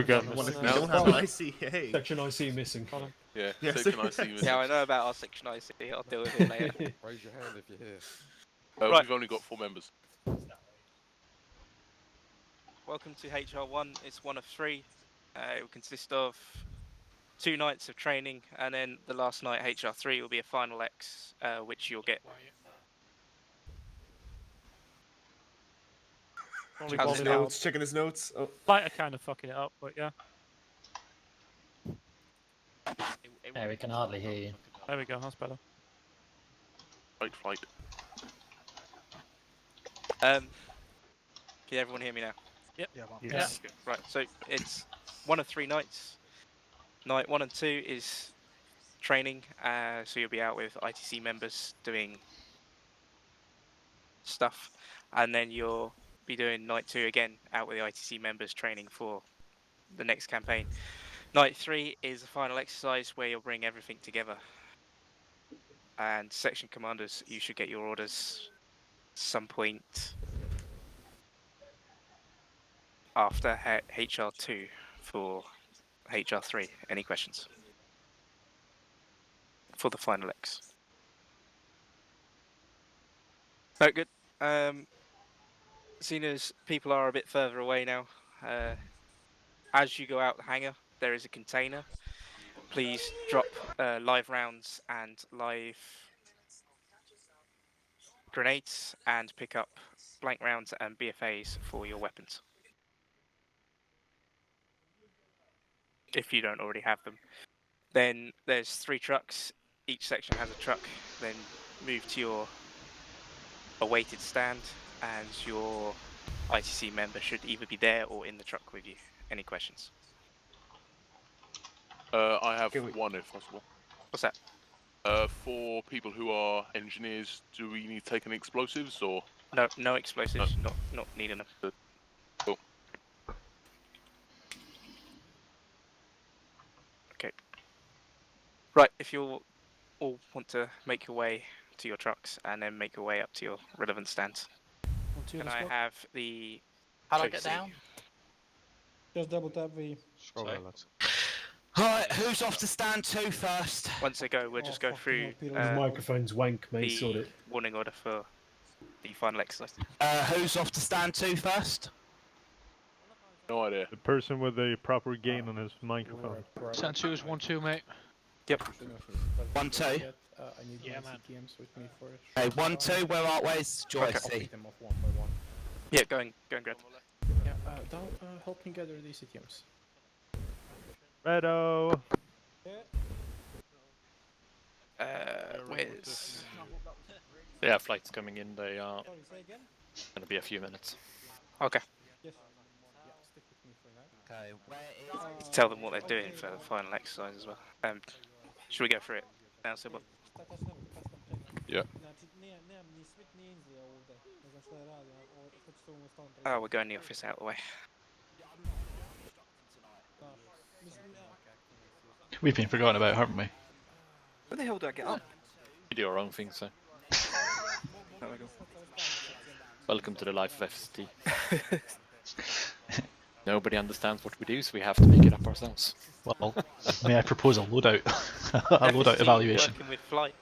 Regardless. If we don't have an IC, hey. Section IC missing. Yeah, Yes. section IC missing. Yeah, I know about our section IC. I'll deal with it later. Raise your hand if you're here. Right. We've only got 4 members. Welcome to HR1. It's one of 3. It will consist of 2 nights of training, and then the last night, HR3, will be a final X, which you'll get. Checking his notes. Checking his notes. Oh. Lighter kind of fucking it up, but yeah. Yeah, we can hardly hear you. There we go, that's better. Flight. Can everyone hear me now? Yep. Yes. Yeah. Right, so it's one of 3 nights. Night 1 and 2 is training, so you'll be out with ITC members doing stuff, and then you'll be doing night 2 again out with the ITC members training for the next campaign. Night 3 is the final exercise where you'll bring everything together. And section commanders, you should get your orders some point after HR2 for HR3. Any questions for the final X? No, good. Seeing as people are a bit further away now, as you go out the hangar, there is a container. Please drop live rounds and live grenades, and pick up blank rounds and BFAs for your weapons, if you don't already have them. Then there's 3 trucks. Each section has a truck. Then move to your awaited stand, and your ITC member should either be there or in the truck with you. Any questions? I have one if possible. What's that? For people who are engineers, do we need to take any explosives or? No explosives. No. Not needing them. Cool. Okay. Right. If you all want to make your way to your trucks and then make your way up to your relevant stands, can I have the? How do I get down? Just double tap V. Scroll down, lads. Alright, who's off to stand 2 first? Once they go, we'll just go through The microphone's wank, mate, sort the it. warning order for the final exercise. Who's off to stand 2 first? No idea. The person with the proper gain on his microphone. Stand 2 is 1-2, mate. Yep. 1-2. Yeah, man. With me for Hey, 1-2, where are we? Do you want to I'll see? pick them off one by one. Yeah, go and grab. Yeah, Dow, help me gather these ATMs. Redo! Where's... Yeah, flights coming in. They are gonna be a few minutes. Okay. Yes. Yeah, stick with me for now. Okay, where is... Tell them what they're doing for the final exercise as well. Should we go through it now, Sybil? Yeah. Oh, we're going the office out of the way. We've been forgotten about, haven't we? Where the hell do I get up? You do your own thing, so. There we go. Welcome to the life of FST. Nobody understands what we do, so we have to make it up ourselves. Well, may I propose a loadout? A loadout evaluation. Working with flight.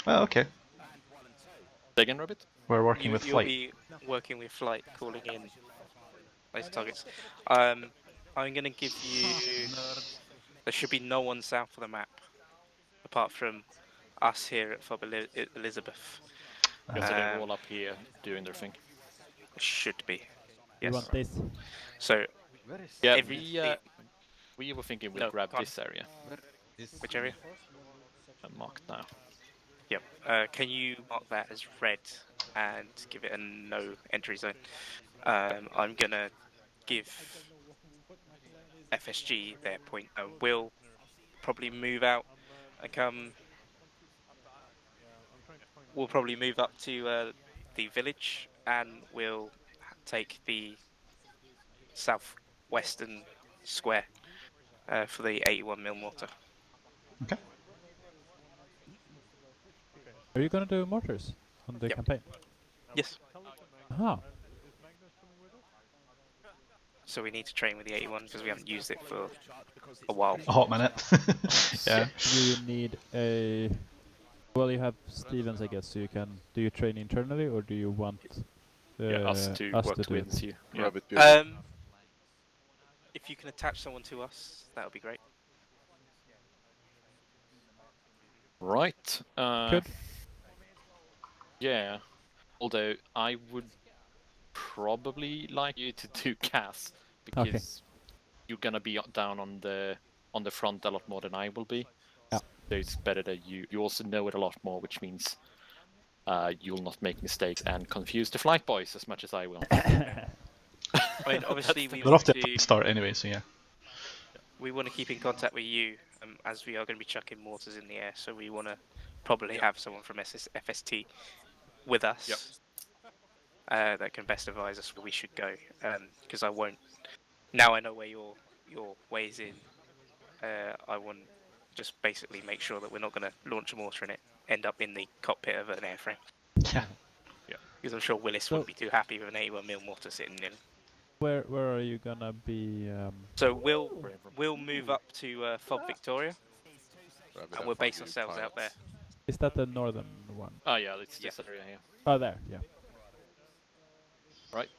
Oh, okay. Say again, Rabbit? We're working with flight. You'll be working with flight, calling in those targets. I'm going to give you... There should be no one south of the map, apart from us here at FOB Elizabeth. So they're all up here doing their thing. Should be. You Yes. want this? So, Yeah, every... we were thinking we'll grab this area. Which area? Marked now. Yep. Can you mark that as red and give it a no entry zone? I'm gonna give FSG their point. We'll probably move out and come. We'll probably move up to the village, and we'll take the southwestern square for the 81mm mortar. Okay. Are you gonna do mortars on the campaign? Yes. Ah. so we need to train with the 81 because we haven't used it for a while. A hot minute. Yeah. You need a. Well, you have Stevens, I guess. So you can. Do you train internally, or do you want us to work do towards it? you. Yeah. If you can attach someone to us, that would be great. Right. Good. Yeah. Although I would probably like you to do CAS because you're gonna be down on the front a lot more than I will be. Yeah. So it's better that you also know it a lot more, which means you'll not make mistakes and confuse the flight boys as much as I will. I mean, obviously we They're want off to a start anyway, so yeah. we want to keep in contact with you, as we are going to be chucking mortars in the air. So we want to probably have someone from FST with us that can best advise us where we should go. Because I won't. Now I know where your way's in. I want just basically make sure that we're not going to launch a mortar and it end up in the cockpit of an airframe. Yeah. Because I'm sure Willis wouldn't be too happy with an 81mm mortar sitting in. Where are you gonna be? So we'll move up to FOB Victoria, and we'll base ourselves out there. Is that the northern one? Oh yeah, it's this area here. Oh, there. Yeah. Right.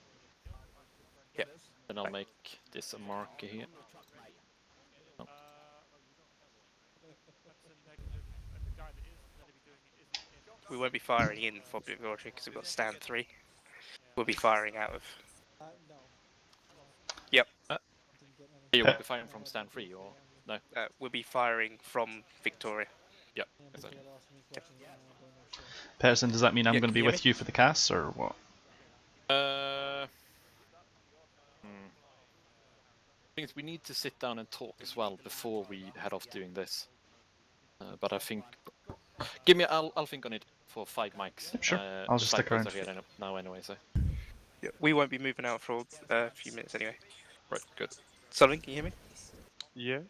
Yep. Then I'll make this a marker here. Oh. We won't be firing in FOB Victoria because we've got stand 3. We'll be firing out of. Yep. You will be firing from stand 3 or no? We'll be firing from Victoria. Yep, exactly. Peterson, does that mean I'm Yeah, going to can be you hear with you for the CAS, or what? Thing is, we need to sit down and talk as well before we head off doing this. But I think, I'll think on it for 5 mics. Sure, I'll just stick around. Are here now anyway, so. Yeah, we won't be moving out for a few minutes anyway. Right, good. Something? Can you hear me? Yes.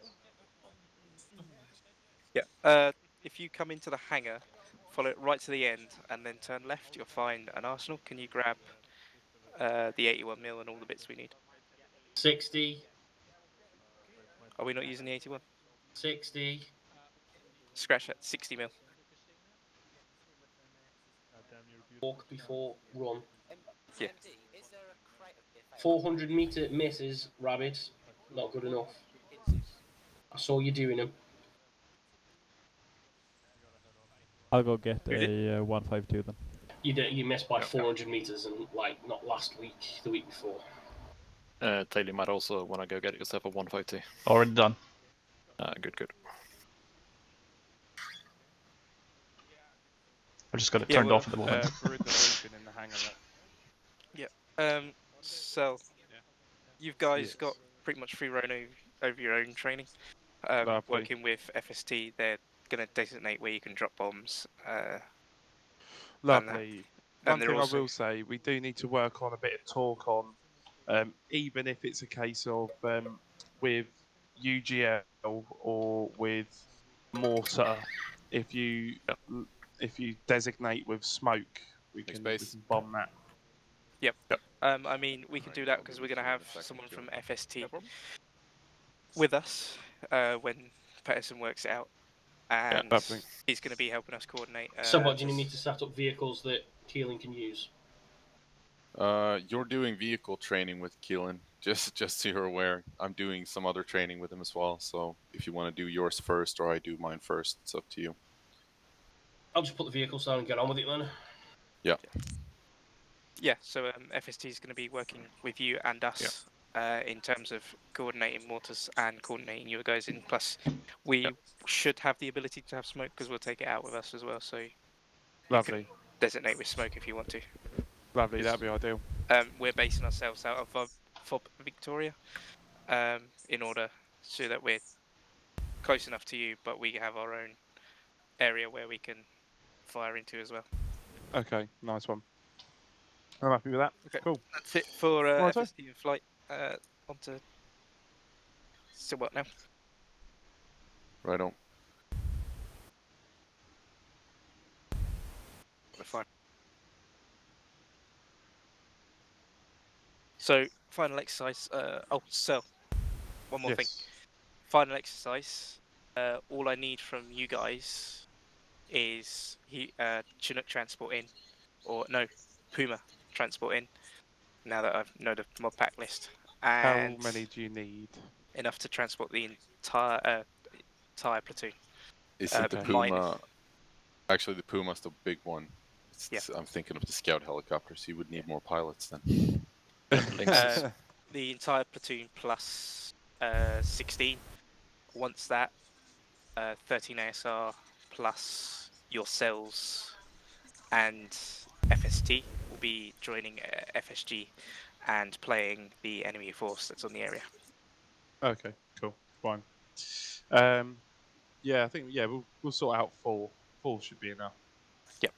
Yeah. If you come into the hangar, follow it right to the end, and then turn left, you'll find an arsenal. Can you grab the 81mm and all the bits we need? 60. Are we not using the 81? 60. Scratch that. 60mm. Walk before run. Yeah. 400-meter misses, rabbit. Not good enough. I saw you doing them. I'll go get a 152 then. You missed by 400 meters, and like not last week, the week before. Taylor, you might also want to go get yourself a 152. Already done. Good. I've just got it turned off at the moment. We're in the briefing in the hangar. So you guys got pretty much free reign over your own training. Working with FST, they're going to designate where you can drop bombs. Lovely. One thing also... I will say, we do need to work on a bit of talk on, even if it's a case of with UGL or with mortar, if you designate with smoke, we can bomb that. Yep. I mean, we can do that because we're going to have someone from FST with us when Peterson works it out, and he's going to be helping us coordinate. So what, do you need me to set up vehicles that Keelan can use? You're doing vehicle training with Keelan, just so you're aware. I'm doing some other training with him as well, so if you want to do yours first or I do mine first, it's up to you. I'll just put the vehicles down and get on with it then. Yeah. Yeah, so FST is going to be working with you and us in terms of coordinating mortars and coordinating you guys in. Plus, we should have the ability to have smoke because we'll take it out with us as well. So, Lovely. You can designate with smoke if you want to. Lovely, that'd be ideal. We're basing ourselves out of FOB Victoria in order so that we're close enough to you, but we have our own area where we can fire into as well. Okay, nice one. I'm happy with that. Okay, cool. That's it for FST in flight. On to... So what now? Right on. We're fine. So, final exercise. So one more thing. Yes. Final exercise. All I need from you guys is Chinook transport in, or no, Puma transport in. Now that I know the mod pack list, How and many do you need? enough to transport the entire platoon. Isn't the Okay. Puma... Actually, the Puma's the big one. Yeah. I'm thinking of the scout helicopters. You would need more pilots then. The entire platoon plus 16. Once that, 13 ASR plus yourselves and FST will be joining FSG and playing the enemy force that's on the area. Okay, cool, fine. Yeah, I think we'll sort out 4. 4 should be enough. Yep.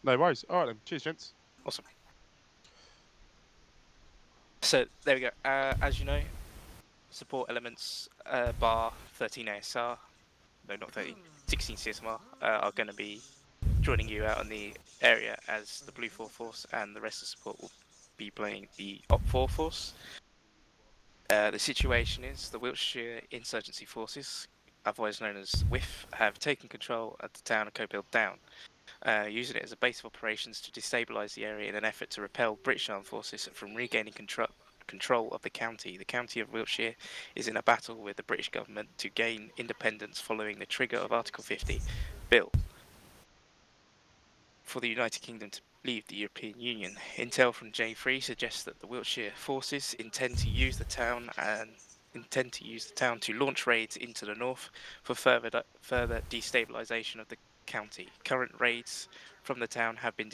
No worries. All right then. Cheers, gents. Awesome. So there we go. As you know, support elements bar 13 ASR, no, not 13, 16 CSMR are going to be joining you out in the area as the Blue 4 force, and the rest of the support will be playing the Op 4 force. The situation is the Wiltshire Insurgency Forces, otherwise known as WIF, have taken control of the town of Copill Down, using it as a base of operations to destabilise the area in an effort to repel British armed forces from regaining control of the county. The county of Wiltshire is in a battle with the British government to gain independence following the trigger of Article 50 bill for the United Kingdom to leave the European Union. Intel from J3 suggests that the Wiltshire forces intend to use the town to launch raids into the north for further destabilisation of the county. Current raids from the town have been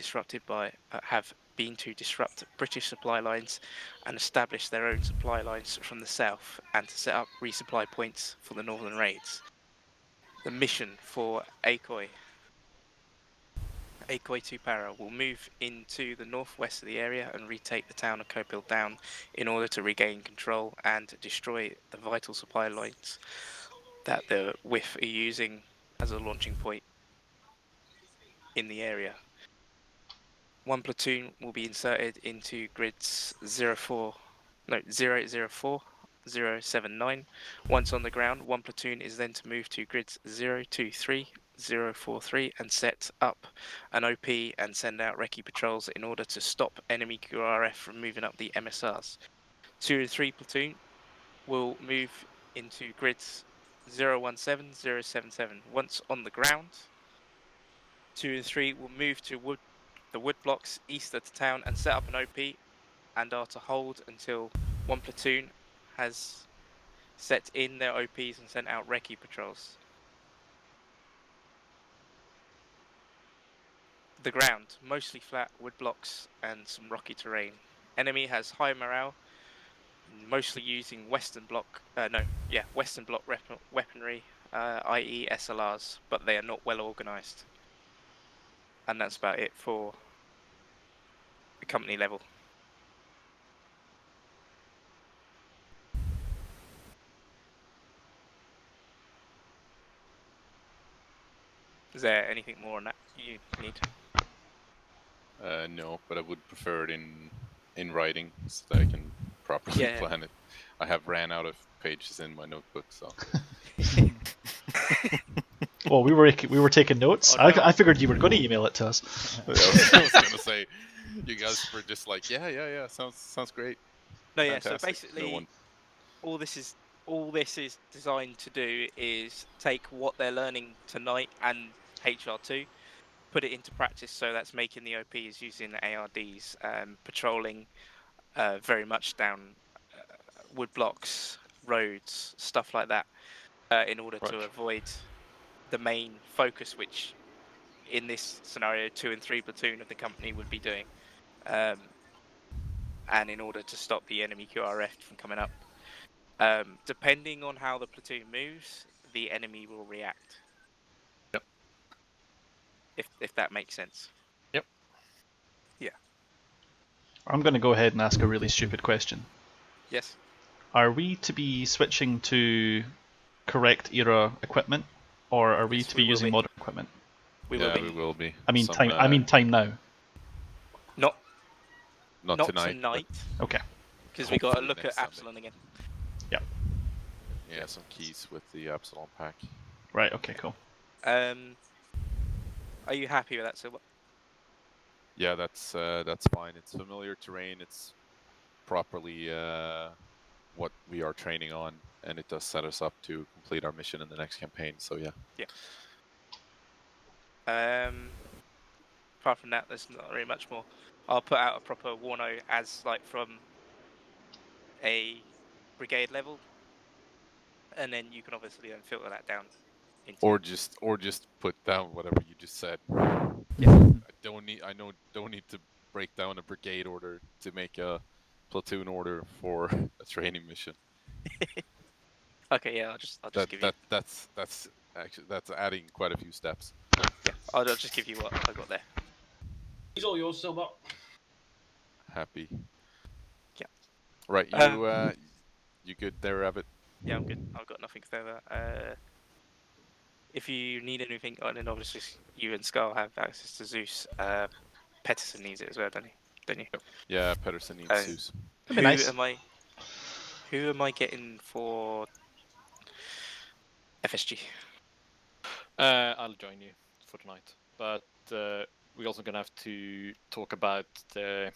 to disrupt British supply lines and establish their own supply lines from the south, and to set up resupply points for the northern raids. The mission for ACOI 2 Para will move into the northwest of the area and retake the town of Copill Down in order to regain control and destroy the vital supply lines that the WIF are using as a launching point in the area. One platoon will be inserted into grids 0804, 079. Once on the ground, one platoon is then to move to grids 023, 043 and set up an OP and send out recce patrols in order to stop enemy QRF from moving up the MSRs. 2 and 3 platoon will move into grids 017, 077. Once on the ground, 2 and 3 will move to the wood blocks east of the town and set up an OP, and are to hold until one platoon has set in their OPs and sent out recce patrols. The ground, mostly flat wood blocks and some rocky terrain. Enemy has high morale, mostly using Western Bloc weaponry, i.e. SLRs, but they are not well organised. And that's about it for the company level. Is there anything more on that you need? No, but I would prefer it in writing so that I can properly plan it. I have ran out of pages in my notebook, so. Well, we were taking notes. Oh, no. I figured you were going to email it to us. I was gonna say, you guys were just like, yeah, sounds great. No, yeah. Fantastic. So basically, all this is designed to do is take what they're learning tonight and HR2, put it into practice. So that's making the OPs using ARDs, patrolling very much down wood blocks, roads, stuff like that, in order to avoid the main focus, which in this scenario 2 and 3 platoon of the company would be doing, and in order to stop the enemy QRF from coming up. Depending on how the platoon moves, the enemy will react. Yep. If that makes sense. Yep. Yeah. I'm going to go ahead and ask a really stupid question. Yes. Are we to be switching to correct era equipment, or are we to be using modern equipment? We will be. I mean time now. Not tonight. tonight. Okay. Because we got to Hopefully look at next Sunday. Absalon again. Yeah, some keys with the Absalon pack. Right. Okay. Cool. Are you happy with that, Silver? Yeah, that's fine. It's familiar terrain. It's properly what we are training on, and it does set us up to complete our mission in the next campaign. So yeah. Yeah. Apart from that, there's not really much more. I'll put out a proper Warno as like from a brigade level, and then you can obviously then filter that down. Or just put down whatever you just said. Yeah. I don't need to break down a brigade order to make a platoon order for a training mission. Okay, yeah, I'll just give you. That's actually adding quite a few steps. Yeah, I'll just give you what I got there. He's all yours, Silver. Happy. Yeah. Right, you good there, Rabbit? Yeah, I'm good. I've got nothing further. If you need anything, and then obviously you and Skull have access to Zeus. Petterson needs it as well, don't you? Yeah, Petterson needs Zeus. Who am I getting for FSG? I'll join you for tonight, but we're also gonna have to talk about the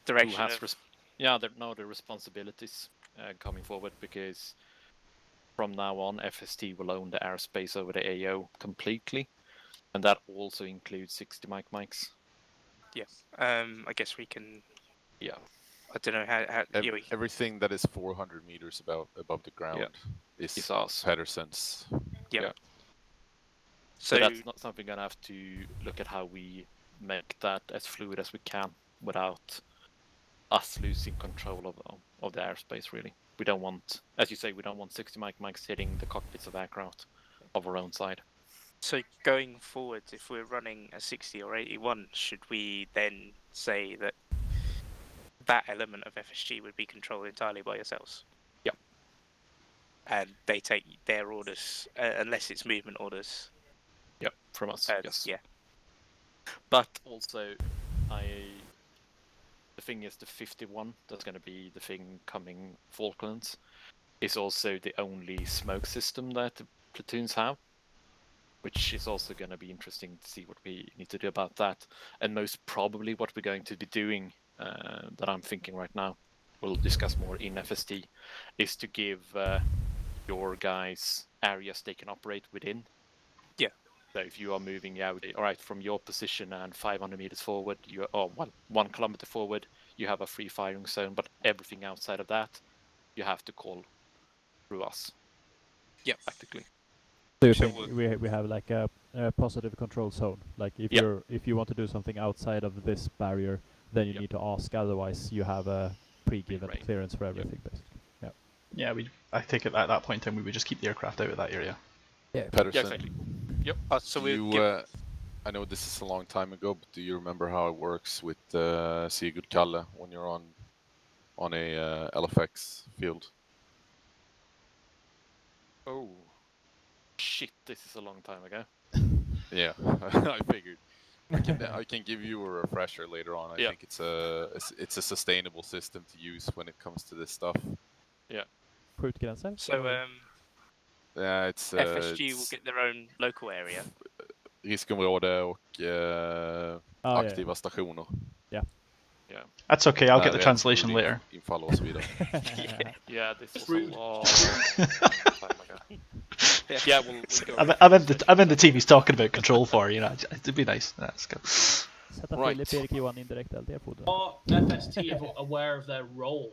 direction. The responsibilities coming forward, because from now on, FST will own the airspace over the AO completely, and that also includes 60 mics. Yeah. I guess we can. Yeah. I don't know how. Everything that is 400 meters above the ground is Petterson's. Yeah. So that's not something we're gonna have to look at how we make that as fluid as we can without us losing control of the airspace. Really, we don't want, as you say, we don't want 60 mics hitting the cockpits of aircraft of our own side. So going forward, if we're running a 60 or 81, should we then say that that element of FSG would be controlled entirely by yourselves? Yep. And they take their orders, unless it's movement orders. Yep, from us. Yes. Yeah. But also, the thing is, the 51, that's going to be the thing coming Falklands, is also the only smoke system that the platoons have, which is also going to be interesting to see what we need to do about that. And most probably what we're going to be doing, that I'm thinking right now, we'll discuss more in FST, is to give your guys areas they can operate within. Yeah. So if you are moving out, all right, from your position and 500 meters forward, one kilometer forward, you have a free firing zone, but everything outside of that, you have to call through us. Yeah, practically. So you think we have like a positive control zone? Like if you want to do something outside of this barrier, then you need to ask. Otherwise, you have a pre-given clearance for everything, basically. Yeah. Yeah, I take it at that point in time we would just keep the aircraft out of that area. Yeah. Petterson. Yeah, exactly. Yep. I know this is a long time ago, but do you remember how it works with Sigurd Kalle when you're on a LFX field? Oh, shit! This is a long time ago. Yeah, I figured. I can give you a refresher later on. I think it's a sustainable system to use when it comes to this stuff. Yeah. So yeah, it's FSG will get their own local area. Riskområde och aktiva stationer. Yeah. Yeah. That's okay. I'll get the translation later. Infall och så vidare. Yeah, this was a long time ago. Yeah, we'll go. I'm in the team he's talking about control for. You know, it'd be nice. Let's go. Filip Erik Johan indirekt LD-foder. Are FST aware of their role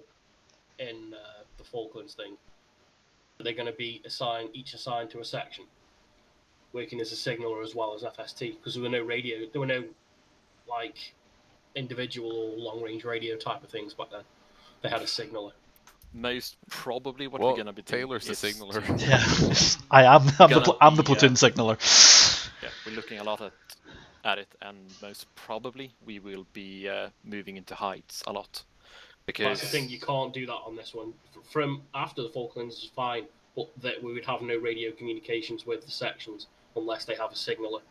in the Falklands thing? Are they going to be each assigned to a section, working as a signaller as well as FST? Because there were no like individual or long-range radio type of things back then. They had a signaller. Most probably what we're gonna be doing. Taylor's the signaller. Yeah, I'm the platoon signaller. Yeah, we're looking a lot at it, and most probably we will be moving into heights a lot. Because That's the thing, you can't do that on this one. From after the Falklands is fine, but that we would have no radio communications with the sections unless they have a signaller.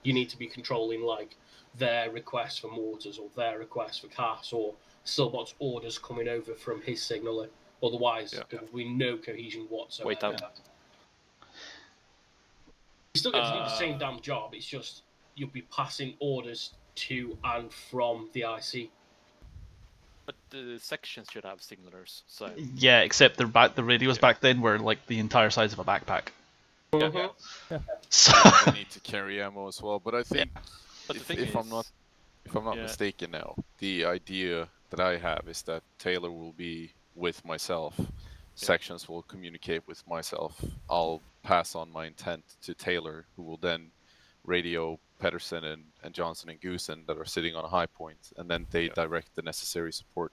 You need to be controlling like their requests for mortars or their requests for CAS or Silbot's orders coming over from his signaller. Otherwise, there will be no cohesion whatsoever. Wait out. You still get to do the same damn job. It's just you'll be passing orders to and from the IC. But the sections should have signalers, so... Yeah, except the radios back then were like the entire size of a backpack. Yeah. So They need to carry ammo as well, but I think But the thing if I'm not yeah. mistaken now, the idea that I have is that Taylor will be with myself. Sections will communicate with myself. I'll pass on my intent to Taylor, who will then radio Pedersen and Johnson and Goosen that are sitting on a high point, and then they direct the necessary support.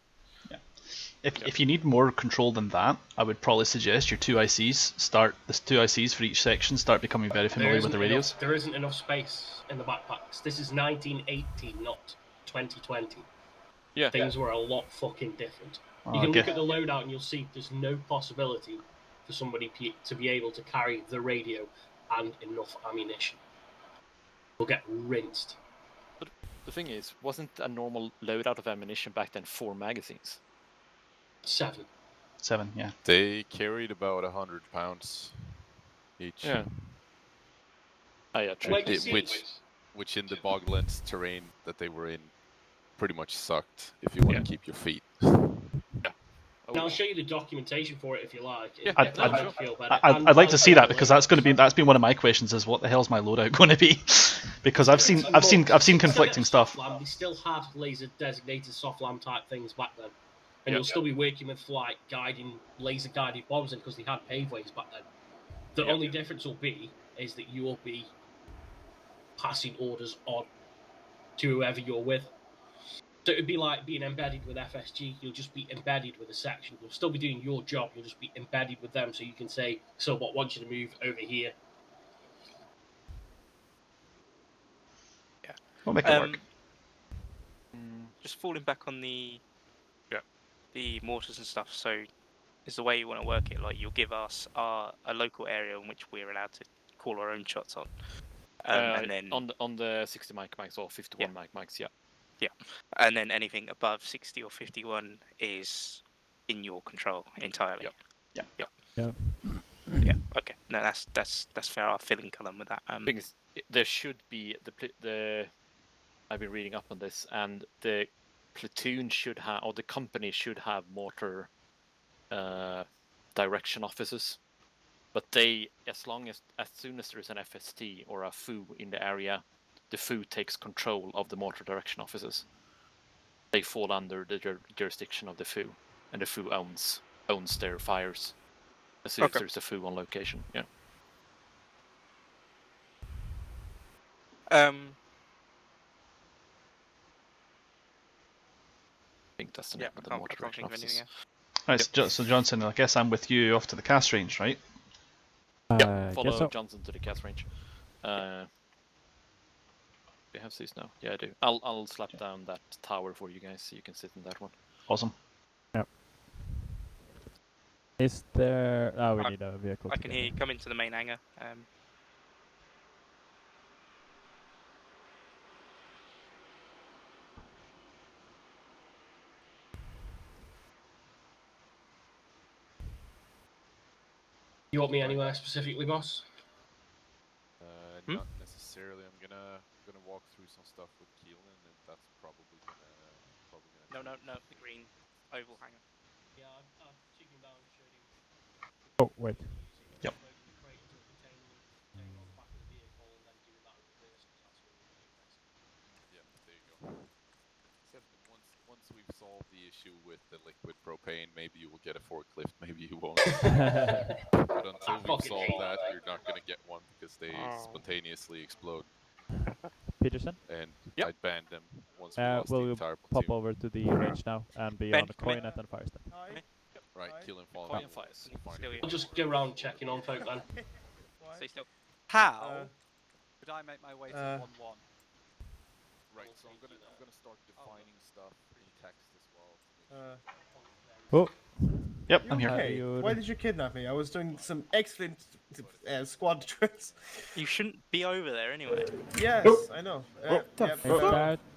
if you need more control than that, I would probably suggest your two ICs for each section start becoming very familiar with the radios. There isn't enough space in the backpacks. This is 1980, not 2020. Yeah. Things were a lot fucking different. You Oh, can okay. look at the loadout and you'll see there's no possibility for somebody to be able to carry the radio and enough ammunition. You'll get rinsed. But the thing is, wasn't a normal loadout of ammunition back then 4 magazines? 7. 7, yeah. They carried about 100 pounds each. Yeah. Oh yeah, true. Which in the boglands terrain that they were in, pretty much sucked if you want to keep your feet. And I'll show you the documentation for it if you like. I'd like to see that, because that's been one of my questions: is what the hell's my loadout going to be? Because I've seen conflicting stuff. They still had laser designated soft lam type things back then, and you'll still be working with like laser guided bombs in because they had paveways back then. The only difference will be is that you will be passing orders on to whoever you're with. So it'd be like being embedded with FSG. You'll just be embedded with a section. You'll still be doing your job. You'll just be embedded with them, so you can say, "So what wants you to move over here?" Yeah, we'll make it work. Just falling back on the mortars and stuff. So, is the way you want to work it. Like you'll give us a local area in which we're allowed to call our own shots on, and then on the 60 mics or 51 mics, yeah. Yeah, and then anything above 60 or 51 is in your control entirely. Yeah. Yeah. Okay. No, that's fair. I'll fill in column with that. Thing is, there should be the. I've been reading up on this, and the platoon should have, or the company should have mortar direction officers. But they, as soon as there is an FST or a FU in the area, the FU takes control of the mortar direction officers. They fall under the jurisdiction of the FU, and the FU owns their fires as soon as there's a FU on location. Yeah. I think that's the name of the mortar direction officers. Right, so Johnson, I guess I'm with you off to the cast range, right? Yeah, follow Johnson to the cast range. Do you have these now? Yeah, I do. I'll slap down that tower for you guys so you can sit in that one. Awesome. Yep. Is there... Oh, we need a vehicle. I can hear you come into the main hangar. You want me anywhere specifically, boss? Not necessarily. I'm gonna walk through some stuff with Keelan, and that's probably gonna. No. The green oval hangar. Yeah, I'm taking down shooting. Oh, wait. Yep. Yeah, there you go. Once we've solved the issue with the liquid propane, maybe you will get a forklift, maybe you won't. But until we've solved that, you're not going to get one because they spontaneously explode. Peterson? And I'd ban them once we lost the will you entire pop platoon. over to the range now and be on Coinet and Firestep? Right, kill and fall. I'll just go around checking on folk then. Stay still. How would I make my way to 1-1? Right, so I'm gonna start defining stuff in text as well. Oh. Yep, You I'm here. okay? Why did you kidnap me? I was doing some excellent squad tricks. You shouldn't be over there anyway. Yes, I know. Start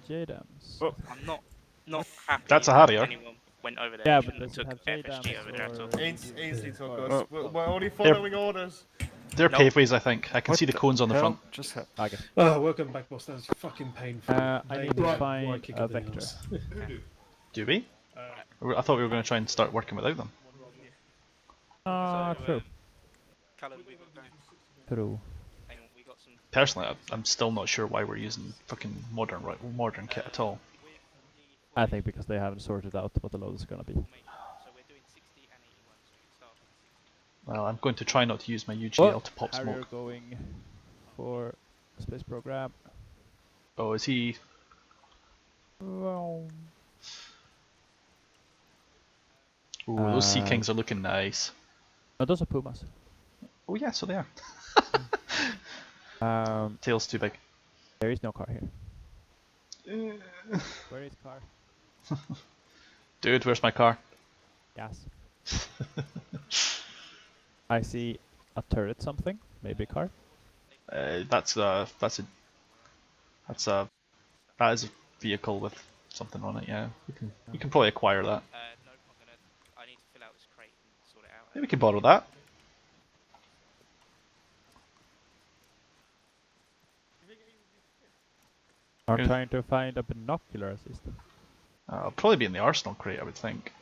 JDAMs. I'm not not happy That's a that Harrier. anyone went over there. Yeah, You but shouldn't does it have have took FSG J-dams over there at all. or- Ainsley took Yeah. us. We're only They're- following orders. They're Nope. paveways, I think. I can see the cones on the front. Just Okay. Oh, welcome back, boss. That's fucking painful. I need to Pain is find right kick a up the vector. arse. Do we? I thought we were going to try and start working without them. True. Callum, we got going. True. Hang on, we got some. Personally, I'm still not sure why we're using fucking modern kit at all. I think because they haven't sorted out what the load is gonna be. So we're doing 60 and 81, so we can start with 60. Well, I'm going to try not to use my UGL to pop Harrier smoke. going for space program. Oh, is he? Well, Ooh, those Sea Kings are looking nice. no, those are Pumas. Oh yeah, so they are. Tail's too big. There is no car here. Where is car? Dude, where's my car? Gas. I see a turret something, maybe a car. That is a vehicle with something on it. Yeah, you can probably acquire that. Nope, I need to fill out this crate and sort it out. Maybe we could borrow that. I'm trying to find a binocular system. I'll probably be in the arsenal crate, I would think.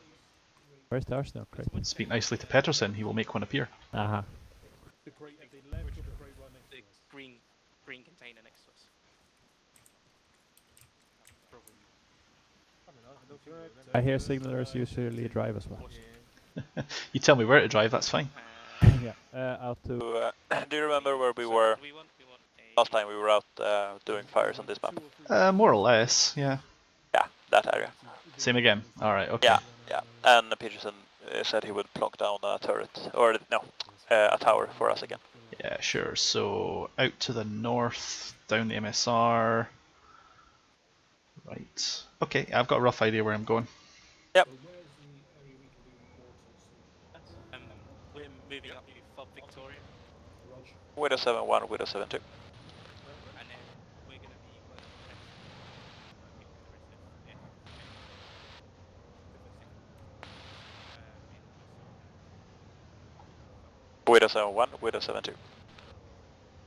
Where's the arsenal crate? Speak nicely to Peterson, he will make one appear. Aha. The crate at the left, the crate right next to us. Green container next to us. I hear signalers usually drive as well. You tell me where to drive, that's fine. Yeah, out to... Do you remember where we were last time we were out doing fires on this map? More or less, yeah. Yeah, that area. Same again. Alright, okay. Yeah, yeah. And Peterson said he would plonk down a turret, or no, a tower for us again. Yeah, sure. So, out to the north, down the MSR. Right. Okay, I've got a rough idea where I'm going. Yep. We're moving up to Fob Victoria. Widow 7-1, Widow 7-2. And then we're going to be working with the rest of Widow 7-1, Widow 7-2.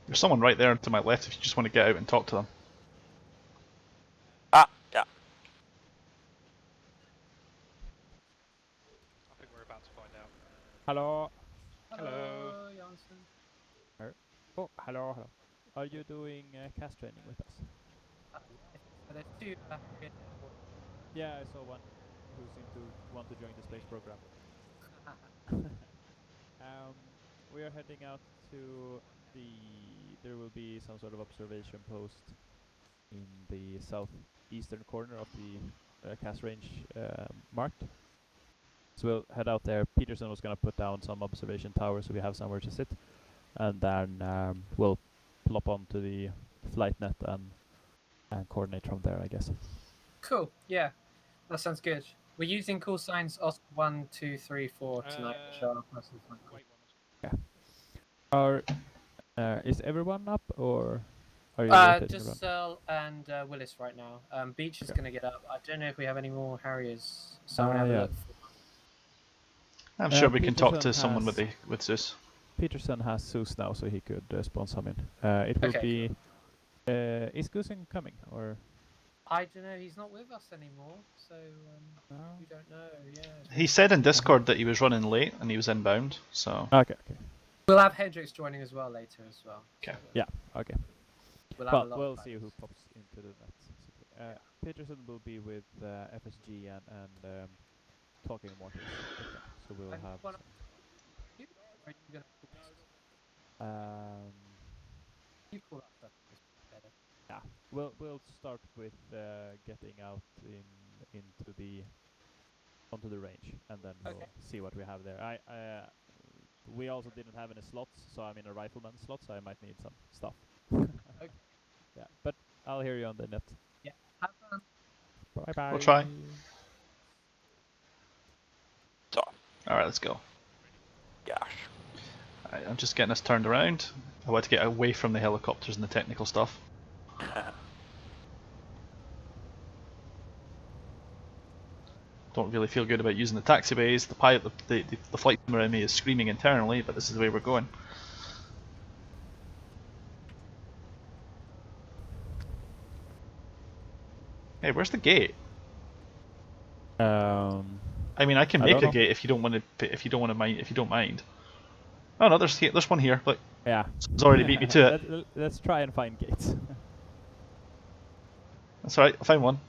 There's someone right there to my left if you just want to get out and talk to them. Ah, yeah. I think we're about to find out. Hello. Hello. Janssen. Oh, hello, hello. Are you doing cast training with us? There's two Yeah, I saw one who seemed to want to join the space program. We are heading out to the... There will be some sort of observation post in the southeastern corner of the cast range marked. So we'll head out there. Peterson was going to put down some observation towers so we have somewhere to sit. And then we'll plop onto the flight net and coordinate from there, I guess. Cool. Yeah, that sounds good. We're using call signs Oscar 1, 2, 3, 4 tonight. Yeah. Is everyone up, or are you rotating just around? Searle and Willis right now. Beach is going to get up. I don't know if we have any more Harriers. So I'm gonna have a look. I'm sure we can talk to Peterson someone has- with Zeus. Peterson has Zeus now, so he could spawn some in. It will Okay. be... is Goosen coming, or...? I don't know. He's not with us anymore, so we don't know. Yeah. He said in Discord that he was running late and he was inbound, so... Okay, okay. We'll have Hendrix joining as well later as well. Okay. Yeah, okay. We'll have a lot we'll of see who pops into the net. Peterson will be with FSG and talking more to us. So we'll And have... one- some- Are you gonna you call up that is better. Yeah, we'll start with getting out onto the range, and then we'll see what we have there. We also didn't have any slots, so I'm in a rifleman slot, so I might need some stuff. Okay. Yeah, but I'll hear you on the net. Yeah. Have fun. Bye bye. We'll try. So. Alright, let's go. Gosh. Alright, I'm just getting us turned around. I want to get away from the helicopters and the technical stuff. Don't really feel good about using the taxiways. The pilot, the flight team around me is screaming internally, but this is the way we're going. Hey, where's the gate? I mean, I can I make don't a know. gate if you don't want to. If you don't want to mind. If you don't mind. Oh no, there's one here. Look. Yeah. It's already beat me to it. Let's try and find gates. That's alright. I found one.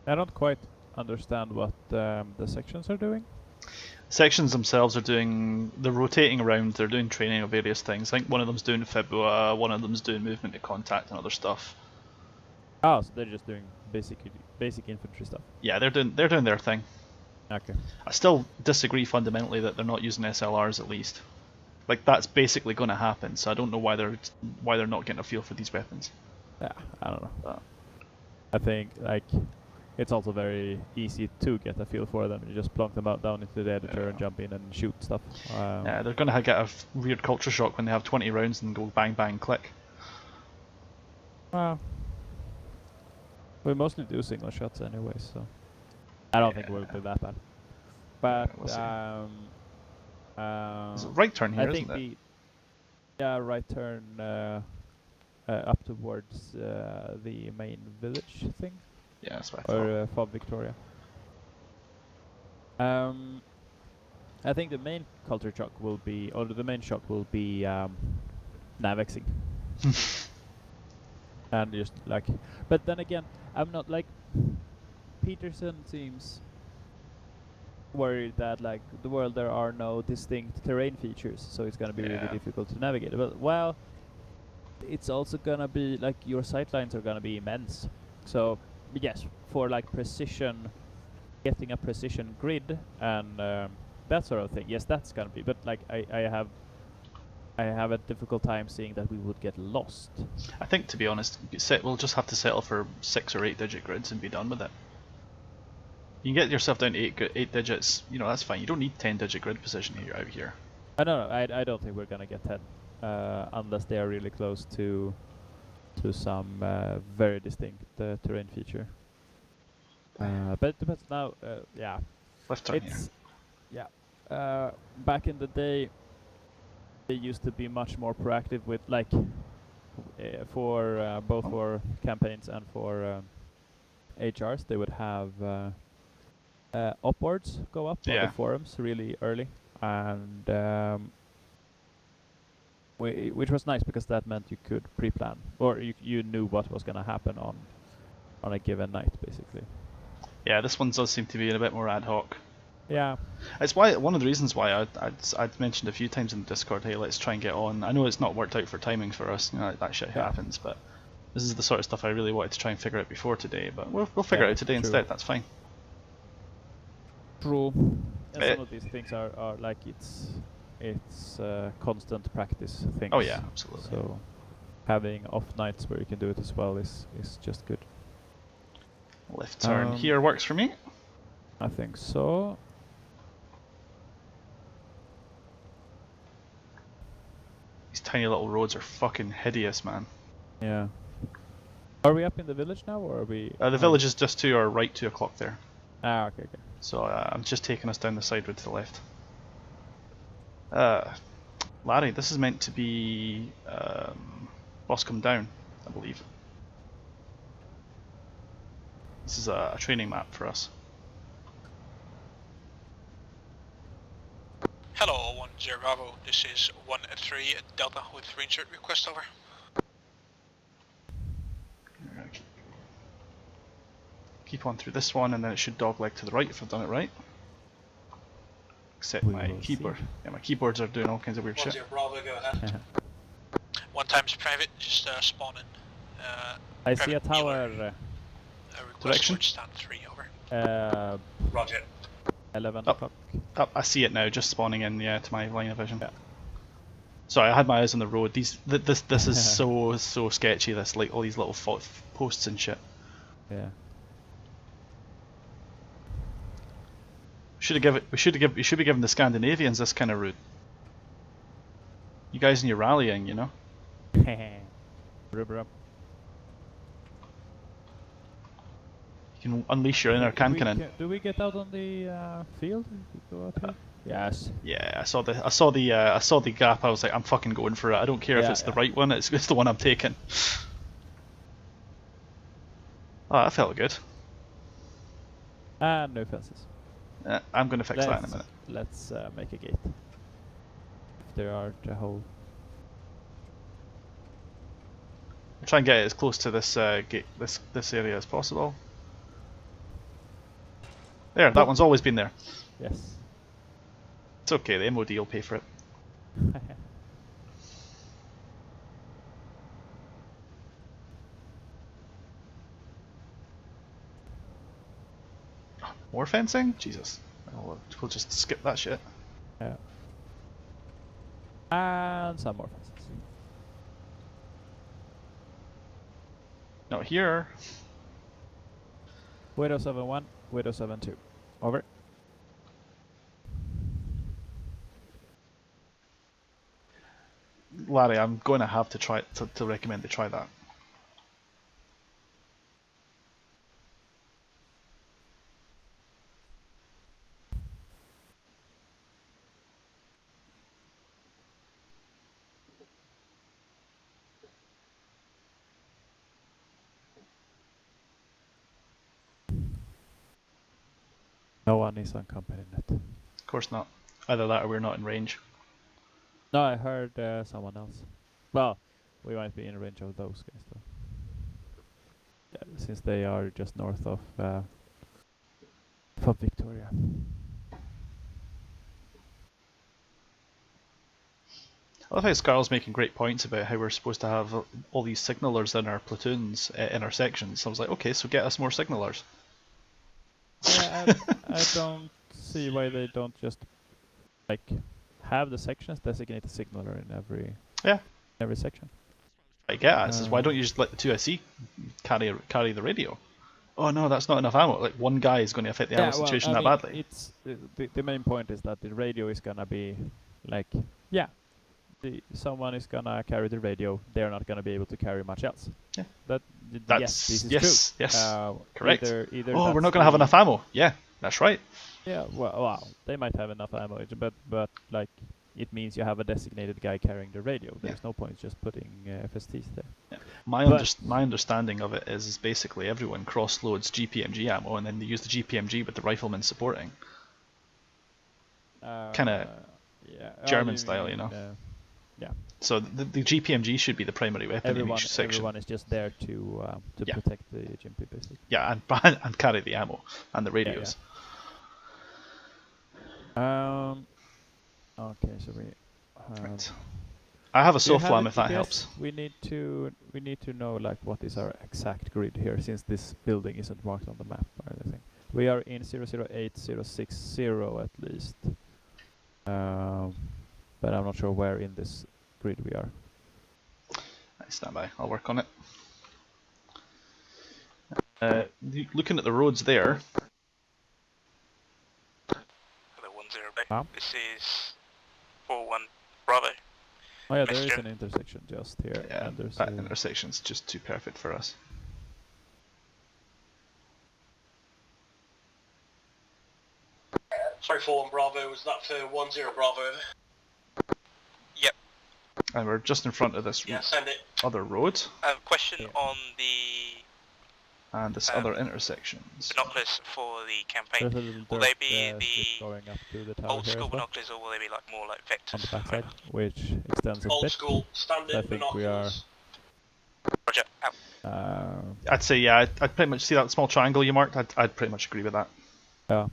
I don't quite understand what the sections are doing. Sections themselves are doing. They're rotating around. They're doing training of various things. I think one of them's doing Fibua, one of them's doing movement to contact and other stuff. Oh, so they're just doing basic infantry stuff. Yeah, they're doing their thing. Okay. I still disagree fundamentally that they're not using SLRs at least. Like that's basically going to happen. So I don't know why they're not getting a feel for these weapons. Yeah, I don't know. I think like it's also very easy to get a feel for them. You just plonk them out down into the editor and jump in and shoot stuff. Yeah, they're going to get a weird culture shock when they have 20 rounds and go bang bang click. Well, we mostly do single shots anyway, so I don't think we'll be that bad. But We'll see. It's a right turn here, I think isn't it? Yeah, right turn up towards the main village thing. Yeah, that's what I or Fob Victoria. I think the main culture shock will be, or the main shock will be Navexing. And just like, but then again, I'm not like, Peterson seems worried that like the world there are no distinct terrain features, so it's gonna be really difficult to navigate. But well, it's also gonna be like your sightlines are gonna be immense. So yes, for like precision, getting a precision grid and that sort of thing, yes, that's gonna be. But like I have a difficult time seeing that we would get lost. I think, to be honest, we'll just have to settle for 6 or 8 digit grids and be done with it. You can get yourself down to 8 digits, you know, that's fine. You don't need 10 digit grid position here out here. I don't know. I don't think we're gonna get 10 unless they are really close to some very distinct terrain feature. But now, yeah. Left turn here. Yeah. Back in the day, they used to be much more proactive with like for both for campaigns and for HRs. They would have upwards go up on the forums really early, and which was nice because that meant you could pre-plan, or you knew what was going to happen on a given night, basically. Yeah, this one does seem to be a bit more ad hoc. Yeah. It's why one of the reasons why I'd mentioned a few times in the Discord, hey, let's try and get on. I know it's not worked out for timing for us, you know, that shit happens, but this is the sort of stuff I really wanted to try and figure out before today, but we'll figure it out today instead, that's fine. True. And some of these things are like it's constant practice things. Oh yeah, absolutely. So having off nights where you can do it as well is just good. Left turn here works for me. I think so. These tiny little roads are fucking hideous, man. Yeah. Are we up in the village now, or are we? The village is just to our right, 2 o'clock there. Ah, okay. So I'm just taking us down the side road to the left. Larry, this is meant to be Boscombe Down, I believe. This is a training map for us. Hello, 10 Bravo. This is 1-3 Delta with reinsert request, over. Keep on through this one, and then it should dogleg to the right if I've done it right. Except my keyboard. Yeah, my keyboards are doing all kinds of weird shit. 10 Bravo, go ahead. 1 times private, just spawn in. I see a tower. Direction? Stand 3, over. Roger. 11 o'clock. Up, I see it now, just spawning in, yeah, to my line of vision. Yeah. Sorry, I had my eyes on the road. This is so sketchy. This, like all these little posts and shit. Yeah. We should be giving the Scandinavians this kind of route. You guys in your rallying, you know. Rubber up. You can unleash your inner Kankinen. Do we get out on the field? Go out here? Yes. Yeah, I saw the gap. I was like, I'm fucking going for it. I don't care if it's the right one. It's the one I'm taking. Oh, that felt good. No fences. I'm gonna fix that in a minute. Let's make a gate. If there are the whole. I'll try and get it as close to this gate, this area as possible. There, that one's always been there. Yes. It's okay. The MOD will pay for it. More fencing? Jesus. We'll just skip that shit. Yeah. And some more fences. Not here. Widow 7-1, Widow 7-2. Over. Larry, I'm going to have to try to recommend they try that. No one is on company net. Of course not. Either that or we're not in range. No, I heard someone else. Well, we might be in range of those guys though. Yeah, since they are just north of Victoria. I love how Scarl's making great points about how we're supposed to have all these signalers in our platoons, in our sections. I was like, okay, so get us more signalers. Yeah, I don't see why they don't just like have the sections designate a signaler in every section. I get it. Says, why don't you just let the 2SC carry the radio? Oh no, that's not enough ammo. Like one guy is going to affect the ammo situation that badly. It's the main point is that the radio is gonna be like someone is gonna carry the radio. They're not gonna be able to carry much else. Yeah. Yes, this is true. Yes, correct. Either oh, we're not gonna have enough ammo. Yeah, that's right. Yeah, well, they might have enough ammo, but like it means you have a designated guy carrying the radio. There's no point just putting FSTs there. Yeah. My understanding of it is basically everyone cross loads GPMG ammo and then they use the GPMG with the riflemen supporting. Kind of German style, you know. Yeah. So the GPMG should be the primary weapon in each section. Everyone is just there to protect the GMP basically. Yeah, and carry the ammo and the radios. Okay, so we. Right. I have a SOFLAM if that helps. We need to know like what is our exact grid here, since this building isn't marked on the map or anything. We are in 008060 at least, but I'm not sure where in this grid we are. Stand by. I'll work on it. Looking at the roads there. Hello, 10. This is 41 Bravo. Oh yeah, there is an intersection just here. Yeah, and there's that intersection's just too perfect for us. Sorry, 41 Bravo, was that for 10 Bravo? Yep. And we're just in front of this other road. Question on the and this other intersections. Binoculars for the campaign. Will they be the old school binoculars, or will they be like more like vectors? On the backside, which extends a bit. Old school standard I think we are. Roger. Out. I'd say I'd pretty much see that small triangle you marked. I'd pretty much agree with that. Yeah.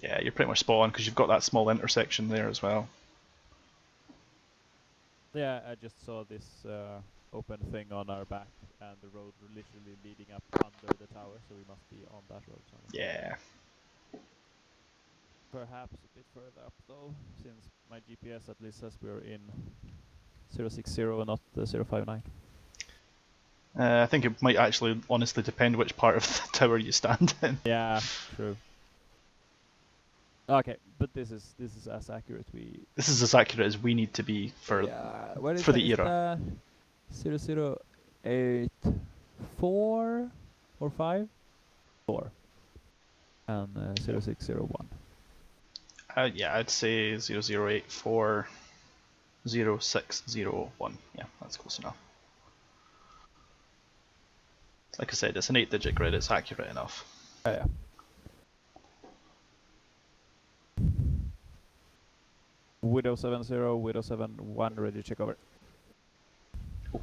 Yeah, you're pretty much spot on because you've got that small intersection there as well. Yeah, I just saw this open thing on our back and the road literally leading up under the tower, so we must be on that road somewhere. Yeah. Perhaps a bit further up though, since my GPS at least says we're in 060, not 059. I think it might actually honestly depend which part of the tower you stand in. Yeah, true. Okay, but this is as accurate This is as accurate as we need to be for for the era. 0084 or 5? 4. And 0601. Yeah, I'd say 0084 0601. Yeah, that's close enough. Like I said, it's an 8-digit grid, it's accurate enough. Oh, yeah. Widow 70, Widow 71, ready to check over. Oh,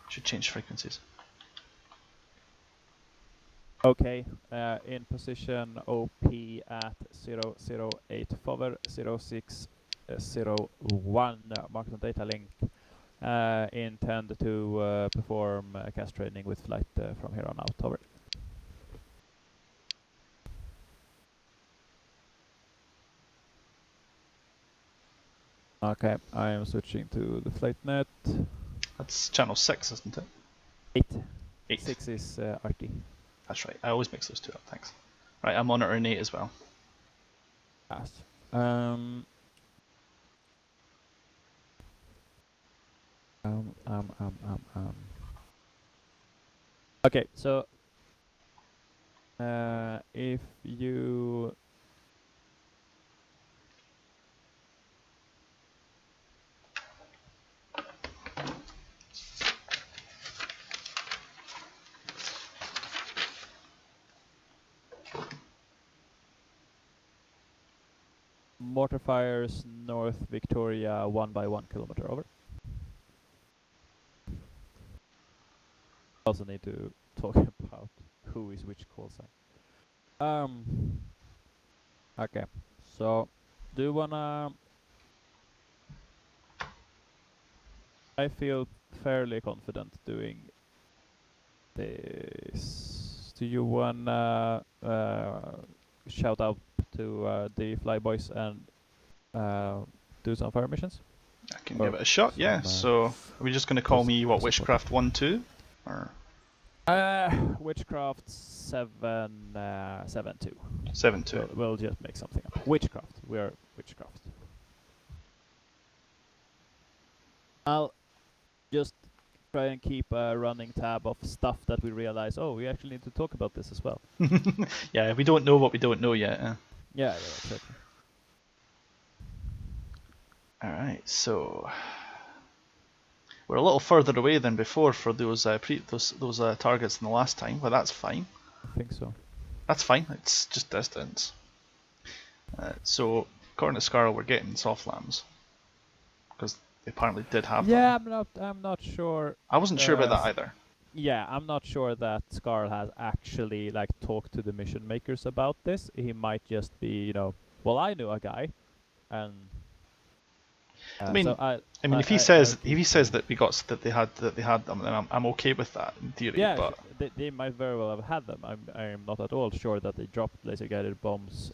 should change frequencies. Okay, in position OP at 008 0601, marked on data link. Intend to perform cast training with flight from here on out, over. Okay, I am switching to the flight net. That's channel 6, isn't it? 8. 6 is RT. That's right, I always mix those two up, thanks. Right, I'm on at 8 as well. Yes. Okay, so if you mortar fires North Victoria 1 by 1 kilometer, over. Also need to talk about who is which call sign. Okay, so do you wanna? I feel fairly confident doing this. Do you wanna shout out to the flyboys and do some fire missions? I can give it a shot, yeah. So, are we just going to call me, what, Witchcraft 1, 2? Or? Witchcraft 7-2. 7-2. We'll just make something up. Witchcraft. We are Witchcraft. I'll just try and keep a running tab of stuff that we realize, oh, we actually need to talk about this as well. Yeah, we don't know what we don't know yet. Yeah, exactly. Alright, so we're a little further away than before for those targets than the last time, but that's fine. I think so. That's fine, it's just distance. So, according to Scarl, we're getting soft lambs. Because they apparently did have them. Yeah, I'm not sure. I wasn't sure about that either. Yeah, I'm not sure that Scarl has actually talked to the mission makers about this. He might just be, well, I knew a guy, and I mean, so if he says that they had them, then I'm okay with that in theory. Yeah, but they might very well have had them. I'm not at all sure that they dropped laser guided bombs,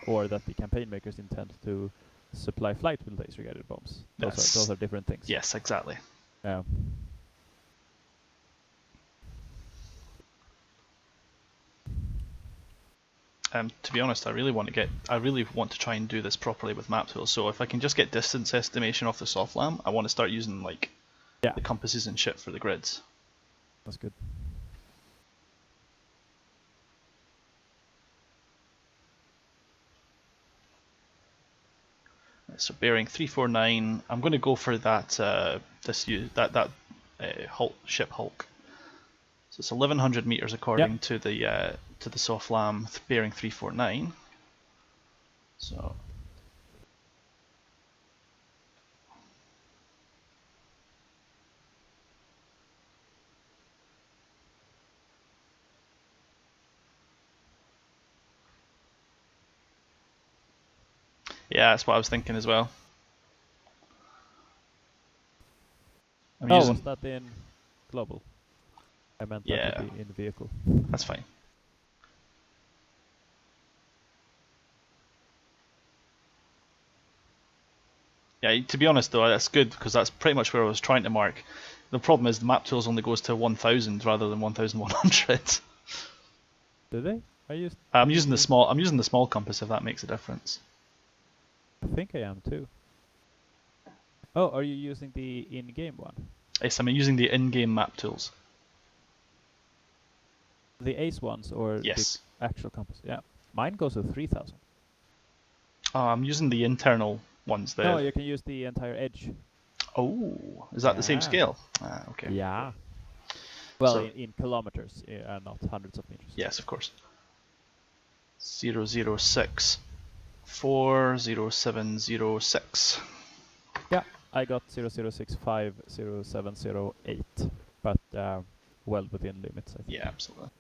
or that the campaign makers intend to supply flight with laser guided bombs. Those are different things. Yes, exactly. Yeah. To be honest, I really want to try and do this properly with maptools. So if I can just get distance estimation off the soft lamb, I want to start using the compasses and shit for the grids. That's good. So bearing 349, I'm going to go for that ship Hulk. So it's 1100 meters according to the soft lamb, bearing 349. So yeah, that's what I was thinking as well. Was that in global? I meant that would be in vehicle. That's fine. Yeah, to be honest though, that's good because that's pretty much where I was trying to mark. The problem is the map tools only goes to 1000 rather than 1100. Do they? I'm using the small. I'm using the small compass if that makes a difference. I think I am too. Oh, are you using the in-game one? Yes, I'm using the in-game map tools. The Ace ones or yes. The actual compass? Yeah, mine goes to 3000. I'm using the internal ones there. No, you can use the entire edge. Oh, is that the same scale? Okay. Yeah. Well, so, in kilometers, not hundreds of meters. Yes, of course. 006 40706. Yeah, I got 0065 0708, but well within limits, I think. Yeah, absolutely.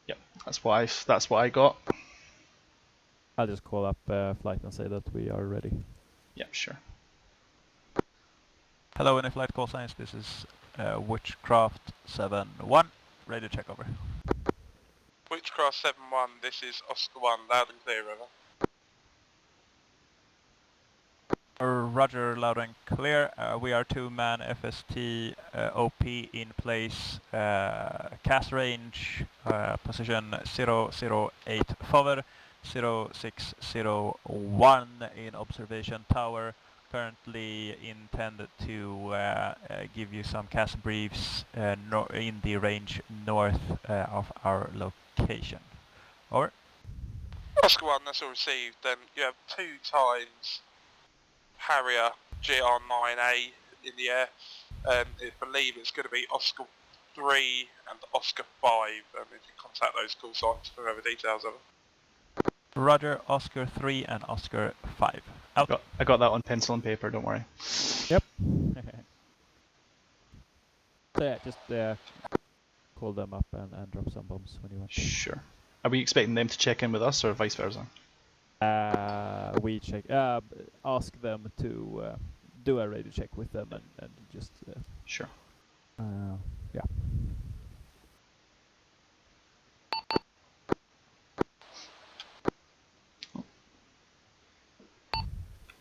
Yep, that's what I got. I'll just call up flight and say that we are ready. Yep, sure. Hello, any flight call signs. This is Witchcraft 7-1. Ready to check over. Witchcraft 7-1, this is Oscar 1, loud and clear, over. Roger, loud and clear. We are 2-man FST OP in place. Cast range, position 008 forward, 0601 in observation tower. Currently intend to give you some cast briefs in the range north of our location. Over. Oscar 1, that's all received. You have 2 times Harrier GR9A in the air. I believe it's going to be Oscar 3 and Oscar 5. If you contact those call signs for further details of it. Roger, Oscar 3 and Oscar 5. Out. I got that on pencil and paper, don't worry. Yep. So yeah, just call them up and drop some bombs when you want to. Sure. Are we expecting them to check in with us or vice versa? We check. Ask them to do a radio check with them and just. Sure. Yeah.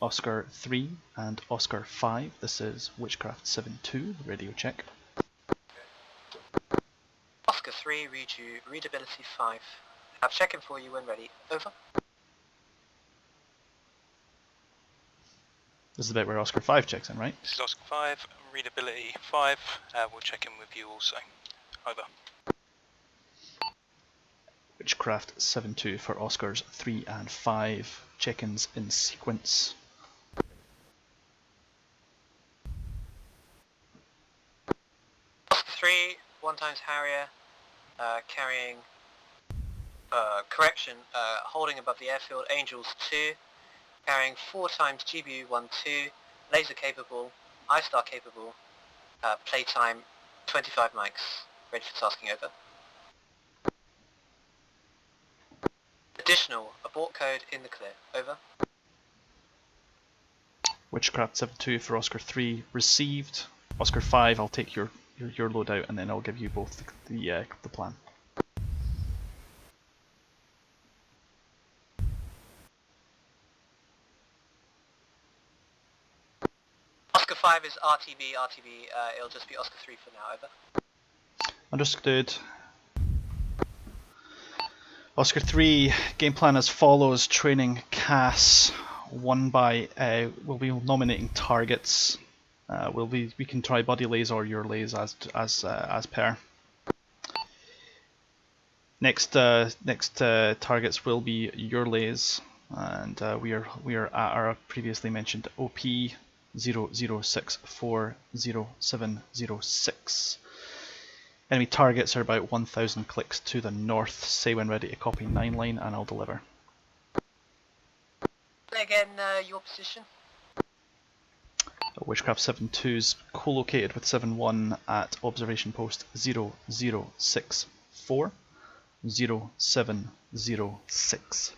Oscar 3 and Oscar 5. This is Witchcraft 7-2, radio check. Oscar 3, read you, readability 5. Have check-in for you when ready. Over. This is the bit where Oscar 5 checks in, right? This is Oscar 5, readability 5. We'll check in with you also. Over. Witchcraft 7-2 for Oscars 3 and 5. Check-ins in sequence. Oscar 3, 1 times Harrier, carrying, holding above the airfield, Angels 2, carrying 4 times GBU-12, laser capable, I-star capable, playtime 25 mics, ready for tasking over. Additional, abort code in the clear, over. Witchcraft 7-2 for Oscar 3 received. Oscar 5, I'll take your loadout and then I'll give you both the plan. Oscar 5 is RTV, it'll just be Oscar 3 for now, over. Understood. Oscar 3, game plan as follows. Training CAS. We'll be nominating targets. We can try buddy lays or your lays as per. Next targets will be your lays, and we are at our previously mentioned OP 00640706. Enemy targets are about 1,000 clicks to the north. Say when ready to copy 9 line and I'll deliver. Again, your position. Witchcraft 7-2's co-located with 7-1 at observation post 0064 0706.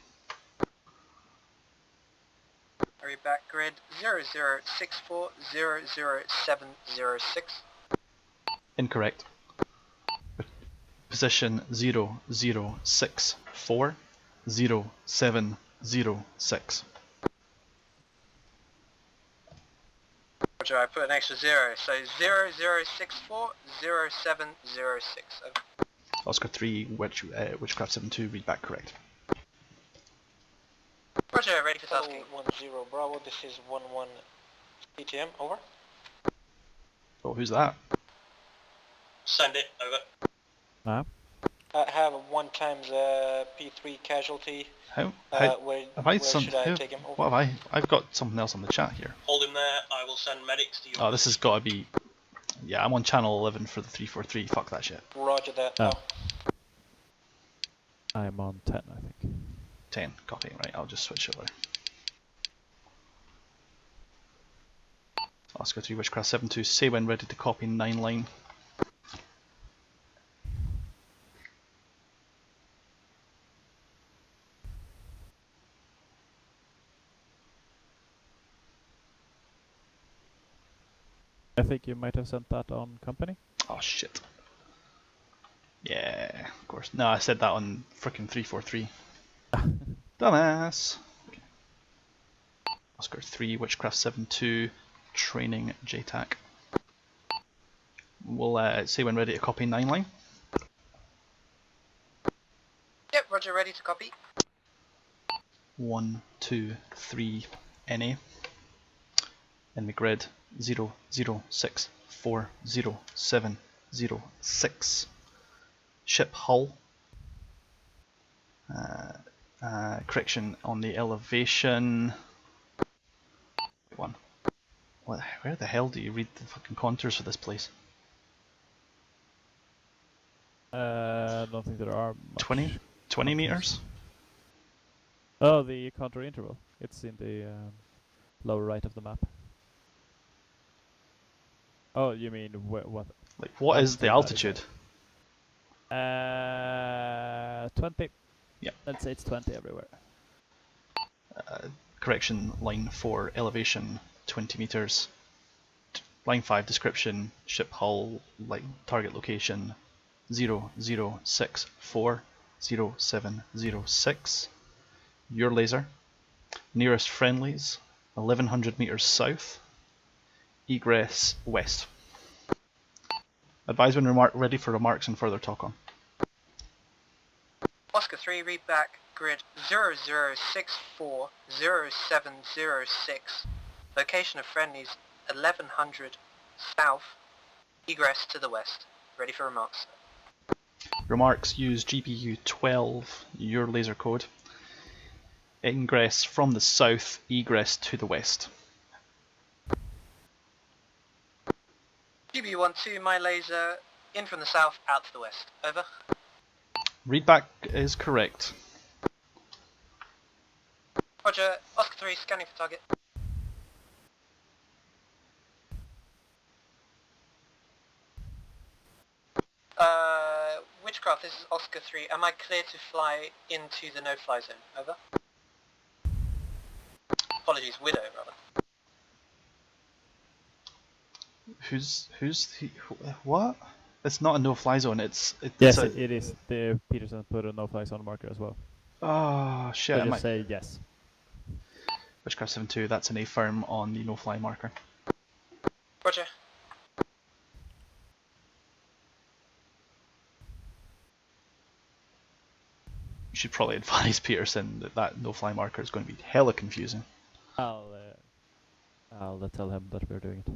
Hurry back grid 0064 00706. Incorrect. Position 0064 0706. 006. Roger, I put an extra 0, so 0064 0706. Oscar 3, Witchcraft 7-2, read back correct. Roger, ready for tasking. 10 Bravo, this is 11 PTM, over. Oh, who's that? Send it, over. Nah. I have 1 times P3 casualty. How where have I should I take him? What have I? I've got something else on the chat here. Hold him there, I will send medics to you. Oh, this has got to be. Yeah, I'm on channel 11 for the 343. Fuck that shit. Roger that. Oh. I'm on 10, I think. 10, copy. Right, I'll just switch over. Oscar 3, Witchcraft 7-2, say when ready to copy 9 line. I think you might have sent that on company. Oh shit. Yeah, of course. No, I said that on frickin' 343. Dumbass. Okay. Oscar 3, Witchcraft 7-2, training JTAC. We'll say when ready to copy 9 line. Yep, Roger, ready to copy. 1, 2, 3, NA. In the grid 006400706. Ship hull. Correction on the elevation. Where the hell do you read the fucking contours for this place? I don't think there are much 20 meters? Oh, the contour interval. It's in the lower right of the map. Oh, you mean what? Like, what is the altitude? 20. Yeah. Let's say it's 20 everywhere. Correction line 4, elevation 20 meters. Line 5, description, ship hull, target location 00640706. Your laser. Nearest friendlies 1100 meters south. Egress west. Advise when ready for remarks and further talk on. Oscar 3, read back, grid 00640706. Location of friendlies 1100 south. Egress to the west. Ready for remarks. Remarks, use GPU 12, your laser code. Ingress from the south, egress to the west. QB12, my laser, in from the south, out to the west. Over. Readback is correct. Roger, Oscar 3, scanning for target. Witchcraft, this is Oscar 3. Am I clear to fly into the no-fly zone? Over. Apologies, Widow, rather. What? It's not a no-fly zone. Yes, it is. The Peterson put a no-fly zone marker as well. Oh shit! So just say yes. Witchcraft 7-2. That's an A-firm on the no-fly marker. Roger. You should probably advise Peterson that no-fly marker is going to be hella confusing. I'll tell him that we're doing it.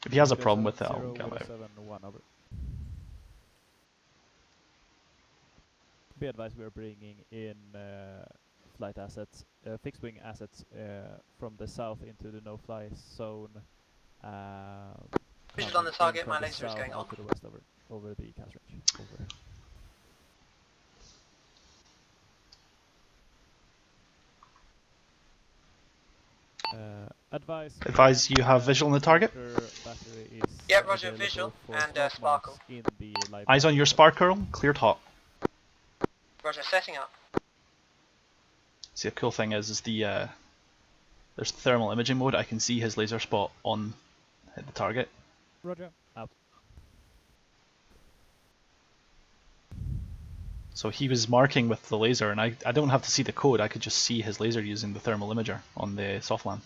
If he has a problem with it, I'll get him out. 071 over. Be advised, we're bringing in flight assets, fixed-wing assets from the south into the no-fly zone. Visual on the target, my laser is going on. To the west over the cast range. Over. Advise you have visual on the target. Yeah, Roger, visual and sparkle. Eyes on your sparkle, cleared hot. Roger, setting up. See, the cool thing is the there's thermal imaging mode. I can see his laser spot on the target. Roger, out. So he was marking with the laser, and I don't have to see the code. I could just see his laser using the thermal imager on the soft LAN.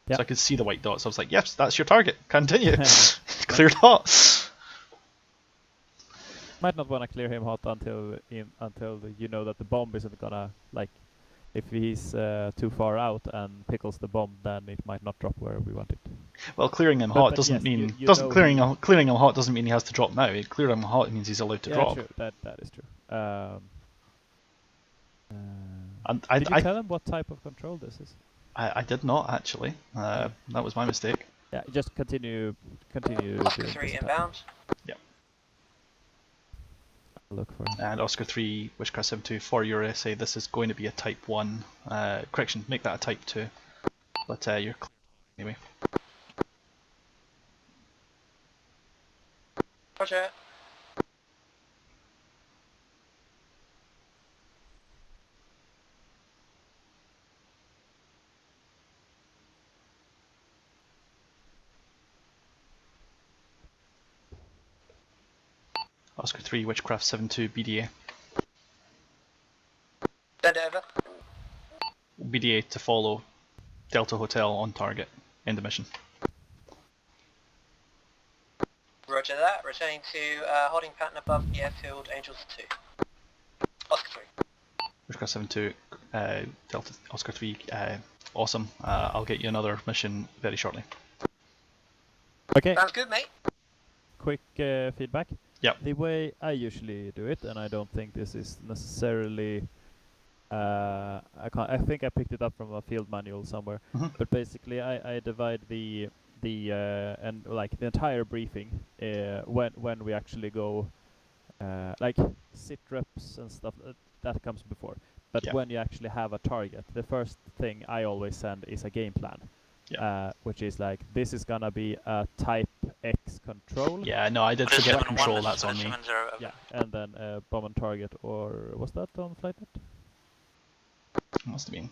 Yep. So I could see the white dots. I was like, yes, that's your target. Continue. Cleared hot. Might not want to clear him hot until you know that the bomb isn't gonna, like, if he's too far out and pickles the bomb, then it might not drop where we want it. Well, clearing him hot doesn't mean clearing him hot doesn't mean he has to drop now. Clearing him hot means he's allowed to drop. True. That is true. And did you tell him what type of control this is? I did not actually. That was my mistake. Yeah, just continue. Oscar 3 inbound. Yeah. Look for him. And Oscar 3, Witchcraft 72, for your essay, this is going to be a Type 1. Correction, make that a Type 2. But you're clear anyway. Roger. Oscar 3, Witchcraft 72, BDA. Send it over. BDA to follow Delta Hotel on target. End of mission. Roger that. Returning to holding pattern above the airfield, Angels 2. Oscar 3. Witchcraft 72, Delta Oscar 3, awesome. I'll get you another mission very shortly. Okay. Sounds good, mate. Quick feedback. Yep. The way I usually do it, and I don't think this is necessarily. I think I picked it up from a field manual somewhere. But basically, I divide the and like the entire briefing when we actually go like sit reps and stuff that comes before. But when you actually have a target, the first thing I always send is a game plan. Which is like, this is gonna be a type X control. Yeah, no, I did forget control, that's on me. Yeah, and then bomb and target, or was that on FlightNet? Must have been.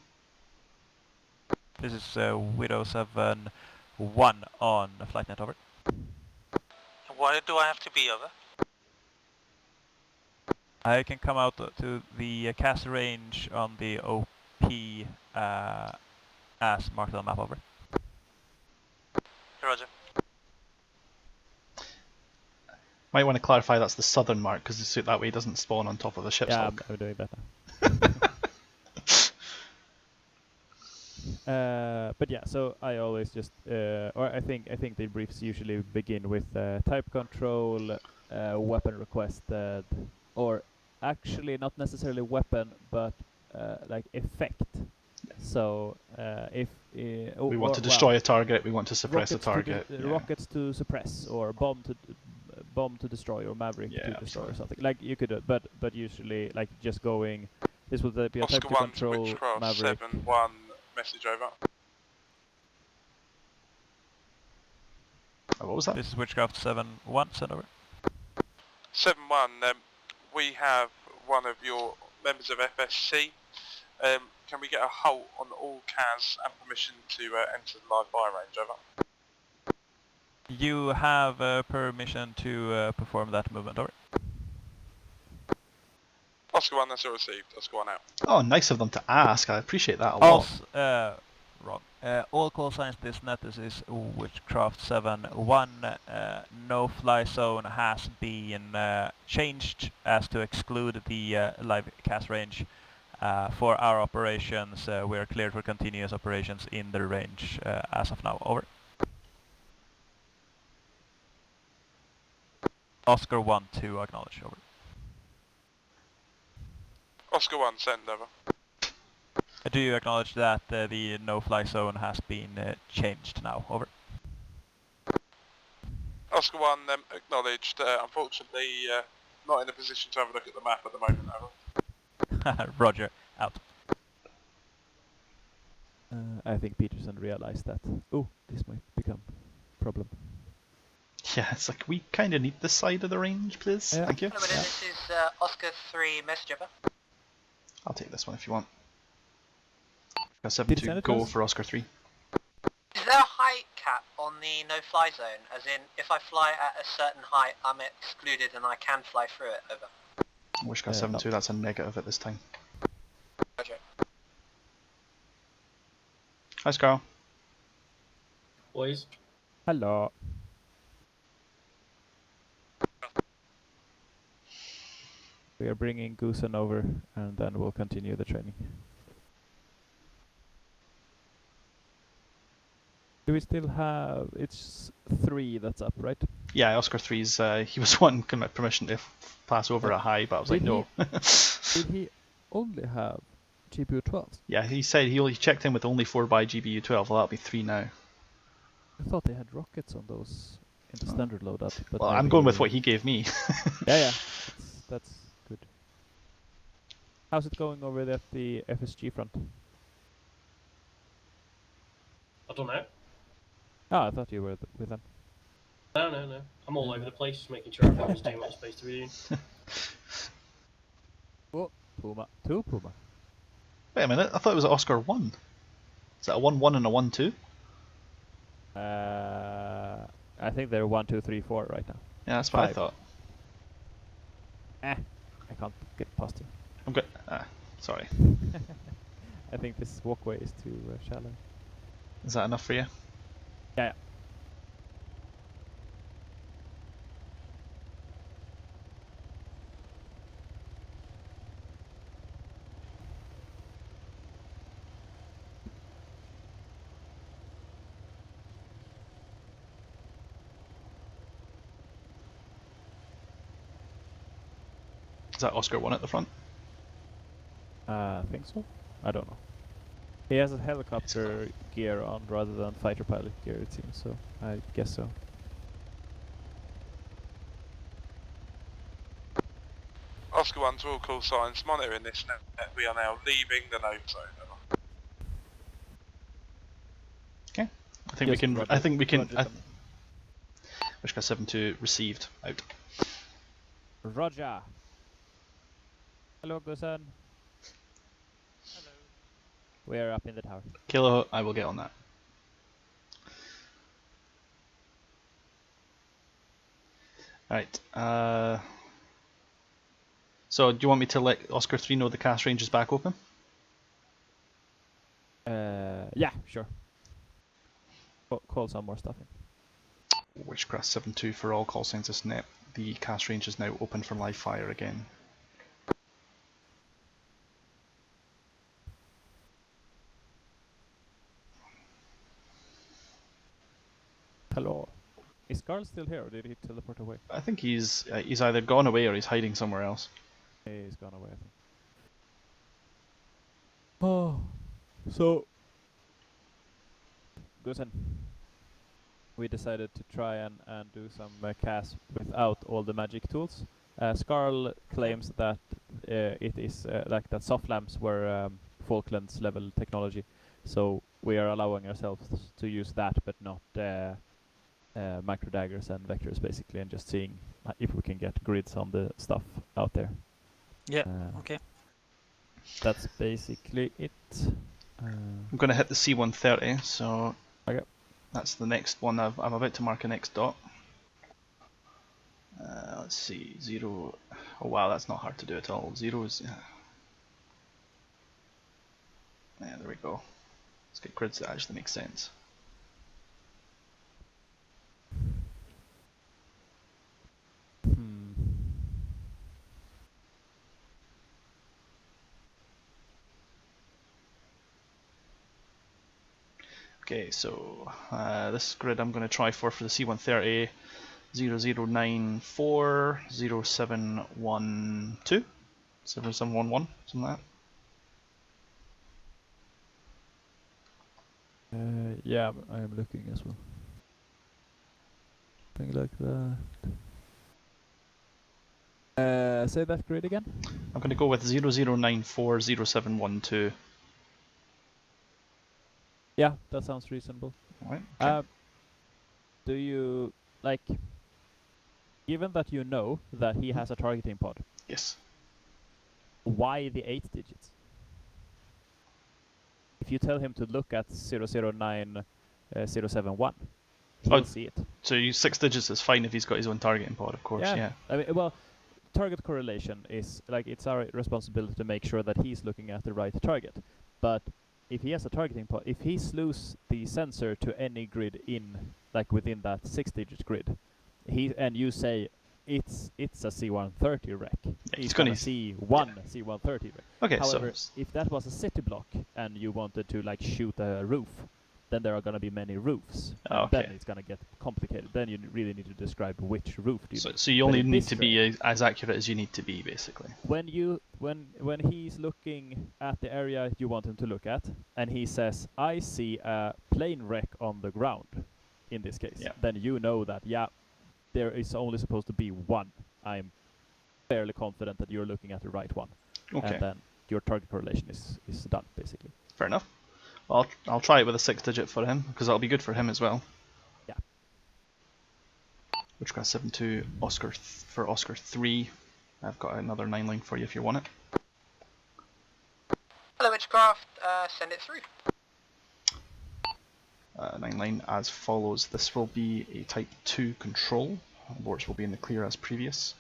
This is Widow 7-1 on FlightNet, over. Why do I have to be over? I can come out to the cast range on the OP as marked on the map, over. Roger. Might want to clarify that's the southern mark, because that way it doesn't spawn on top of the ship's Yeah, log. I'm doing that now. But yeah, so I always just, or I think the briefs usually begin with type control, weapon requested, or actually not necessarily weapon, but like effect. So if we want to destroy a target, we want to suppress a target. Rockets to suppress, or bomb to destroy, or maverick to destroy, or something. Like you could, but usually like just going. This would be a type to control Witchcraft maverick. 7-1 message over. What was that? This is Witchcraft 7-1, send over. 7-1, we have one of your members of FSC. Can we get a halt on all CAS and permission to enter the live fire range, over? You have permission to perform that movement, over. Oscar 1, that's all received. Oscar 1 out. Oh, nice of them to ask. I appreciate that a lot. Wrong. All call signs this net is Witchcraft 7-1. No fly zone has been changed as to exclude the live cast range. For our operations, we are cleared for continuous operations in the range as of now. Over. Oscar 1-2, acknowledge. Over. Oscar 1, send over. Do you acknowledge that the no-fly zone has been changed now? Over. Oscar 1, acknowledged. Unfortunately, not in a position to have a look at the map at the moment, over. Roger, out. I think Peterson realized that. Oh, this might become a problem. Yeah, it's like, we kind of need this side of the range, please. Yeah. Thank you. Hello, this is Oscar 3 message over. I'll take this one if you want. 7 to go for Oscar 3. Is there a height cap on the no-fly zone? As in, if I fly at a certain height, I'm excluded and I can fly through it, over. Wishcast 7-2, that's a negative at this time. Okay. Hi, Scarl. Boys. Hello. We are bringing Goosen over, and then we'll continue the training. Do we still have... It's 3 that's up, right? Yeah, Oscar 3's, he was wanting permission to pass over a high, but I was like, no. Did he only have GPU 12s? Yeah, he said he only checked in with only 4x GBU 12, well that'll be 3 now. I thought they had rockets on those in the standard loadout. But well, I'm going with what he gave me. yeah, that's good. How's it going over at the FSG front? I don't know. Oh, I thought you were with them. No. I'm all over the place, just making sure everyone's doing what I'm supposed to be doing. Oh, Puma. 2 Puma. Wait a minute, I thought it was an Oscar 1. Is that a 1-1 and a 1-2? I think they're 1, 2, 3, 4 right now. Yeah, that's what 5. I thought. I can't get past you. I'm good. Sorry. I think this walkway is too shallow. Is that enough for you? Yeah. Is that Oscar 1 at the front? I think so. I don't know. He has a helicopter gear on rather than fighter pilot gear, it seems, so I guess so. Oscar 1 to all call signs, monitoring this net. We are now leaving the node zone. Okay. I think Yes, we can. Roger. I think we can. Roger. Wishcast 7-2 received out. Roger. Hello, Goosen. Hello. We are up in the tower. Kilo, I will get on that. Alright. So, do you want me to let Oscar 3 know the cast range is back open? Yeah, sure. Call some more stuff in. Wishcraft 7-2 for all call signs is net. The cast range is now open for live fire again. Hello. Is Carl still here, or did he teleport away? I think he's either gone away or he's hiding somewhere else. He's gone away, I think. Oh, so Goosen, we decided to try and do some casts without all the magic tools. Scarl claims that it is like that soft lamps were Falklands level technology, so we are allowing ourselves to use that, but not micro daggers and vectors basically, and just seeing if we can get grids on the stuff out there. Yeah, okay. That's basically it. I'm going to hit the C-130, so okay. That's the next one. I'm about to mark a next dot. Let's see, 0. Oh wow, that's not hard to do at all. 0 is... Yeah, there we go. Let's get grids that actually make sense. Okay, so this grid I'm going to try for the C-130 0094 0712 7711, something like that. Yeah, I am looking as well. Something like that. Say that grid again. I'm going to go with 0094 0712. Yeah, that sounds reasonable. Alright. Okay. Do you, like, given that you know that he has a targeting pod? Yes. Why the 8 digits? If you tell him to look at 009 071, he'll see it. So 6 digits is fine if he's got his own targeting pod, of course, yeah. I mean, well, target correlation is like it's our responsibility to make sure that he's looking at the right target. But if he has a targeting point, if he slews the sensor to any grid like within that 6-digit grid, and you say it's a C-130 wreck, he's gonna see one C-130 wreck. Okay, however, if that was a city block and you wanted to like shoot a roof, then there are going to be many roofs. And then it's going to get complicated. Then you really need to describe which roof do you So you only need to be as accurate as you need to be, basically. When he's looking at the area you want him to look at, and he says, "I see a plane wreck on the ground," in this case, then you know that there is only supposed to be one. I'm fairly confident that you're looking at the right one. Okay. And then your target correlation is done, basically. Fair enough. Well, I'll try it with a 6-digit for him, because that'll be good for him as well. Yeah. Witchcraft 7-2, for Oscar 3. I've got another 9-line for you if you want it. Hello, Witchcraft. Send it through. 9-line as follows. This will be a Type 2 control. Aborts will be in the clear as previous.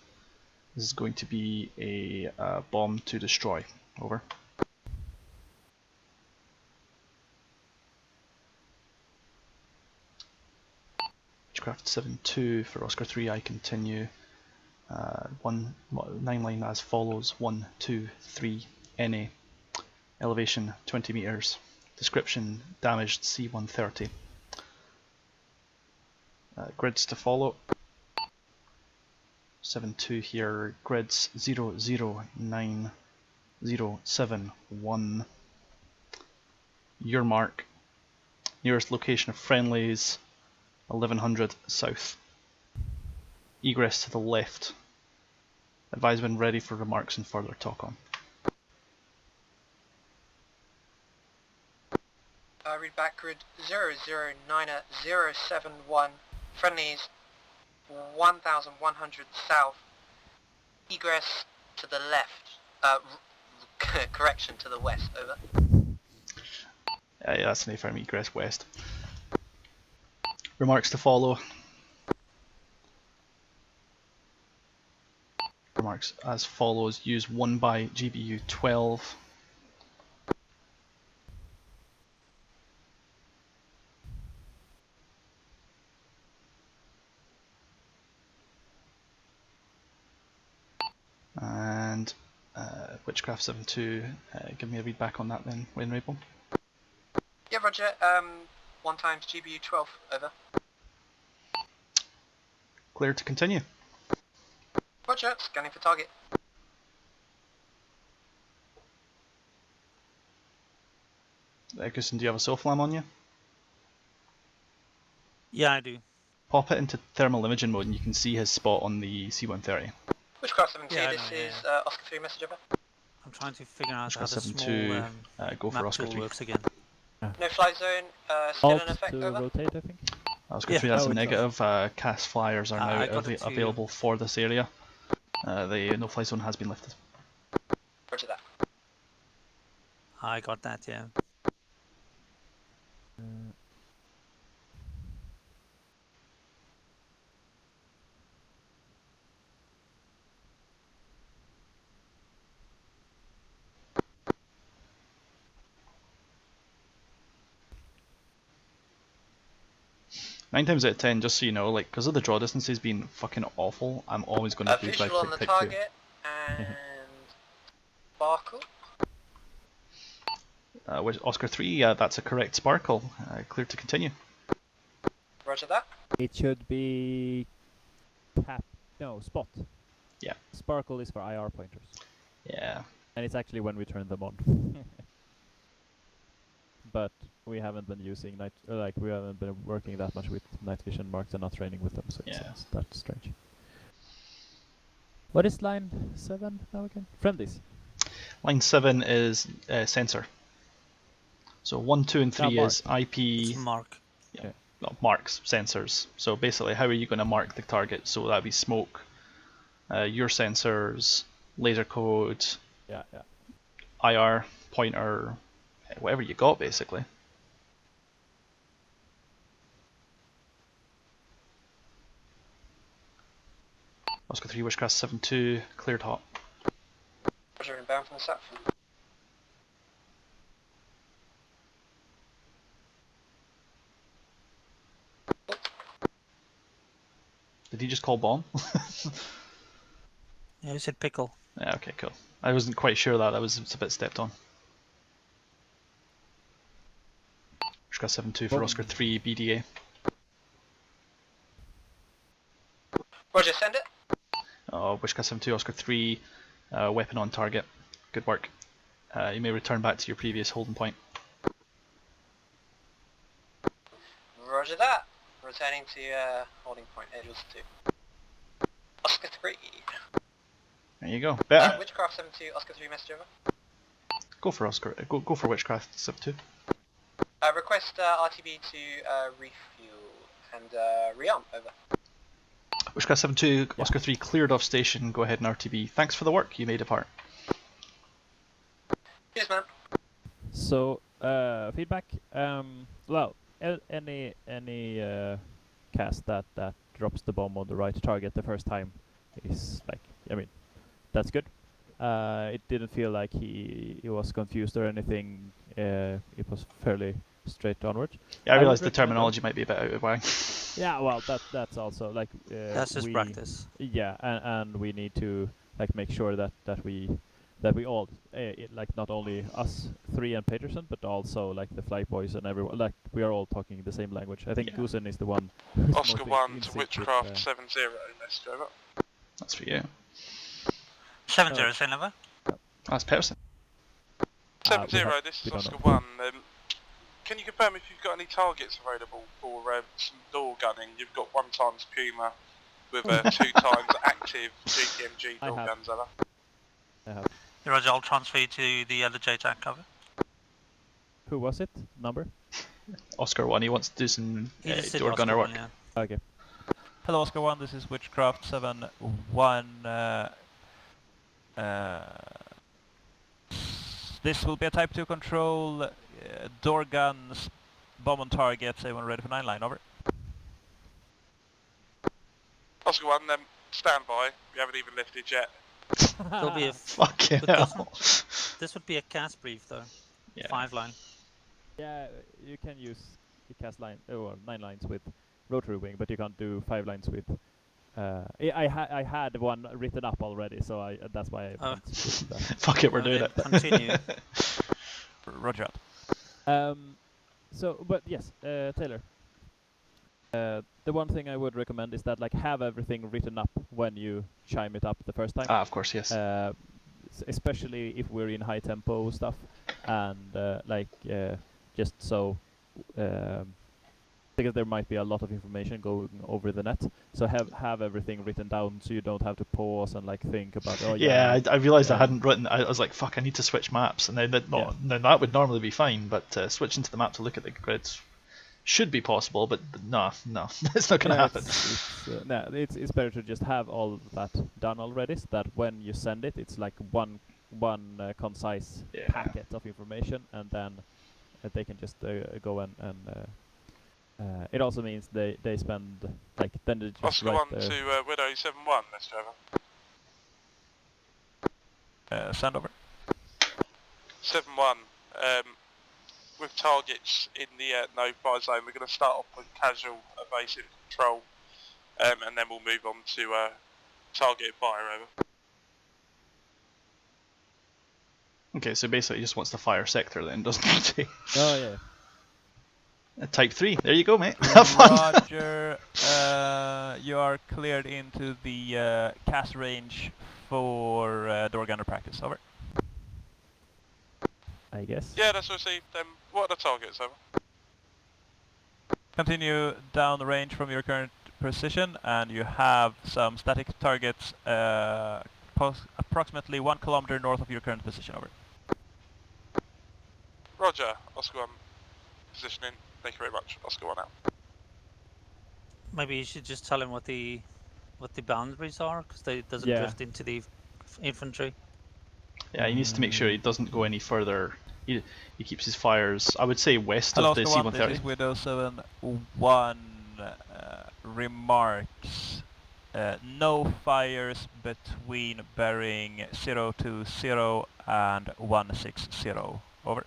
This is going to be a bomb to destroy. Over. Witchcraft 7-2 for Oscar 3. I continue. 9-line as follows. 1, 2, 3. NA. Elevation 20 meters. Description: damaged C-130. Grids to follow. 7-2 here. Grids 009071. Your mark. Nearest location of friendlies 1100 south. Egress to the left. Advise when ready for remarks and further talk on. Read back grid 009071. Friendlies 1100 south. Egress to the left. Correction, to the west. Over. Yeah, that's an affirm. Egress west. Remarks to follow. Remarks as follows. Use 1 by GBU 12. And Witchcraft 7-2, give me a read back on that then, Wayne Rabel. Yeah, Roger. 1 times GBU 12. Over. Clear to continue. Roger. Scanning for target. Gusson, do you have a self-lam on you? Yeah, I do. Pop it into thermal imaging mode and you can see his spot on the C-130. Witchcraft 7-2, Yeah, this is Oscar 3 message over. I'm trying to figure out how the Witchcraft small 7-2, go for map Oscar tool 3. works again. No fly zone, still in Alt effect, to over. rotate, I think. Oscar 3, that's a negative. Cast flyers are now available for this area. The no-fly zone has been lifted. Roger that. I got that, yeah. Nine times out of 10, just so you know, like, because of the draw distances being fucking awful, I'm always going to do drive Visual on quick the type 2. target, and sparkle. With Oscar 3, that's a correct sparkle. Clear to continue. Roger that. It should be spot. Yeah. Sparkle is for IR pointers. Yeah. And it's actually when we turn them on. But we haven't been using we haven't been working that much with night vision marks and not training with them, so that's strange. What is line 7 now again? Friendlies. Line 7 is sensor. So 1, 2, and 3 is IP. It's mark. Yeah. Okay. Well, marks, sensors. So basically, how are you going to mark the target? So that'd be smoke, your sensors, laser code, IR, pointer, whatever you got, basically. Oscar 3, Wishcraft 7-2, cleared hot. Roger, inbound from the south. Did he just call bomb? Yeah, he said pickle. Yeah, okay, cool. I wasn't quite sure that was a bit stepped on. Wishcraft 7-2 for Oscar 3, BDA. Roger, send it. Wishcraft 7-2, Oscar 3, weapon on target. Good work. You may return back to your previous holding point. Roger that. Returning to holding point, Angels 2. Oscar 3. There you go. Better. Witchcraft 7-2, Oscar 3 message over. Go for Oscar. Go for Witchcraft 7-2. Request RTB to refuel and rearm, over. Wishcraft 7-2, Oscar 3 cleared off station. Go ahead and RTB. Thanks for the work. You may depart. Cheers, man. So, feedback. Well, any cast that drops the bomb on the right target the first time is like, I mean, that's good. It didn't feel like he was confused or anything. It was fairly straight onwards. Yeah, I realised the terminology might be a bit out of whack. Yeah, well, that's also like that's just practice. Yeah, and we need to like make sure that we all like not only us three and Peterson, but also like the flight boys and everyone, like we are all talking the same language. I think Gusen is the one. Oscar 1 to Witchcraft 7-0, message over. That's for you. 7-0, say never. That's Peterson. 7-0, this is Oscar 1. Can you confirm if you've got any targets available for some door gunning? You've got 1x Puma with 2x active GPMG door guns, over. I have. Roger, I'll transfer you to the other JTAC cover. Who was it? Number? Oscar 1, he wants to do some door Oscar gunner work. 1, yeah. Okay. Hello, Oscar 1, this is Witchcraft 7-1. This will be a Type 2 control, door guns, bomb on target, say when ready for 9 line, over. Oscar 1, stand by. We haven't even lifted yet. There'll be a fucking hell. This would be a cast brief though. Yeah. 5 line. Yeah, you can use the cast line or 9 lines with rotary wing, but you can't do 5 lines with. I had one written up already, so that's why I. Fuck it, we're doing it. Continue. Roger out. So, but yes, Taylor. The one thing I would recommend is that like have everything written up when you chime it up the first time. Of course, yes. Especially if we're in high tempo stuff, and just so because there might be a lot of information going over the net. So have everything written down so you don't have to pause and like think about. Oh yeah, I realised I hadn't written. I was like, fuck, I need to switch maps, and then that would normally be fine, but switching to the map to look at the grids should be possible, but no, it's not going to happen. It's better to just have all of that done already, so that when you send it, it's like one concise packet of information, and then they can just go and it also means they spend like then they just Oscar 1 to Widow 7-1, Mr. Evan. Send over. 7-1. With targets in the no-fire zone, we're going to start off with casual evasive control, and then we'll move on to targeted fire, over. Okay, so basically he just wants the fire sector then, doesn't he? Oh yeah. Type 3, there you go, mate. Have fun. Roger, you are cleared into the cast range for door gunner practice, over. I guess. Yeah, that's received. What are the targets, over? Continue down the range from your current position, and you have some static targets approximately 1 kilometer north of your current position, over. Roger, Oscar 1, positioning. Thank you very much. Oscar 1 out. Maybe you should just tell him what the boundaries are, because they doesn't drift into the infantry. Yeah, he needs to make sure he doesn't go any further. He keeps his fires, I would say, west Hello, of the Oscar 1, C-130. this is Widow 7-1 remarks. no fires between bearing 020 and 160. Over.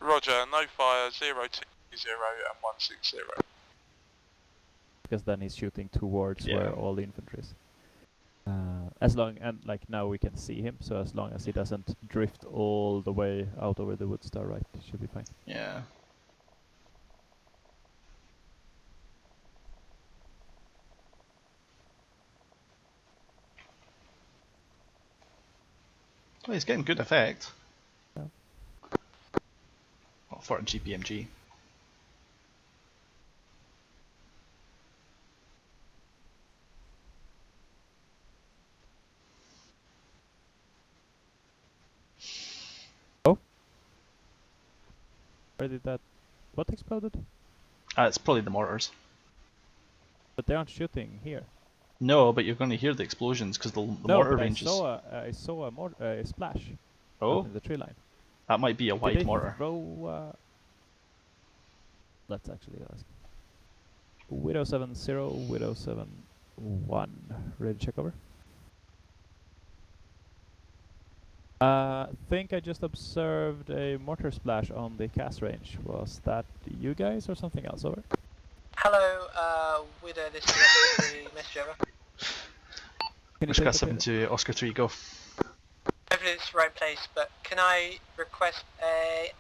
Roger, no fire, 020 and 160. Because then he's shooting towards where all the infantry is. As long and like now we can see him, so as long as he doesn't drift all the way out over the wood star, right, should be fine. Yeah. Well, he's getting good effect. Yeah. Well, for a GPMG. Oh. Where did that... What exploded? It's probably the mortars. But they aren't shooting here. No, but you're going to hear the explosions because the mortar range is... I saw a splash Oh? up in the tree line. That might be a white mortar. Throw, let's actually ask. Widow 70, Widow 71. Ready to check over? Think I just observed a mortar splash on the cast range. Was that you guys or something else? Over. Hello, Widow, this is Oscar 3, message over. Wishcast 7 to Oscar 3, go. Hopefully it's the right place, but can I request a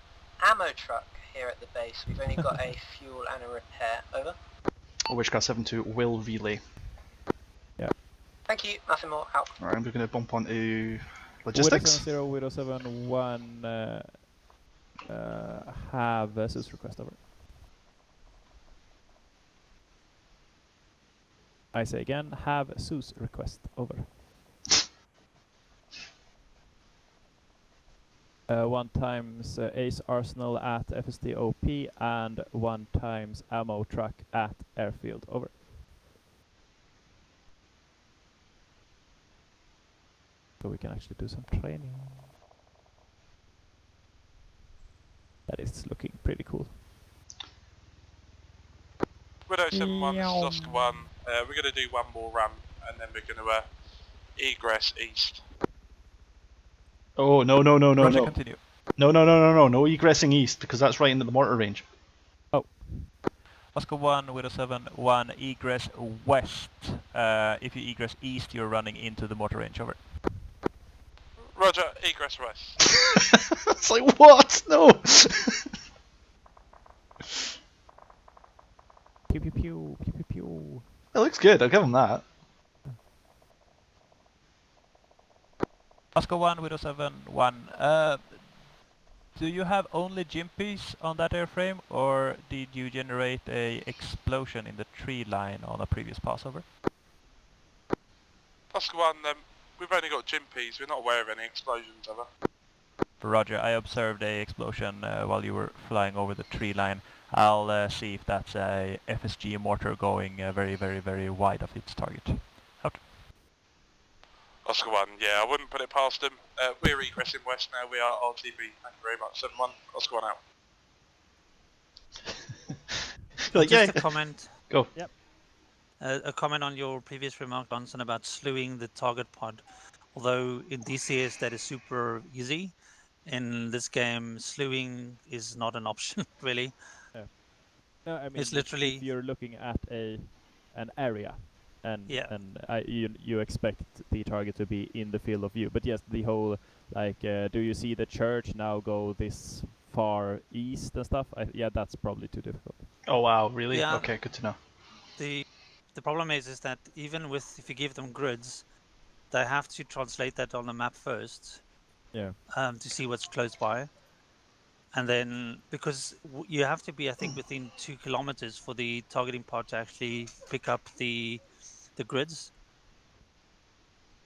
ammo truck here at the base? We've only got a fuel and a repair. Over. Wishcast 7 to will relay. Yeah. Thank you, nothing more, out. Alright, I'm going to bump onto logistics. Widow 70, Widow 71, have a SUS request over. I say again, have a SUS request over. 1 times Ace Arsenal at FSTOP and 1 times ammo truck at airfield, over. So we can actually do some training. That is looking pretty cool. Widow 71, this is Oscar 1. We're going to do one more run and then we're going to egress east. Oh, no. Roger, continue. No egressing east because that's right into the mortar range. Oh. Oscar 1, Widow 71, egress west. If you egress east, you're running into the mortar range, over. Roger, egress west. It's like, what? No! Pew pew pew, pew pew pew. It looks good, I'll give him that. Oscar 1, Widow 71. Do you have only jimpies on that airframe, or did you generate a explosion in the tree line on a previous passover? Oscar 1, we've only got jimpies, we're not aware of any explosions ever. Roger, I observed a explosion while you were flying over the tree line. I'll see if that's a FSG mortar going very, very, very wide of its target. Out. Oscar 1, yeah, I wouldn't put it past them. We're egressing west now, we are RTB. Thank you very much. 7-1, Oscar 1 out. Like, Just yeah. a comment. Go. Yep. A comment on your previous remark, Johnson, about slewing the target pod. Although in DCS that is super easy, in this game slewing is not an option really. Yeah. No, I mean, it's literally if you're looking at an area, and yeah. you expect the target to be in the field of view. But yes, the whole like, do you see the church now go this far east and stuff? Yeah, that's probably too difficult. Oh wow, really? Yeah. Okay, good to know. The problem is that even with if you give them grids, they have to translate that on the map first. Yeah. To see what's close by, and then because you have to be, I think, within 2 kilometers for the targeting pod to actually pick up the grids.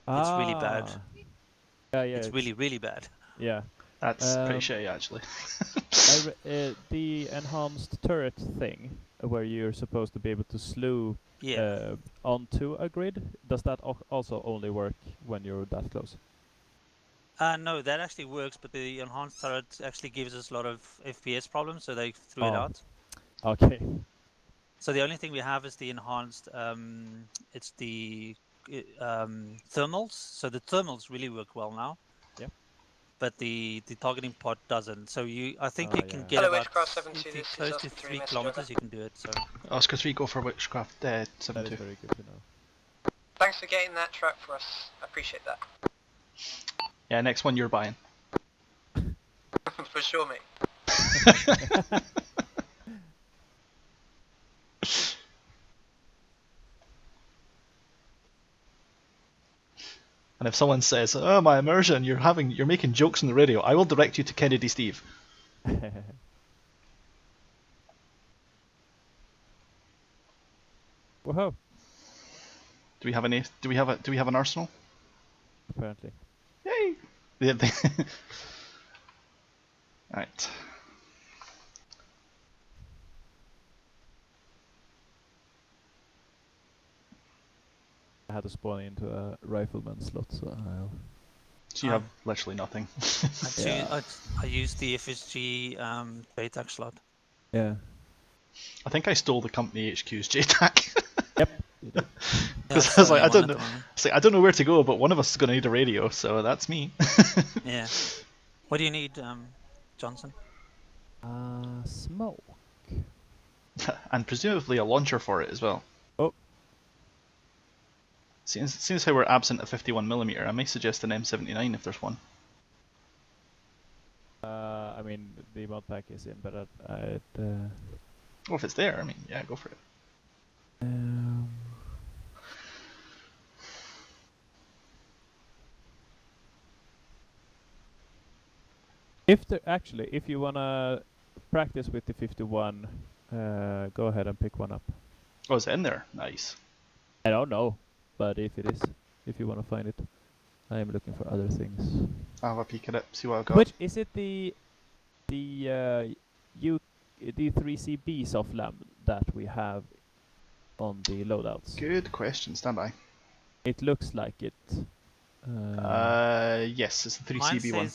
It's really bad. Yeah, it's really, really bad. Yeah. That's pretty shitty, actually. The enhanced turret thing, where you're supposed to be able to slew onto a grid, does that also only work when you're that close? No, that actually works, but the enhanced turret actually gives us a lot of FPS problems, so they threw it out. Okay. So the only thing we have is the enhanced. It's the thermals. So the thermals really work well now. Yep. But the targeting pod doesn't. So I think you can yeah. get Hello, about Witchcraft 72, if you're this is close to Oscar 3, 3 message kilometers, over. you can do it. So Oscar 3, go for Witchcraft That 7-2. is very good to know. Thanks for getting that track for us. I appreciate that. Yeah, next one you're buying. For sure, mate. And if someone says, "Oh, my immersion, you're making jokes on the radio," I will direct you to Kennedy Steve. Whoa! Do we have any? Do we have an arsenal? Apparently. Yay! Right. I had to spawn into a rifleman slot, so I'll... So you have literally nothing. I used the FSG JTAC slot. Yeah. I think I stole the company HQ's JTAC. Yep, you did. Because I was like, I don't know. It's like, I don't know where to go, but one of us is going to need a radio, so that's me. Yeah. What do you need, Johnson? Smoke. And presumably a launcher for it as well. Oh. Seems how we're absent a 51mm, I may suggest an M79 if there's one. I mean, the mod pack is in, but Well, if it's there, I mean, yeah, go for it. If you wanna practice with the 51, go ahead and pick one up. Oh, is it in there? Nice. I don't know, but if it is, if you wanna find it, I am looking for other things. I'll have a peek at it, see what I've got. Which is it? The 3CB soft lamp that we have on the loadouts? Good question. Stand by. It looks like it. Yes, it's the 3CB one.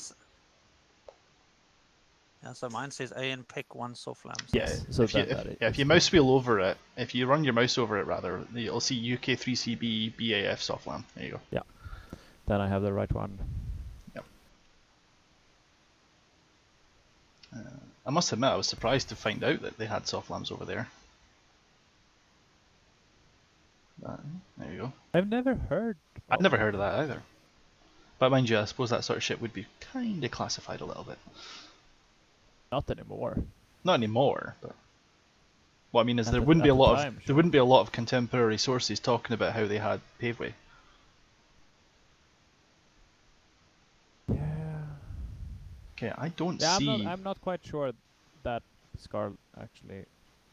Yeah, so mine says AN pick 1 soft lamps. Yeah, so if you mouse wheel over it, if you run your mouse over it rather, you'll see UK 3CB BAF soft lamp. There you go. Yeah. Then I have the right one. Yep. I must admit, I was surprised to find out that they had soft lamps over there. There you go. I've never heard. I've never heard of that either. But mind you, I suppose that sort of shit would be kind of classified a little bit. Not anymore. Not anymore, but what I mean is At there the- wouldn't be at a the lot time, of sure. there wouldn't be a lot of contemporary sources talking about how they had paveway. Yeah. Okay, I don't Yeah, see. I'm not quite sure that Scarl actually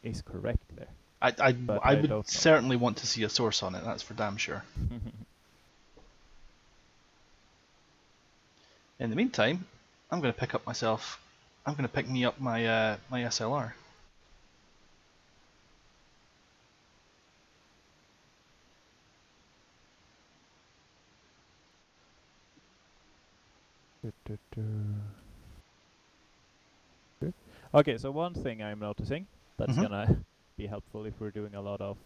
is correct there. I But I don't would know. certainly want to see a source on it. That's for damn sure. In the meantime, I'm going to pick up myself. I'm going to pick me up my my SLR. Good. Okay, so one thing I'm noticing that's Mhm. gonna be helpful if we're doing a lot of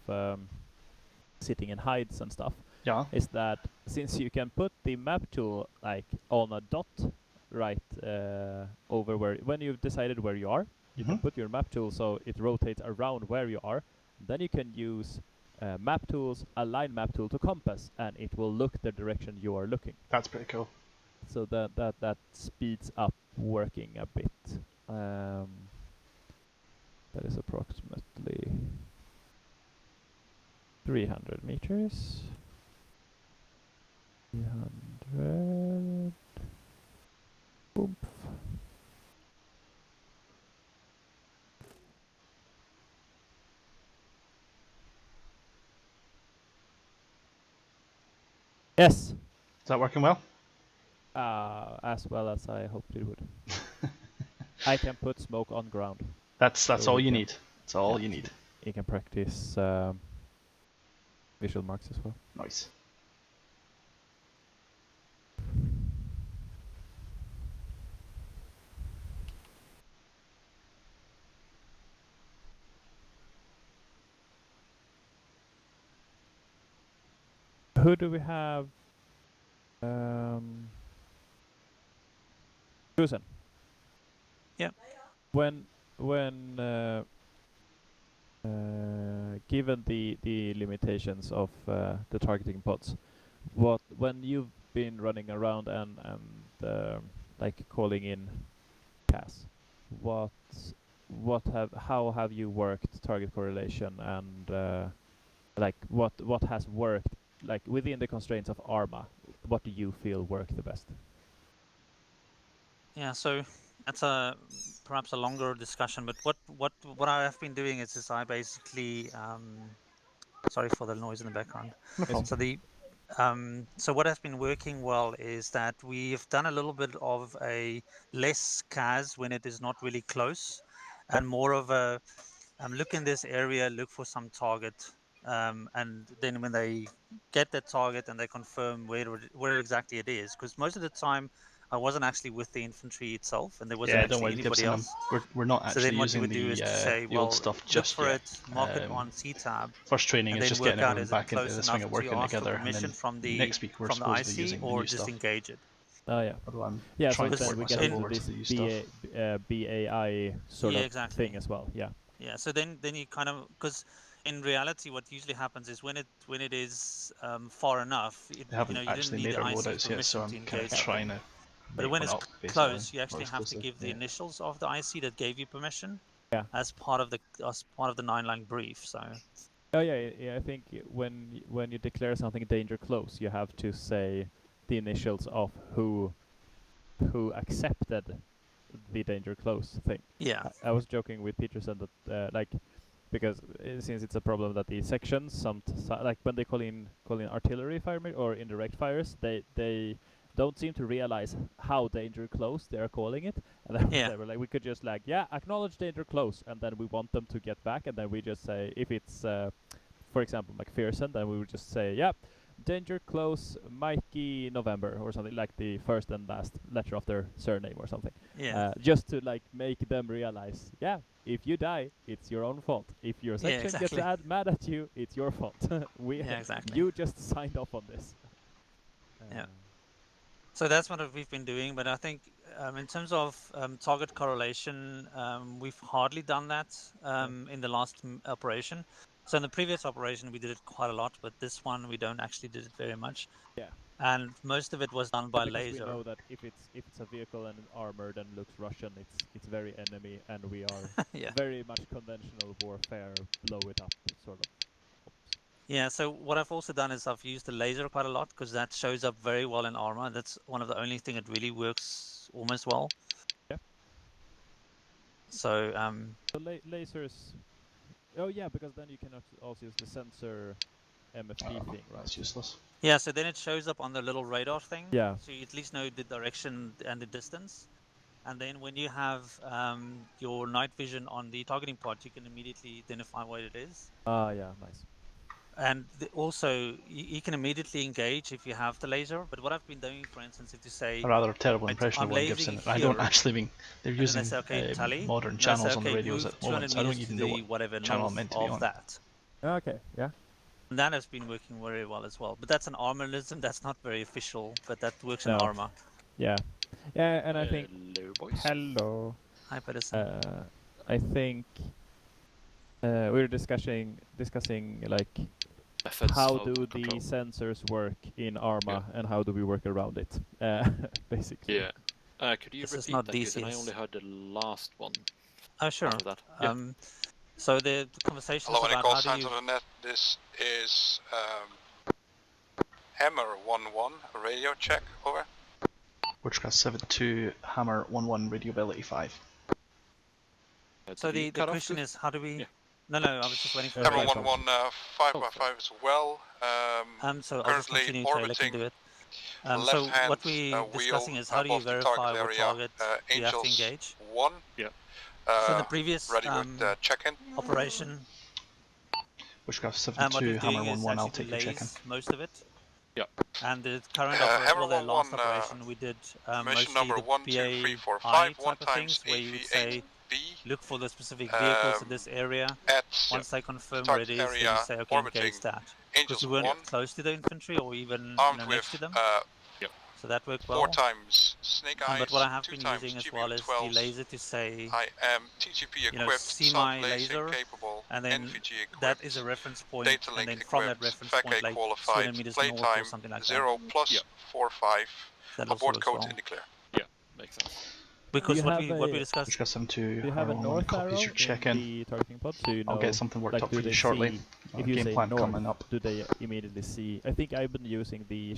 sitting in hides and stuff. Yeah. Is that since you can put the map tool like on a dot right over where when you've decided where you are, you can put your map tool so it rotates around where you are. Then you can use map tools, align map tool to compass, and it will look the direction you are looking. That's pretty cool. So that speeds up working a bit. That is approximately 300 meters. 300. Boom. Yes. Is that working well? As well as I hoped it would. I can put smoke on ground. That's So all we you can- need. That's all yeah, you need. You can practice visual marks as well. Nice. Who do we have? Susan. Yeah. When given the limitations of the targeting pods, when you've been running around and like calling in CAS, how have you worked target correlation and like what has worked like within the constraints of ARMA? What do you feel worked the best? Yeah, so that's perhaps a longer discussion, but what I have been doing is I basically sorry for the noise in the background. No problem. So what has been working well is that we've done a little bit of a less CAS when it is not really close, and more of a look in this area, look for some target, and then when they get that target and they confirm where exactly it is, because most of the time I wasn't actually with the infantry itself, and there wasn't Yeah, don't actually worry, anybody Gibson. else. We're not So then actually what you using would do is to say, the old well, stuff look just for yet. it, mark it on C-tab, First training and is then just work getting out everyone is it back into close the swing enough of to working ask for together, and permission then from the next week we're from the supposed to be IC using the or new stuff. disengage it. Oh yeah. Although I'm Yeah, so trying to then work we get myself into over this to the new stuff. BAI sort Yeah, of exactly. thing as well. Yeah. Yeah, so then you kind of, because in reality what usually happens is when it is far enough, They you haven't know, you didn't actually need made the our IC's loadouts yet, so permission I'm to kind engage of trying something. to But make when one it's up, basically, close, you or actually as have close to to, give the yeah. initials of the IC that gave you permission. Yeah. As part of the 9-line brief. So. Oh yeah. I think when you declare something danger close, you have to say the initials of who accepted the danger close thing. Yeah. I was joking with Peterson that like because since it's a problem that the sections like when they call in artillery fire or indirect fires, they don't seem to realize how danger close they are calling it, and then they were like, we could just like acknowledge danger close, and then we want them to get back, and then we just say if it's for example McPherson, then we would just say danger close Mikey November or something, like the first and last letter of their surname or something. Yeah. Just to like make them realize, if you die, it's your own fault. If your section gets mad at you, it's your fault. You just signed off on this. Yeah. So that's what we've been doing, but I think in terms of target correlation, we've hardly done that in the last operation. So in the previous operation, we did it quite a lot, but this one we don't actually did it very much. Yeah. And most of it was done by because laser. we know that if it's a vehicle and armored and looks Russian, it's very enemy, and we are very much conventional warfare, blow it up sort of. Yeah, so what I've also done is I've used the laser quite a lot because that shows up very well in armor. That's one of the only thing that really works almost well. Yeah. So the lasers. Oh yeah, because then you can also use the sensor MFD thing, right? That's useless. Yeah, so then it shows up on the little radar thing. Yeah. So you at least know the direction and the distance. And then when you have your night vision on the targeting pod, you can immediately identify what it is. Yeah, nice. And also, you can immediately engage if you have the laser. But what I've been doing, for instance, if you say... A rather terrible impression of one Gibson. I don't actually mean... They're using modern channels on the radios at the moment, so I don't even know what channel I'm meant to be on. That. Okay, yeah. And that has been working very well as well. But that's an armorism. That's not very official, but that works in armor. Yeah. Yeah, and I think... Hello, boys. Hello. Hi, Pedersen. I think we were discussing like how do the sensors work in ARMA and how do we work around it, basically. Yeah. Could you repeat that? Because I only heard the last one. Oh, sure. After that. Yeah. So the conversation Hello, any about call how do signs you... on the net? This is Hammer 1-1, a radio check, over. Witchcraft 7-2, Hammer 1-1, radioability 5. So the question is, how do we... Yeah. No, I was just waiting for... Hammer 1-1, 5x5 as well. So I'll just continue to let him do it. So what we're discussing is how do you verify what target you have to engage? 1. Yeah. So in the previous check-in operation, Witchcraft what we're 7-2, Hammer doing is 1-1, I'll actually take the check-in. delays most of it. Yeah. And the current operation, the last operation, we did mostly number the 1, 2, 3, 4, 5, BAI 1 type of things, where you would say, look for the specific vehicles in this area. Once they confirm where it is, then you say, okay, engage that. Angels we weren't 1. close to the infantry or even Armed next to with them. Yep. So that worked 4 well. times Snake Eyes, But what I have 2 been times using as well is the GBU-12s. laser to say, I am TGP you know, equipped, see my self-lacing laser, capable, and then NVG equipped, that is a reference point, data and link then from that equipped, reference FAK point, like qualified, 200 meters north or playtime something like 0 that. plus Yep. 4-5, That also abort works code well. in declare. Yeah, makes sense. Because you what have we a- discussed. Which got some to Do you have a north copies arrow your check-in. in the targeting pod, so you know? I'll get something worked like, up do for you they shortly. see- if you Game say plan north, coming up. do they immediately see? I think I've been using the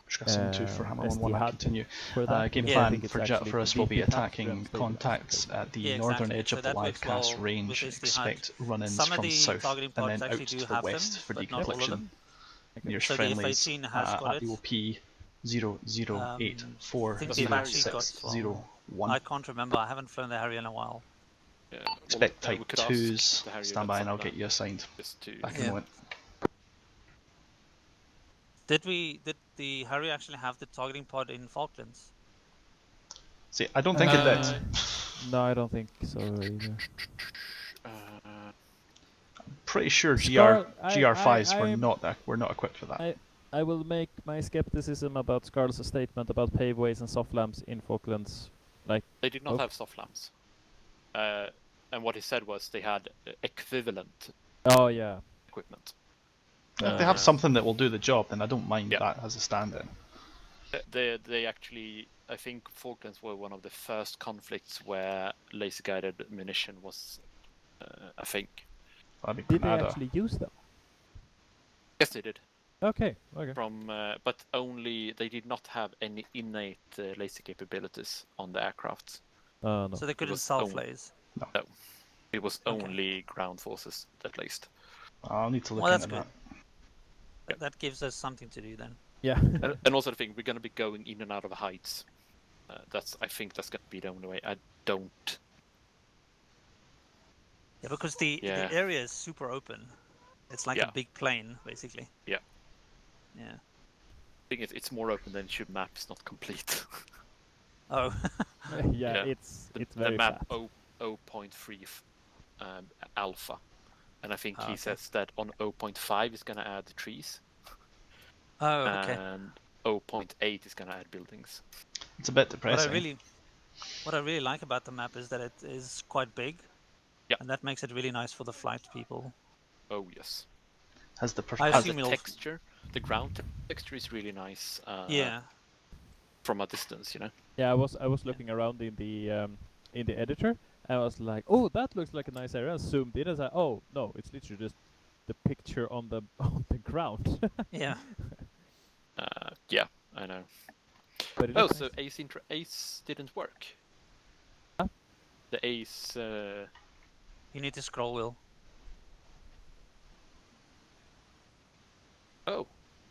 Which got some to for Hammer ST 1 I HUD continue. for that. Game because I plan think it's for actually us will be VP task attacking and stabilized, contacts basically. at the Yeah, northern exactly. edge So of the that live works well cast with range. ST HUD. Expect run-ins Some of from the south targeting and pods then out actually do to the have west them, for but not all of deconfliction. them. Nearest So the friendlies F-18 has got at it. the OP 0084061. I can't remember. I haven't flown the Harrier in a while. Yeah, Expect we type could ask 2s. the Harrier Stand that's by and on I'll that, get you assigned just to back in a moment. Did the Harrier actually have the targeting pod in Falklands? See, I don't think it did. No, I don't think so either. Pretty sure Scarl, GR5s I'm- were not equipped for that. I will make my skepticism about Scarl's statement about paveways and soft lamps in Falklands. Like They did not have soft lamps. And what he said was they had equivalent Oh yeah. equipment. If they have something that will do the job, then I don't mind Yeah. that as a stand-in. They actually, I think Falklands were one of the first conflicts where laser-guided munition was a thing. That'd be Did they Canada. actually use them? Yes, they did. Okay. Okay. But only they did not have any innate laser capabilities on the aircraft. No. So they It couldn't was self-laze? No. It was only ground forces that lased. I'll need to look Well, that's into good. that. That gives us something to do then. Yeah. and also the thing, we're going to be going in and out of heights. I think that's going to be the only way. I don't. Yeah, because the area is super open. It's like a big plane, basically. Yeah. Yeah. I think it's more open than ship map is not complete. Yeah, it's very the map flat. 0.3 alpha, and I think he okay. says that on 0.5 is going to add trees. Oh, okay. And 0.8 is going to add buildings. It's a bit depressing. What I really like about the map is that it is quite big. Yeah. And that makes it really nice for the flight people. Oh yes. Has the texture, the ground texture is really nice. Yeah. From a distance, you know. Yeah, I was looking around in the editor, and I was like, oh, that looks like a nice area. I zoomed in and said, oh no, it's literally just the picture on the ground. Yeah. Yeah, I know. But it oh, looks so nice. Ace didn't work. Huh? The Ace. You need the scroll wheel. Oh.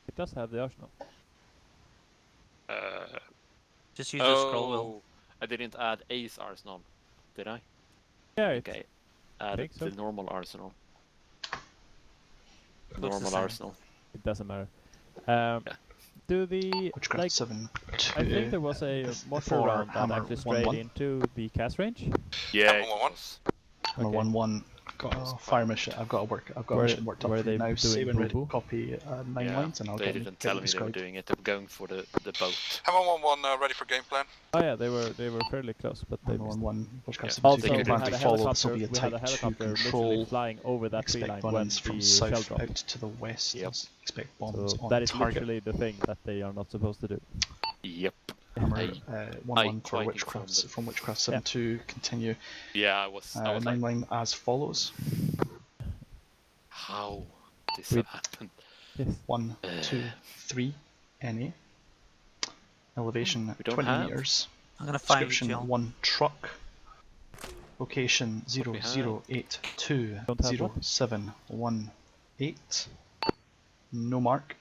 It does have the arsenal. Just use the scroll wheel. I didn't add Ace Arsenal, did I? Yeah, Okay. Added so. the normal Arsenal. Looks the Normal same. Arsenal. It doesn't matter. Do the Witchcraft like? 7, I think there was a mortar round that Hammer actually strayed 1-1. into the cast range. Yeah. Hammer 1-1. Got a fire mission. I've got a mission worked up were for you they now. doing Save and ready. boo-boo? Copy 9 Yeah, lines, and I'll they get didn't tell me they were described. doing it. They were going for the boat. Hammer 1-1 ready for game plan. Oh yeah, they were fairly close, but they Hammer missed. 1-1. Witchcraft 7-2. Also, we Game plan had to a follow. This will helicopter. be a We had a type 2 helicopter literally control. flying over that tree Expect line when run-ins the from shell south dropped. out to the west. Yep. Expect bombs So on that is target. literally the thing that they are not supposed to do. Yep. Hammer I 1-1 for quite Witchcraft informed from Witchcraft 7-2. Continue. Yeah, I was 9 like, line as follows. how this Wait. happened? Yes. 1, 2, 3, NA. Elevation We don't 20 have. meters. I'm gonna find you, Description Jill. 1 truck. Location we have. 00820718. No mark.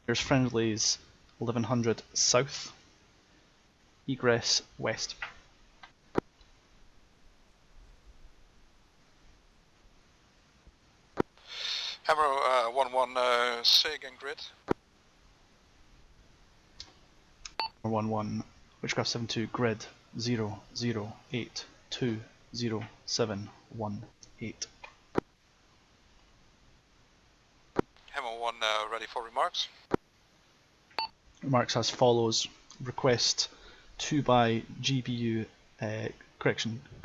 There's friendlies 1100 south. Egress west. Hammer 1-1 say again grid. 1-1 Witchcraft 7-2 grid 00820718. ready for remarks. Remarks as follows: request 2 by GBU,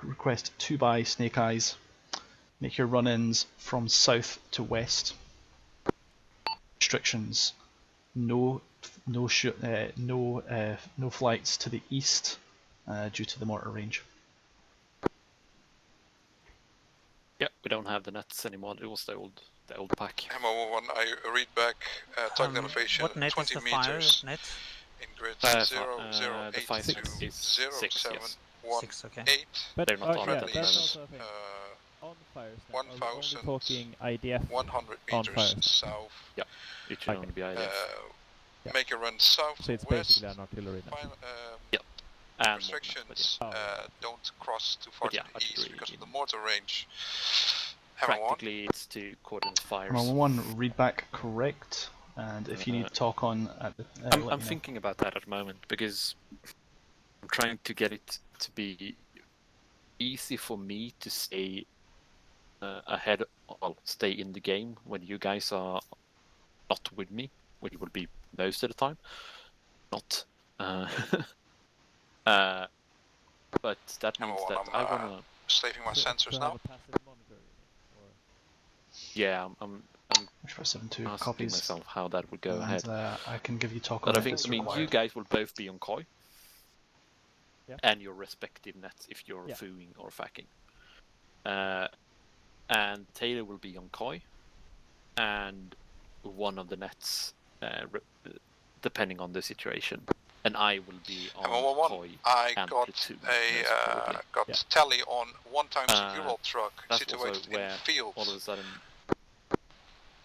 request 2 by Snake Eyes. Make your run-ins from south to west. Restrictions: no flights to the east due to the mortar range. Yeah, we don't have the nets anymore. It was the old pack. Hammer 1, I read back target elevation What net 20 is the fire meters net? in grid The 008 fire to net is 6, yes. 0718. But They're not on yeah, at the that's moment. also a thing. On fires, now, are we only 1,000 talking IDF 100 on meters fires? south. Yeah, it should only be IDF. Make a run south So it's west. basically an artillery net. Yep. And Restrictions: don't cross too far But yeah, to the east artillery because of the mortar range. Hammer 1. Practically, it's 2 coordinate fires. Hammer 1, read back correct, and if you need to talk on at the, I'm thinking about that at the moment because I'm trying to get it to be easy for me to stay ahead, well, stay in the game when you guys are not with me, which will be most of the time. Not. But that means that I wanna. Slaving my sensors now. Yeah, I'm for 7-2 asking copies. myself how that would go And, ahead. I can give you talk But on I it think, as I mean, required. you guys will both be on Koi. Yeah. And your respective nets if you're fooing or facking. And Taylor will be on Koi. And one of the nets, depending on the situation. And I will be on Hammer 1, Koi I and got Platoon. got tally on 1 times Euro truck That's situated also in where fields. all of a sudden,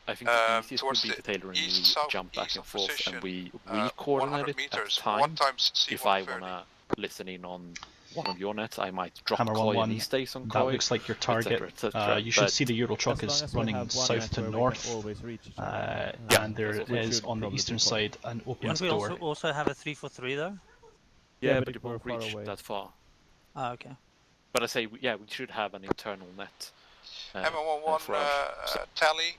I think the easiest would towards be the for Taylor and me east, jump back southeast and of forth position, and we 100 coordinate it meters, at the 1 time. times If I C-130. wanna listen in on one of your nets, I might drop Hammer Koi 1-1, and he stays on that Koi. looks like your et cetera, target. et cetera. You should But see the Euro truck As long is as we running have one south net to where we north, can always reach each other. and there is on the eastern side an open Don't we door. also have a 343 though? Yeah, but but if it we're won't far reach away. that far. Ah, okay. But I say, yeah, we should have an internal net. Hammer 1-1 for our tally.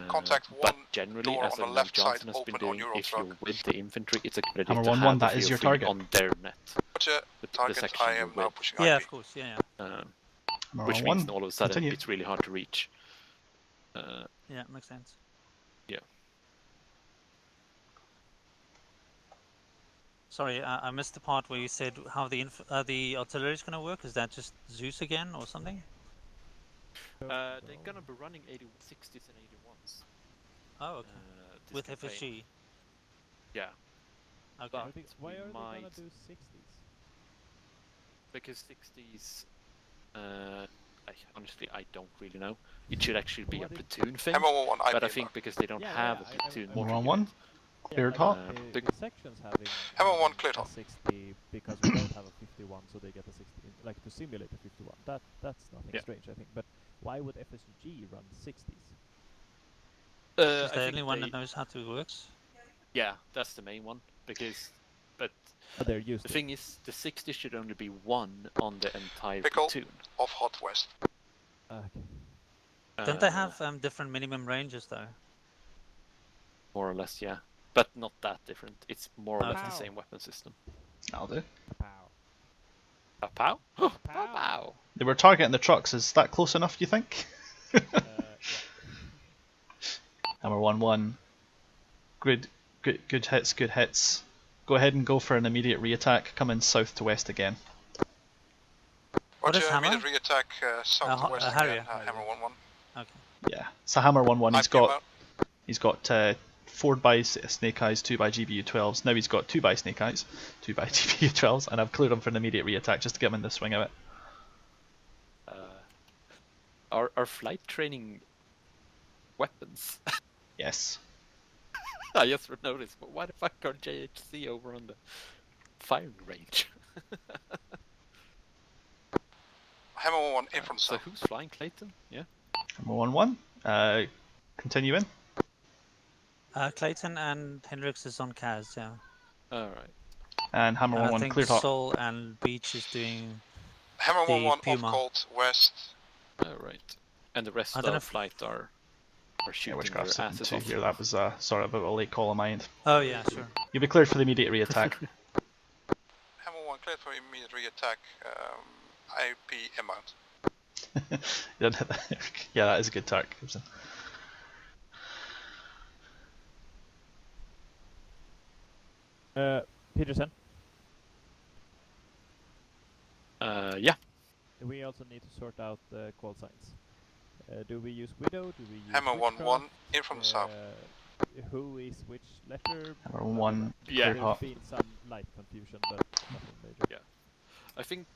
Contact but 1 generally, door as on the I know left side Johnson has been open on doing, Euro if truck. you're with the infantry, it's a good idea Hammer to 1-1, have that if is you're your free target. on their net. Roger, The target section I you're am now with. pushing Yeah, IP. of course, yeah. Hammer Which 1-1, means all of a sudden continue. it's really hard to reach. Yeah, makes sense. Yeah. Sorry, I missed the part where you said how the artillery is going to work. Is that just Zeus again or something? They're gonna be running 60s and 81s. Oh, okay. This With campaign. FSG. Yeah. Okay. But Why we are they might, gonna do 60s? because 60s, honestly, I don't really know. It should actually be a platoon thing. Hammer 1-1 IP. But I think because they don't have a platoon Hammer mortar 1-1, unit, clear top. The sections having Hammer 1 clear a top. 60 because we don't have a 51, so they get a 60, like to simulate a 51. That's nothing strange, I think. But why would FSG run 60s? Is I the think only one they- that knows how to works? Yeah, that's the main one. Because, but they're used the to thing is, the 60 should only be one on the entire Pickle platoon. of Hot West. Okay. Don't they have different minimum ranges though? More or less, yeah. But not that different. It's more or less the Okay. same weapon system. That'll do. A pow? Pow! They were targeting the trucks. Is that close enough, do you think? Hammer 1-1. Good hits, good hits. Go ahead and go for an immediate re-attack. Come in south to west again. What is Roger, Hammer? immediate re-attack south to west Harrier. again. Hammer 1-1. Okay. Yeah. So Hammer 1-1. IP He's got 4 by Snake Eyes, 2 by GBU 12s. Now he's got 2 by Snake Eyes, 2 by GBU 12s, and I've cleared him for an immediate re-attack just to get him in the swing of it. Are flight training weapons? Yes. I just noticed, but why the fuck are JHC over on the firing range? Hammer 1-1 in from So south. who's flying Clayton? Yeah. Hammer 1-1. Continue in. Clayton and Hendrix is on Kaz, yeah. Alright. And Hammer And I 1-1 think clear top. Sol and Beach is doing Hammer the 1-1 off Puma. Colt West. Alright. And the rest I don't know of flight are... are shooting Yeah, Witchcraft their asses 7-2 off. here. That was sort of a late call of mine. Oh yeah, sure. You'll be cleared for the immediate re-attack. Hammer 1 cleared for immediate re-attack. IP inbound. Yeah, that is a good target, Gibson. Peterson. Yeah. We also need to sort out the call signs. Do we use Widow? Do we use Hammer 1-1 in from the south. Who is which letter? Hammer 1, Yeah. cleared There's hot. been some light confusion, but nothing major. Yeah. I think,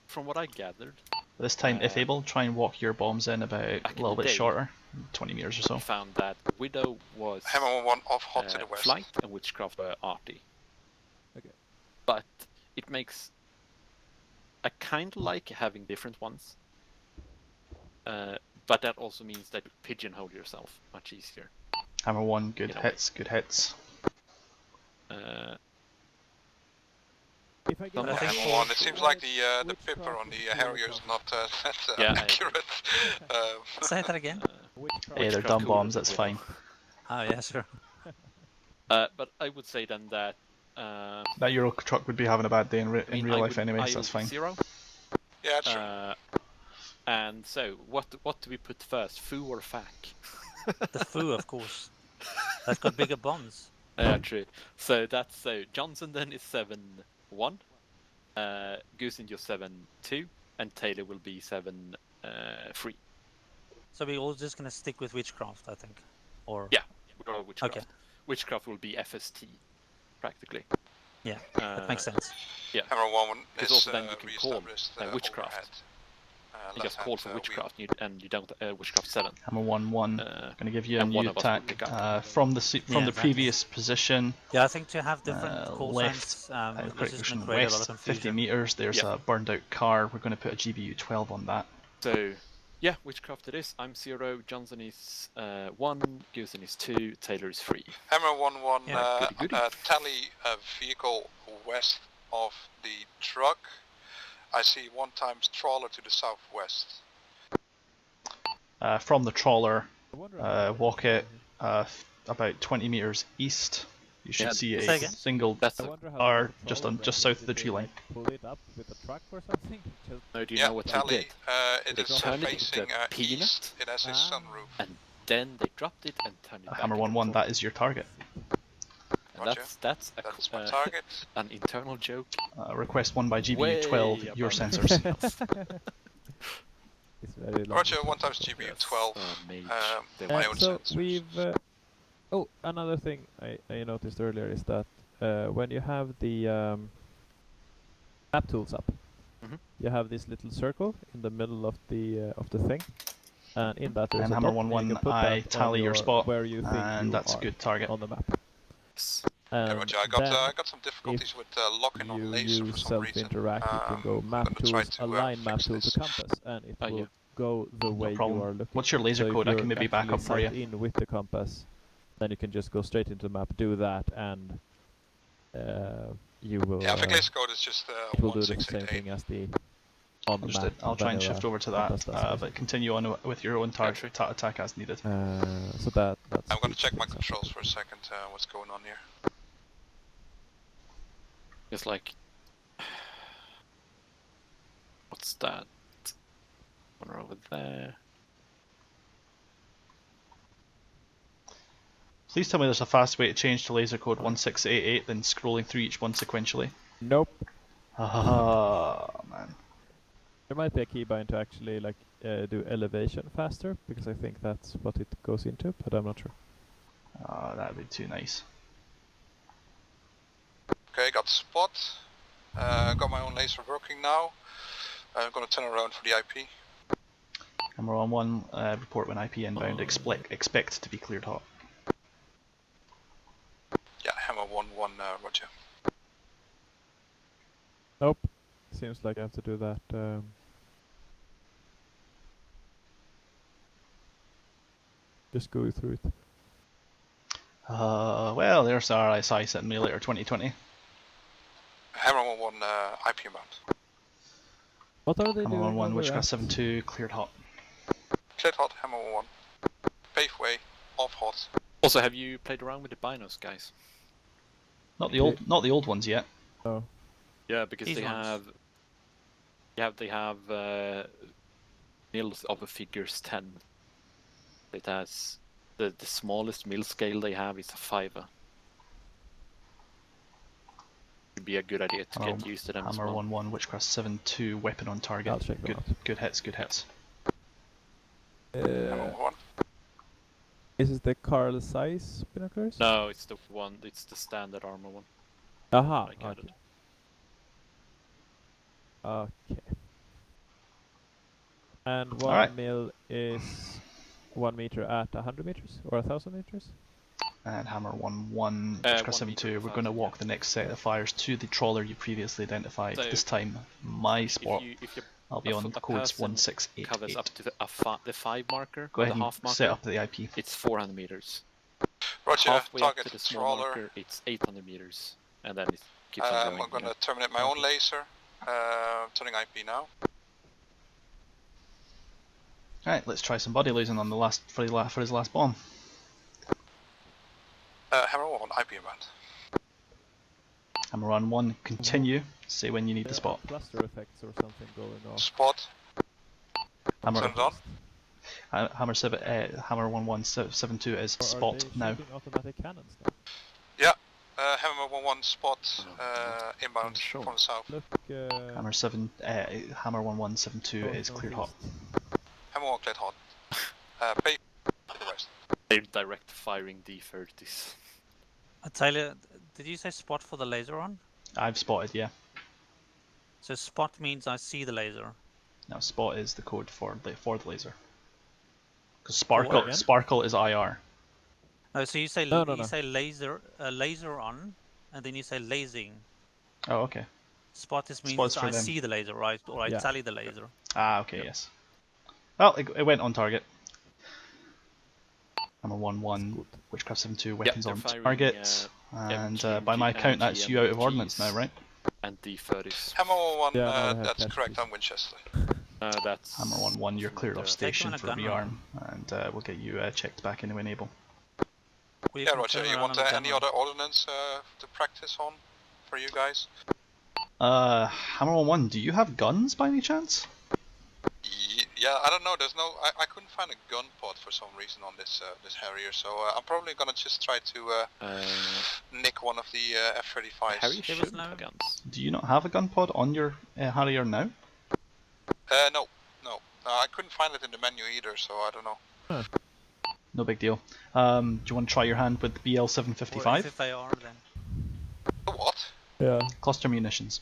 from what I gathered, This time, if able, try and walk your bombs in about a little bit shorter, 20 meters or so. I found that Widow was Hammer 1 off hot to the west. flight and Witchcraft were arty. Okay. But it makes... I kind of like having different ones. But that also means that you pigeonhole yourself much easier. Hammer 1, good hits, good hits. If I get Hammer 1, it seems like the pipper on the Harrier is not that accurate. Say that again. Hey, they're dumb bombs, that's fine. Oh yeah, sure. But I would say then that... That Euro truck would be having a bad day in real life anyway, so that's fine. 0. Yeah, true. And so, what do we put first, Foo or Fack? The Foo, of course. That's got bigger bombs. Yeah, true. So that's Johnson then is 7-1, Goosen you're 7-2, and Taylor will be 7-3. So we're all just gonna stick with Witchcraft, I think, or yeah, or Witchcraft. Okay. Witchcraft will be FST, practically. Yeah, that makes sense. Yeah. Hammer 1 because is also then you can call re-established Witchcraft. overhead. You just call for Witchcraft, and you don't Witchcraft 7. Hammer 1-1. Going to give you a and one new of us will attack pick up. from the exactly. previous position. Yeah, I think to have different call left, signs, correct this is going position to create a lot west, of 50 confusion. meters. There's a burned out car. We're going to put a GBU 12 on that. So, yeah, Witchcraft it is. I'm 0, Johnson is 1, Goosen is 2, Taylor is 3. Hammer 1-1, Yeah, goody. tally a vehicle west of the truck. I see 1 times trawler to the southwest. From the trawler, walk it about 20 meters east. You should see a single car just south of the tree line. Pull it up with a truck or something? Just No, do you Yeah, know what tally, they did? it They is turned it facing into a peanut, east. It has a sunroof. and then they dropped it and turned it back. Hammer 1-1, that is your target. And that's my target. An internal joke. Request 1 by GBU Way 12, your above sensors. It's very long. Roger, 1 times GBU 12. My own so sensors. we've. Oh, another thing I noticed earlier is that when you have the map tools up, you have this little circle in the middle of the thing, and in that there's And a Hammer dot, and you 1-1, can put I that tally on your spot, where you think and you that's a are good target. on the map. Yeah, And Roger, I got some difficulties if with locking on laser you for some reason. self-interact, you can go map gonna try tools, to, align map fix tool to this. compass, and it will go the way you problem. are looking. What's your laser so code? If I can maybe back up for you. in with the compass, then you can just go straight into the map, do that, and you will. Yeah, I think laser code is just it will do the same 1688. thing as the on the Understood. map. I'll try and vanilla shift over to compass that, does but continue on with your own target attack as needed. So that's. I'm going to check my controls for a second. What's going on here? It's like, what's that? One over there. Please tell me there's a fast way to change to laser code 1688 than scrolling through each one sequentially. Nope. Ah, man. There might be a keybind to actually like do elevation faster, because I think that's what it goes into, but I'm not sure. That'd be too nice. Okay, got spot. Got my own laser working now. I'm going to turn around for the IP. Hammer 1-1, report when IP inbound. Expect to be cleared hot. Yeah, Hammer 1-1, Roger. Nope. Seems like I have to do that. Just go through it. Well, there's our RSI Simulator 2020. Hammer 1-1, IP mount. What are they Hammer doing? 1-1, over Witchcraft at? 7-2, cleared hot. Cleared hot, Hammer 1-1. paveway of hot. Also, have you played around with the binos, guys? Not the old ones yet. Oh. Yeah, because These they ones. have mills of a figures 10. It has the smallest mill scale they have is a 5. Would be a good idea to get used to them as Hammer well. 1-1, Witchcraft 7-2, weapon on target. I'll check them out. Good hits, good hits. Is it the Carl size binoculars? No, it's the one. It's the standard armor one. Aha. I got it. Okay. And 1 Alright. mil is 1 meter at 100 meters or 1,000 meters? And Hammer 1-1, Witchcraft 7-2. We're going to walk the next set of fires to the trawler you previously identified. So this time, my spot. If I'll be on codes 1688. Covers up to the 5 marker. Go ahead the and half marker, set up the IP. It's 400 meters. Roger, Halfway up target to the small trawler. marker, it's 800 meters, and then it keeps on going. I'm gonna terminate my own laser. Turning IP now. Alright, let's try some body losing on the for his last bomb. Hammer 1, IP event. Hammer on 1, continue. Say when you need the spot. Cluster effects or something going on. Spot. Hammer Turn it on. Hammer 1-1-7-2 is spot now. Automatic cannons now? Yeah. Hammer 1-1 spot. Inbound from the south. Look, Hammer 1-1-7-2 is cleared hot. Hammer 1 cleared hot. Pay to the west. They're direct firing D30s. Tyler, did you say spot for the laser on? I've spotted, yeah. So spot means I see the laser. Now spot is the code for the laser. Because What? sparkle is IR. No, so you say No. say laser on, and then you say lasing. Oh, okay. Spot is means Spot's for I them. see the laser, right? Or I Yeah. tally the laser. Ah, okay, yes. Well, it went on target. Hammer 1-1, Witchcraft 7-2, weapons they're on firing, target. And by my count, that's you out of ordnance now, right? And D30s. Hammer 1-1, Yeah, no, I have that's catch correct, these. I'm Winchester. That's Hammer 1-1, you're cleared off station Take for him on a gun rearm, and we'll get you checked back in when able. Will you Yeah, come Roger, turn you around want on the any gun other ordnance to practice on for you guys? Hammer 1-1, do you have guns by any chance? Yeah, I don't know. There's no. I couldn't find a gun pod for some reason on this this Harrier, so I'm probably gonna just try to nick one of the F-35s. Harrier shouldn't have guns. Do you not have a gun pod on your Harrier now? No. I couldn't find it in the menu either, so I don't know. No big deal. Do you want to try your hand with the Or BL-755? FFAR then. What? Yeah. Cluster munitions.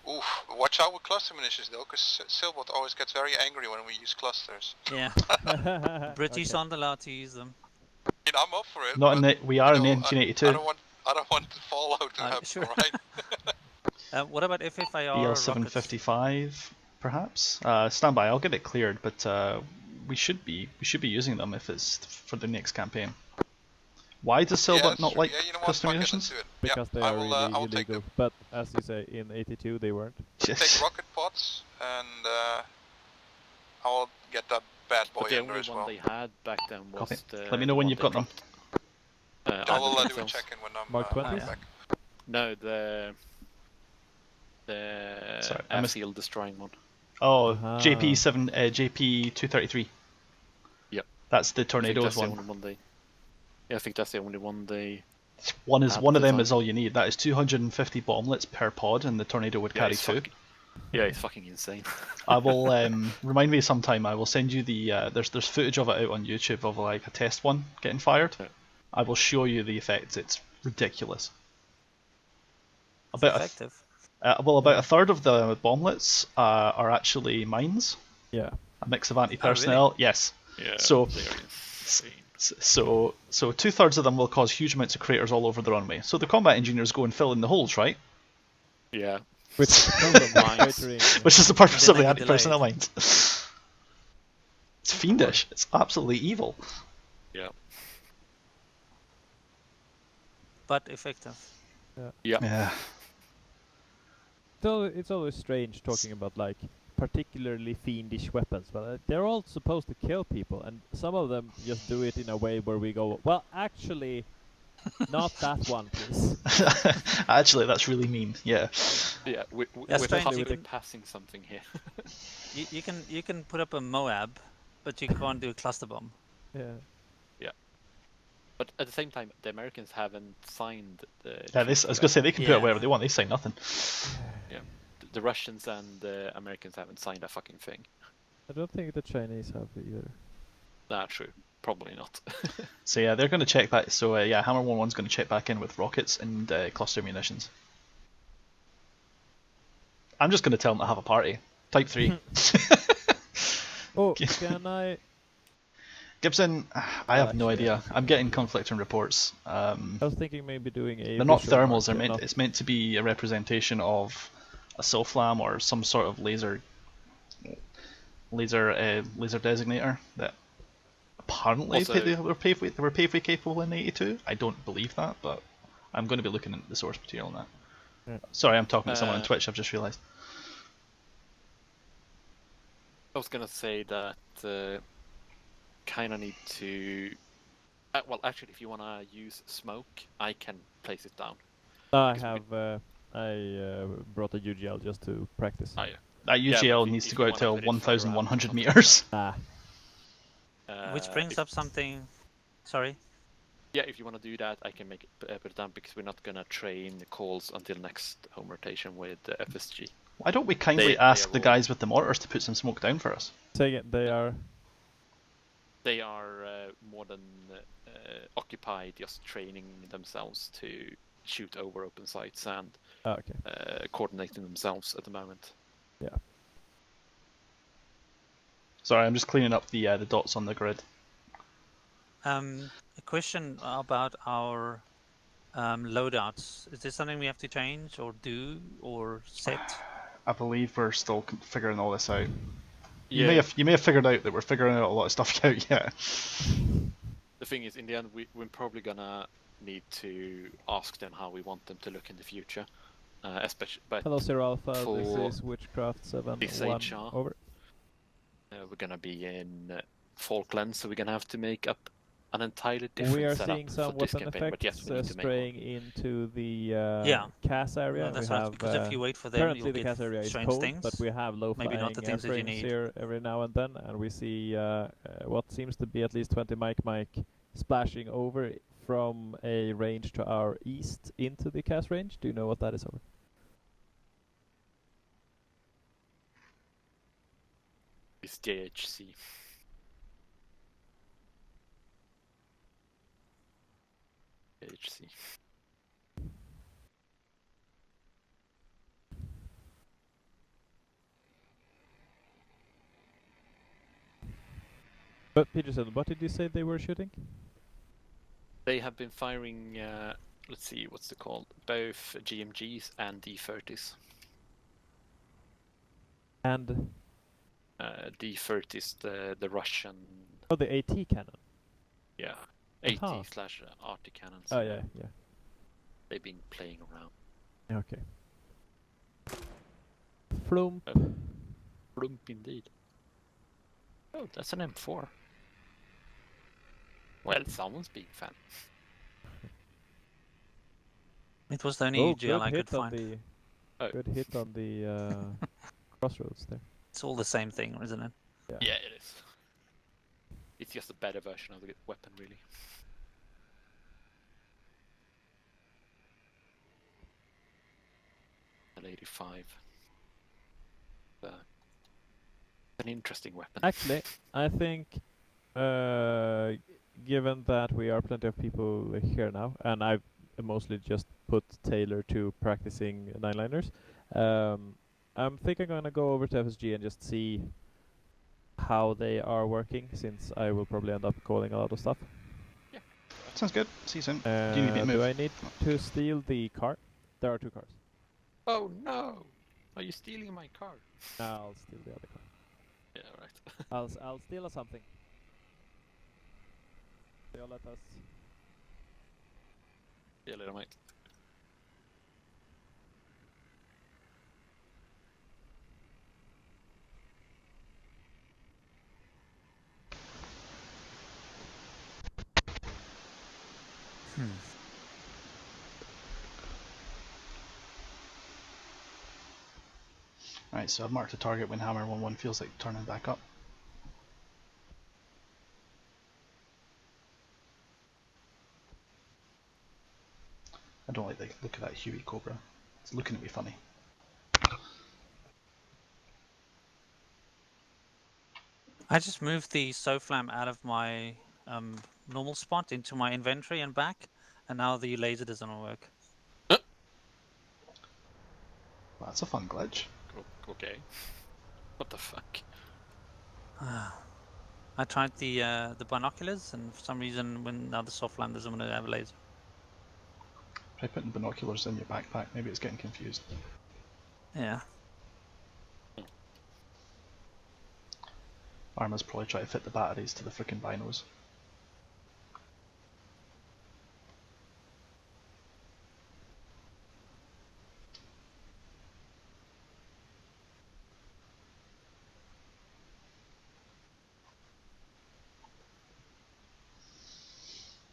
Oof, watch out with cluster munitions though, because Silbot always gets very angry when we use clusters. Yeah. British aren't allowed to use them. I mean, I'm up for it. Not in but, the, we are you in know, 1982. I don't want the fallout to happen, sure. right? What about FFAR rockets? BL-755, perhaps. Stand by. I'll get it cleared, but we should be using them if it's for the next campaign. Why does Silbot not like cluster munitions? Because they are really illegal. But as you say, in 82 they weren't. Take rocket pods, and I'll get that bad boy But the in there only as one well. they had back then was Copy. the. Let me know when one you've they got them. dropped, I'll under do a themselves. check-in when I'm Mark 20s? back. No, the Sorry, I missed- airfield destroying one. Oh, Ah. JP233. Yep. That's the I think Tornadoes that's the one. only one they. Yeah, I think that's the only one they. One is at one of the them time. is all you need. That is 250 bomblets per pod, and the Tornado would carry it's two. Yeah, it's fucking insane. I will remind me sometime. I will send you the there's footage of it out on YouTube of like a test one getting fired. Yeah. I will show you the effects. It's ridiculous. It's About effective. about a third of the bomblets are actually mines. Yeah. A mix of anti-personnel. Yes. Yeah. So they are insane. So 2/3 of them will cause huge amounts of craters all over the runway. So the combat engineers go and fill in the holes, right? Yeah. Which Which is the purpose of the Then they get anti-personnel mines. It's fiendish. It's absolutely evil. Yeah. But effective. Yeah. Yeah. So it's always strange talking about like particularly fiendish weapons, but they're all supposed to kill people, and some of them just do it in a way where we go, well, actually, not that one, please. Actually, that's really mean. Yeah. Yeah, we're strange, you can- passing something here. You can put up a Moab, but you can't do a cluster bomb. Yeah. Yeah. But at the same time, the Americans haven't signed the. Yeah, I was gonna say they can put out whatever they want. They sign nothing. Yeah, the Russians and the Americans haven't signed a fucking thing. I don't think the Chinese have either. Nah, true. Probably not. So yeah, they're going to check back. So yeah, Hammer 1-1's going to check back in with rockets and cluster munitions. I'm just going to tell them to have a party. Type 3. Oh, can I? Gibson, I have no idea. I'm getting conflicting reports. I was thinking maybe doing a. They're not visual thermals. They're mark, meant. It's meant to be a representation of a SOFLAM or some sort of laser designator that apparently Also- they were pavely capable in '82. I don't believe that, but I'm going to be looking at the source material on that. Yeah. Sorry, I'm talking to someone on Twitch. I've just realised. I was gonna say that kind of need to. Well, actually, if you wanna use smoke, I can place it down. I have. I brought a UGL just to practice. Oh, yeah. That Yeah, UGL but needs if to you go out wanna to put it further out, 1,100 meters. Which brings up something. Sorry. Yeah, if you want to do that, I can make it put it down because we're not gonna train the calls until next home rotation with FSG. Why don't we kindly They ask are the guys with the mortars to put some smoke down for us? Say again, they are. They are more than occupied just training themselves to shoot over open sites and coordinating themselves at the moment. Yeah. Sorry, I'm just cleaning up the dots on the grid. A question about our loadouts. Is this something we have to change or do or set? I believe we're still figuring all this out. Yeah. You may have figured out that we're figuring out a lot of stuff out yet. The thing is, in the end, we're probably gonna need to ask them how we want them to look in the future, especially. But Hello, Zero Alpha. for This is Witchcraft 7 this 1 HR, over. We're gonna be in Falklands, so we're gonna have to make up an entirely different We are setup seeing some for this weapon campaign. But yes, effects we need to make straying into the Yeah. CAS area. No, that's we right, have, because if you wait for them, currently you'll the get CAS area is strange cold, things. but we have low Maybe not the flying things that you airframes need. here every now and then, and we see what seems to be at least 20 Mike splashing over from a range to our east into the CAS range. Do you know what that is over? It's JHC. JHC. But Peterson, what did you say they were shooting? They have been firing. Let's see, what's it called? Both GMGs and D30s. And D30s, the Russian. oh, the AT cannon. Yeah, Aha. AT/RT cannons. Oh yeah, yeah. They've been playing around. Okay. Flump. Flump indeed. Oh, that's an M4. Well, someone's being fan. It was the only Oh, UGL I could hit on find. Oh. Good hit on the crossroads there. It's all the same thing, isn't it? Yeah, it is. It's just a better version of the weapon, really. L85. An interesting weapon. Actually, I think, given that we are plenty of people here now, and I've mostly just put Taylor to practicing nineliners, I'm thinking I'm gonna go over to FSG and just see how they are working, since I will probably end up calling a lot of stuff. Yeah, sounds good. See you soon. Do you need me to move? Do I need to steal the car? There are 2 cars. Oh no! Are you stealing my car? No, I'll steal the other car. Yeah, right. I'll steal something. They'll let us. See you later, mate. Alright, so I've marked a target when Hammer 1-1 feels like turning back up. I don't like the look of that Huey Cobra. It's looking at me funny. I just moved the SOFLAM out of my normal spot into my inventory and back, and now the laser doesn't work. Well, that's a fun glitch. Okay. What the fuck? I tried the binoculars, and for some reason, when now the SOFLAM doesn't want to have a laser. Try putting binoculars in your backpack, maybe it's getting confused. Yeah. Arma's probably try to fit the batteries to the frickin' binos.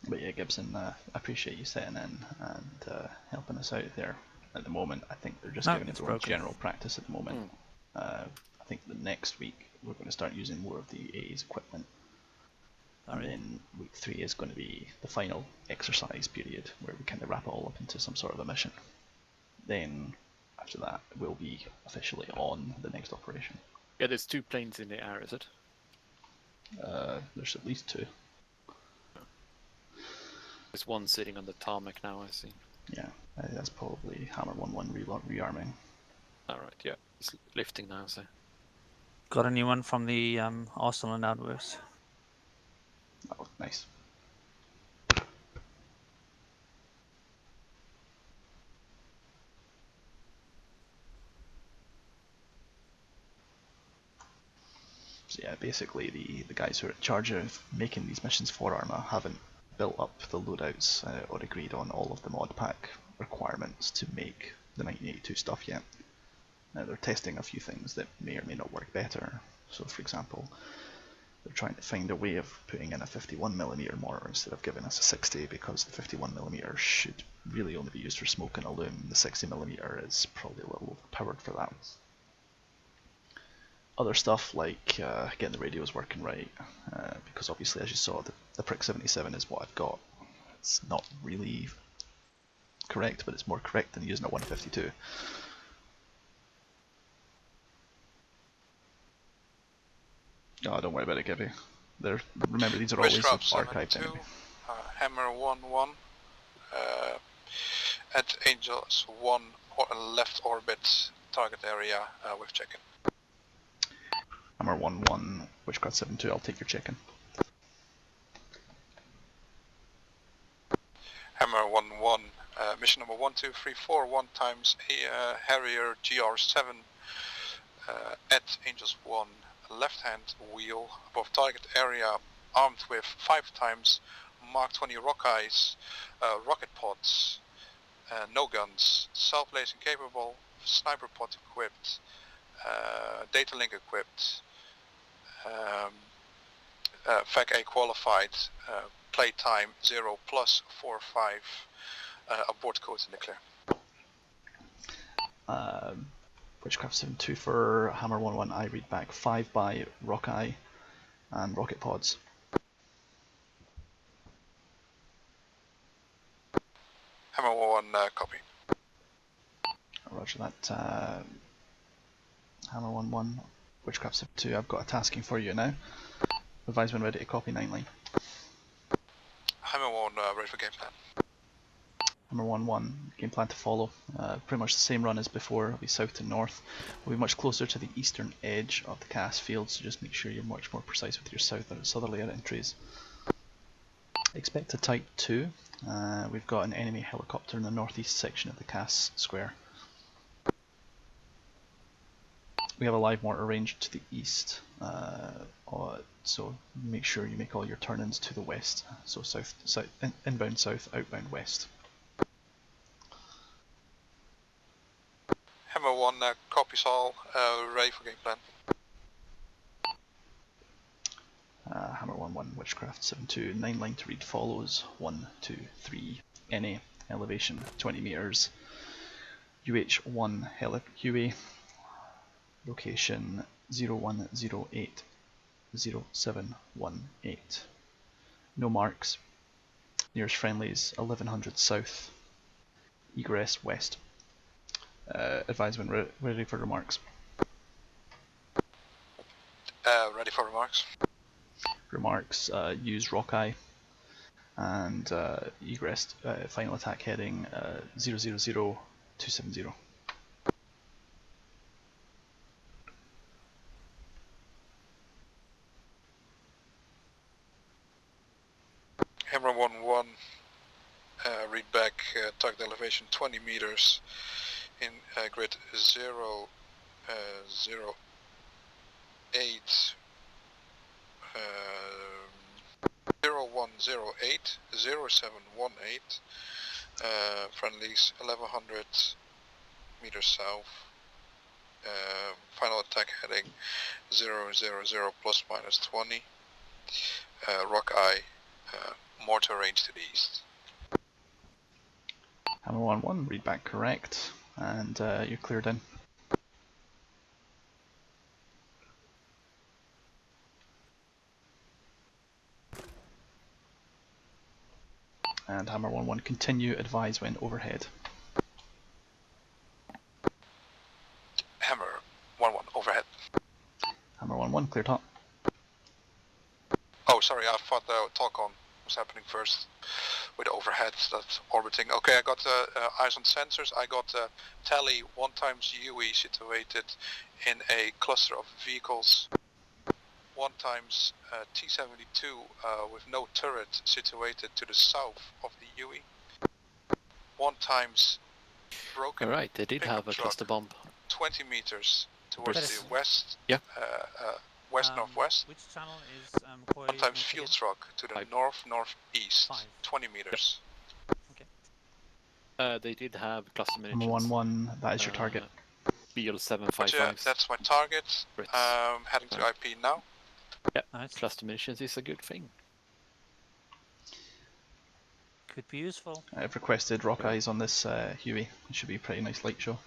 But yeah, Gibson, I appreciate you setting in and helping us out there. At the moment, I think they're just giving it their own general practice at the moment. I think the next week we're going to start using more of the AA's equipment. And then week 3 is going to be the final exercise period where we kind of wrap it all up into some sort of a mission. Then after that we'll be officially on the next operation. Yeah, there's 2 planes in the air, is it? There's at least 2. There's one sitting on the tarmac now, I see. Yeah, that's probably Hammer 1-1 rearming. Alright, yeah. It's lifting now, so. Got a new one from the Arsenal and Outworks. Oh, nice. So yeah, basically the guys who are in charge of making these missions for Arma haven't built up the loadouts or agreed on all of the mod pack requirements to make the 1982 stuff yet. Now they're testing a few things that may or may not work better. So for example, they're trying to find a way of putting in a 51mm mortar instead of giving us a 60, because the 51mm should really only be used for smoke and alum. The 60mm is probably a little overpowered for that. Other stuff like getting the radios working right, because obviously as you saw the Prick 77 is what I've got. It's not really correct, but it's more correct than using a 152. Oh, don't worry about it, Gibby. Remember, these are always archived anyway. Hammer 1-1 at Angels 1 left orbit target area with check-in. Hammer 1-1, Witchcraft 7-2, I'll take your check-in. Hammer 1-1, mission number 1234, 1 times Harrier GR7 at Angels 1, left-hand wheel above target area, armed with 5 times Mark 20 Rockeyes, rocket pods, no guns, self-lacing capable, sniper pod equipped, data link equipped, VAC-A qualified, playtime 0+45, abort codes in the clear. Witchcraft 7-2 for Hammer 1-1, I read back 5 by Rockeye and rocket pods. Hammer 1-1, copy. Roger that. Hammer 1-1, Witchcraft 7-2, I've got a tasking for you now. Advise when ready to copy 9 line. Hammer 1, ready for game plan. Hammer 1-1, game plan to follow. Pretty much the same run as before. It'll be south to north. We'll be much closer to the eastern edge of the cast field, so just make sure you're much more precise with your southerly entries. Expect a Type 2. We've got an enemy helicopter in the northeast section of the cast square. We have a live mortar ranged to the east, so make sure you make all your turn-ins to the west. So inbound south, outbound west. Hammer 1, copies all, ready for game plan. Hammer 1-1, Witchcraft 7-2, 9 line to read follows, 1, 2, 3, NA, elevation 20 meters, UH1 UA, location 0108 0718. No marks. Nearest friendlies 1100 south. Egress west. Advise when ready for remarks. Ready for remarks. Remarks, use Rockeye and egress final attack heading 000270. Hammer 1-1, read back, target elevation 20 meters in grid 0, 08, 0108, 0718, friendlies 1100 meters south, final attack heading 000 plus minus 20, Rockeye, mortar range to the east. Hammer 1-1, read back correct, and you're cleared in. And Hammer 1-1, continue, advise when overhead. Hammer 1-1, overhead. Hammer 1-1, clear top. Oh, sorry, I thought the talk on was happening first with overheads that's orbiting. Okay, I got eyes on sensors. I got tally 1 times UE situated in a cluster of vehicles. 1 times T-72 with no turret situated to the south of the UE. 1 times broken. Alright, they did have a cluster bomb. 20 meters towards the west. Yeah. West-northwest. Which channel is 1 times fuel truck to the north-northeast. 20 meters. They did have cluster Hammer munitions. 1-1, that is your target. BL755s. Yeah, that's my target. Heading to IP now. Yeah, cluster munitions is a good thing. Could be useful. I've requested Rockeyes on this Huey. It should be a pretty nice light show.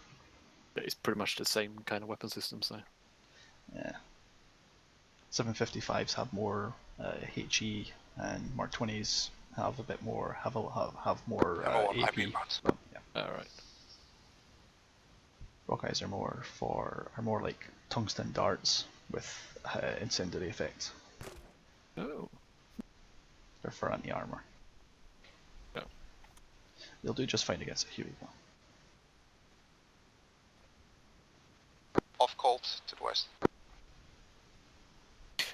It's pretty much the same kind of weapon systems there. Yeah. 755s have more HE, and Mark 20s have a bit more, have more AP. But, yeah. Alright. Rockeyes are more like tungsten darts with incendiary effects. Oh. They're for anti-armor. Yeah. They'll do just fine against a Huey though. Off Colt to the west.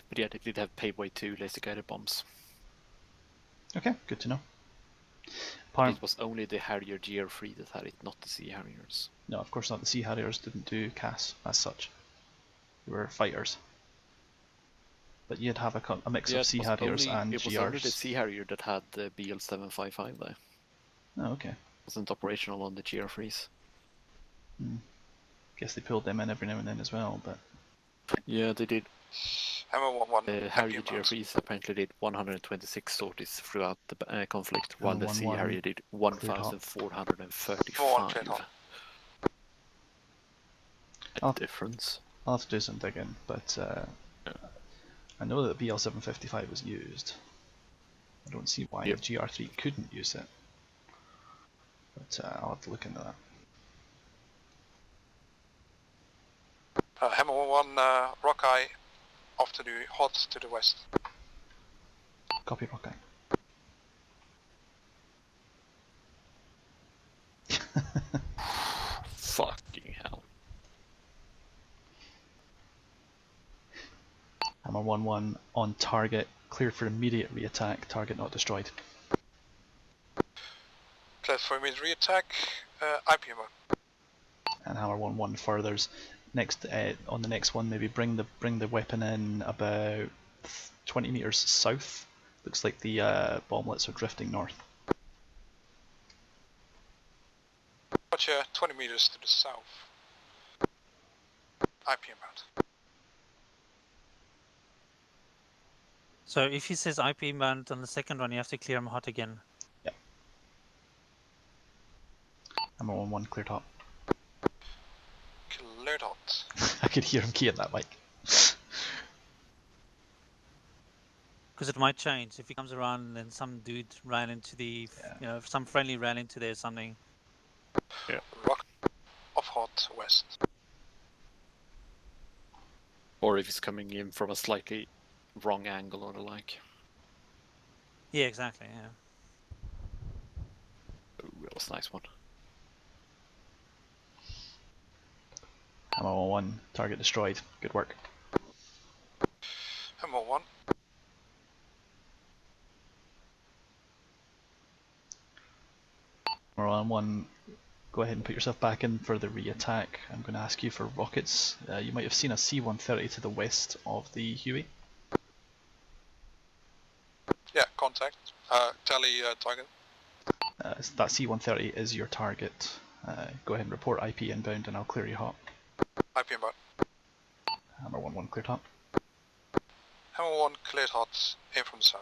But yeah, they did have Paveway 2 laser guided bombs. Okay, good to know. It was only the Harrier GR3 that had it, not the Sea Harriers. No, of course not. The Sea Harriers didn't do CAS as such. They were fighters. But you'd have a mix of Sea Harriers and GRs. It was only the Sea Harrier that had the BL755 there. Oh, okay. It wasn't operational on the GR3s. Guess they pulled them in every now and then as well, but... Yeah, they did. Hammer 1-1. The Harrier GR3s apparently did 126 sorties throughout the conflict, while the Sea Harrier did 1,435. A difference. I'll have to do some digging, but I know that the BL755 was used. I don't see why the GR3 couldn't use it, but I'll have to look into that. Hammer 1-1, Rockeye, off to the hot to the west. Copy, Rockeye. Fucking hell. Hammer 1-1 on target, cleared for immediate re-attack, target not destroyed. Cleared for immediate re-attack, IPMO. And Hammer 1-1 furthers. Next, on the next one, maybe bring the weapon in about 20 meters south. Looks like the bomblets are drifting north. Gotcha, 20 meters to the south. IPM out. So if he says IP inbound on the second one, you have to clear him hot again. Yep. Hammer 1-1, clear top. Cleared hot. I could hear him keying that mic. Because it might change if he comes around and then some dude ran into the, you know, if some friendly ran into there or something. Yeah. Rock of hot west. Or if he's coming in from a slightly wrong angle or the like. Yeah, exactly. Yeah. Ooh, that was a nice one. Hammer 1, target destroyed. Good work. Hammer 1. Hammer 1, go ahead and put yourself back in for the re-attack. I'm going to ask you for rockets. You might have seen a C-130 to the west of the Huey. Yeah, contact. Tally target. That C-130 is your target. Go ahead and report IP inbound and I'll clear you hot. IP inbound. Hammer 1-1 cleared hot. Hammer 1 cleared hot, in from the south.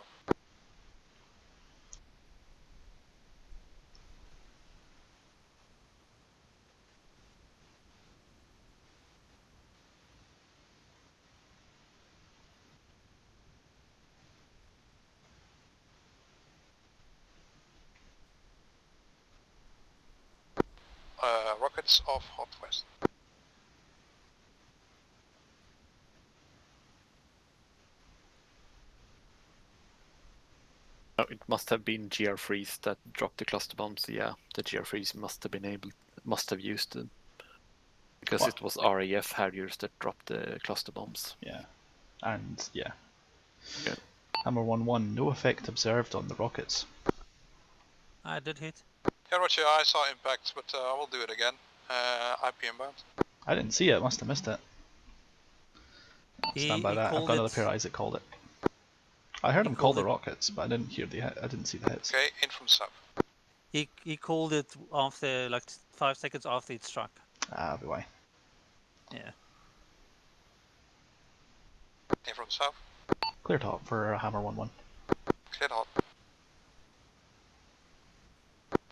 Rockets of hot west. Oh, it must have been GR3s that dropped the cluster bombs. Yeah, the GR3s must have used them. Because What? it was RAF Harriers that dropped the cluster bombs. Yeah. And yeah. Yeah. Hammer 1-1, no effect observed on the rockets. I did hit. Yeah, Roger, I saw impact, but I will do it again. IP inbound. I didn't see it, must have missed it. Stand by He that, I've called got another it- pair of eyes that called it. I heard He him call called the it- rockets, but I didn't hear the I didn't see the hits. Okay, in from south. He called it after, like, 5 seconds after it struck. Ah, why? Yeah. In from south. Cleared hot for Hammer 1-1. Cleared hot.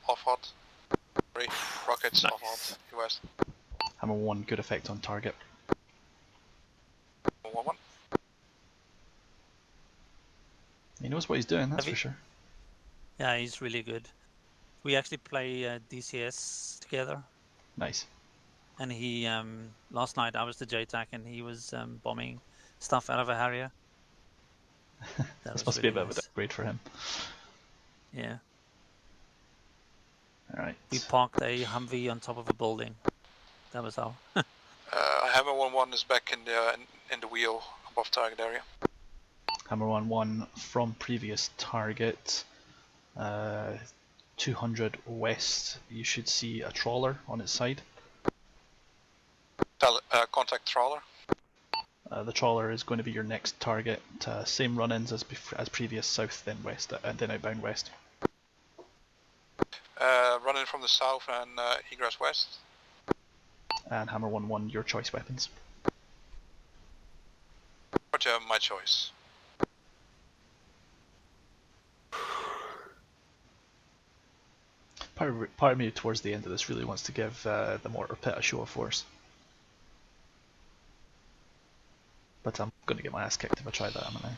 Off hot. 3. Rockets off hot. West. Hammer 1, good effect on target. 1-1. He knows what he's doing, that's Have for you- sure. Yeah, he's really good. We actually play DCS together. Nice. And he, last night I was the JTAC and he was bombing stuff out of a Harrier. That This was must be a really bit of an nice. upgrade for him. Yeah. Alright. We parked a Humvee on top of a building. That was how. Hammer 1-1 is back in the wheel above target area. Hammer 1-1 from previous target. 200 west, you should see a trawler on its side. Contact trawler. The trawler is going to be your next target. Same run-ins as previous, south then west, and then outbound west. Running from the south and egress west. And Hammer 1-1, your choice weapons. Roger, my choice. Part of me towards the end of this really wants to give the mortar pit a show of force. But I'm going to get my ass kicked if I try that, am I?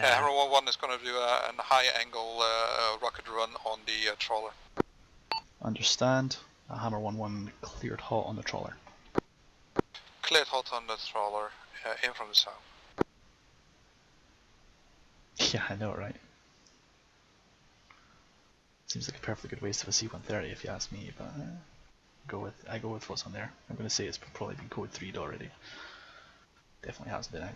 Hammer 1-1 is going to do a high angle rocket run on the trawler. Understand. Hammer 1-1 cleared hot on the trawler. Cleared hot on the trawler, in from the south. Yeah, I know, right? Seems like a perfectly good waste of a C-130 if you ask me, but I go with what's on there. I'm going to say it's probably been code 3'd already. Definitely has been out.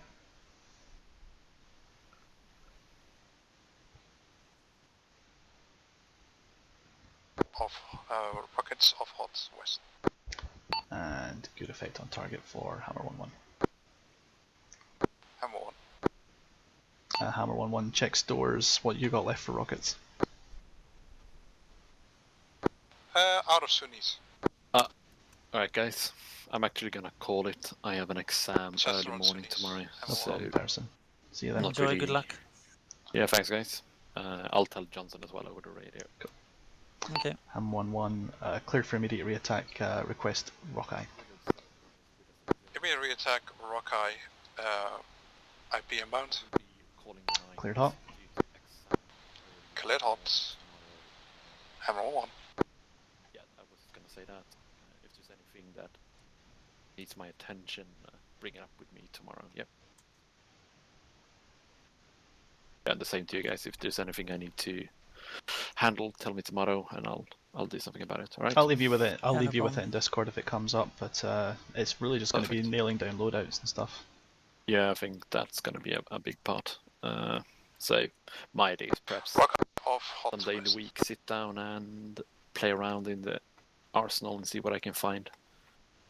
Of rockets off hot west. And good effect on target for Hammer 1-1. Hammer 1. Hammer 1-1 checks doors. What you got left for rockets? Out of Sunnis. Alright guys, I'm actually gonna call it. I have an exam early morning tomorrow. No problem, person. See you then. not Enjoy, good luck. Yeah, thanks guys. I'll tell Johnson as well over the radio. Cool. Okay. Ham 1-1, cleared for immediate re-attack, request Rockeye. Immediate re-attack, Rockeye, IP inbound. Cleared hot. Cleared hot. Hammer 1-1. Yeah, I was gonna say that. If there's anything that needs my attention, bring it up with me tomorrow. Yep. Yeah, the same to you guys. If there's anything I need to handle, tell me tomorrow, and I'll do something about it. All right. I'll leave you with it. I'll Yeah, leave no you with it problem. in Discord if it comes up, but it's really just going to be nailing down loadouts and stuff. Yeah, I think that's gonna be a big part. So my idea is perhaps someday in the week sit down and play around in the arsenal and see what I can find.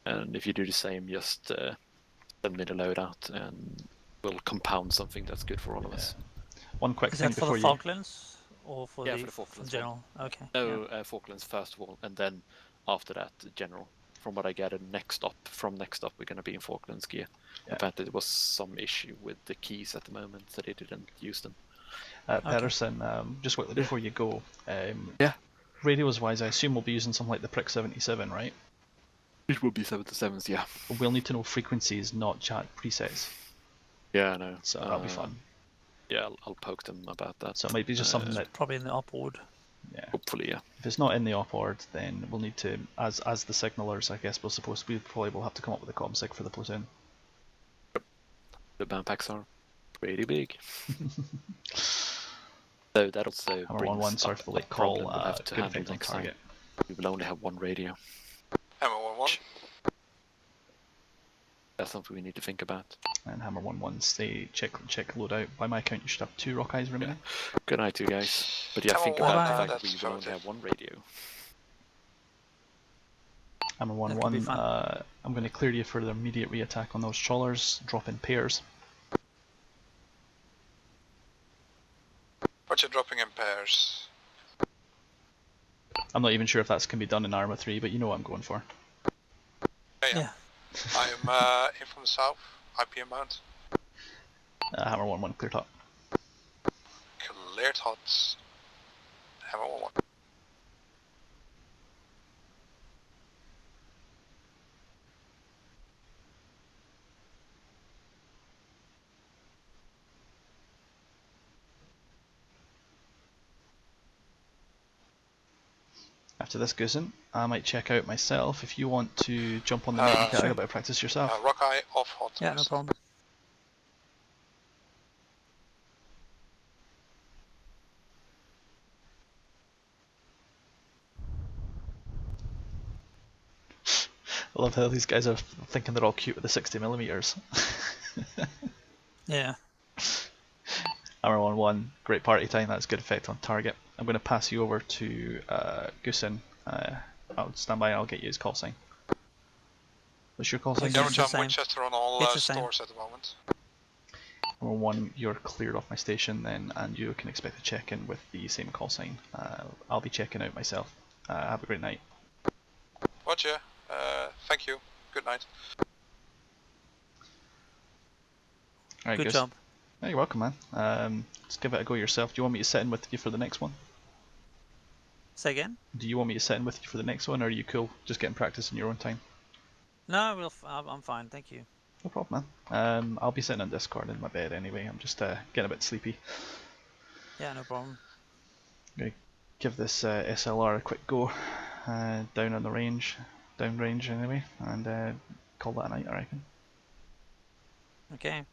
And if you do the same, just send me the loadout and we'll compound something that's good for all of us. One quick Is thing that for before the you. Falklands or for Yeah, the for the Falklands general? Okay. No, Falklands first of all, and then after that, general. From what I gathered, next stop we're going to be in Falklands gear. Yeah. Apparently there was some issue with the keys at the moment, so they didn't use them. Pedersen, just quickly before you go. Yeah. Radios wise, I assume we'll be using something like the Prick 77, right? It will be 77s, yeah. We'll need to know frequencies, not chat presets. Yeah, I know. So that'll be fun. Yeah, I'll poke them about that. So it might be just something that. Probably in the op board. Yeah. Hopefully, yeah. If it's not in the op ord, then we'll need to, as the signalers, I guess we probably will have to come up with a comm sig for the platoon. The band packs are pretty big. So that also Hammer brings 1-1, sorry up for the a late problem call, we'll have to good handle effect on next target. time. We will only have one radio. Hammer 1-1. That's something we need to think about. And Hammer 1-1, stay check loadout. By my count, you should have 2 Rockeyes remaining. Good night, you guys. But yeah, Hammer think 1, about the fact that's that we will only have one radio. Hammer That could be 1-1, fun. I'm going to clear you for the immediate re-attack on those trawlers. Drop in pairs. But you're dropping in pairs. I'm not even sure if that's can be done in Arma 3, but you know what I'm going for. Yeah. I'm in from the south. IP inbound. Hammer 1-1, clear top. Cleared hot. Hammer 1-1. After this Goosen, I might check out myself. If you want to jump on the map and get a bit of practice yourself. Rockeye off hot. Yeah, no problem. I love how these guys are thinking they're all cute with the 60mm. Yeah. Hammer 1-1, great party time, that's good effect on target. I'm going to pass you over to Goosen. I'll stand by and I'll get you his call sign. What's your call sign? Everton Winchester on all stores at the moment. Hammer 1, you're cleared off my station then, and you can expect to check in with the same call sign. I'll be checking out myself. Have a great night. Roger. Thank you. Good night. Alright, Good Goose. job. Yeah, you're welcome, man. Just give it a go yourself. Do you want me to sit in with you for the next one? Say again? Do you want me to sit in with you for the next one, or are you cool just getting practice in your own time? No, I'm fine, thank you. No problem, man. I'll be sitting on Discord in my bed anyway. I'm just getting a bit sleepy. Yeah, no problem. I'm gonna give this SLR a quick go down on the range, downrange anyway, and call that a night, I reckon. Okay.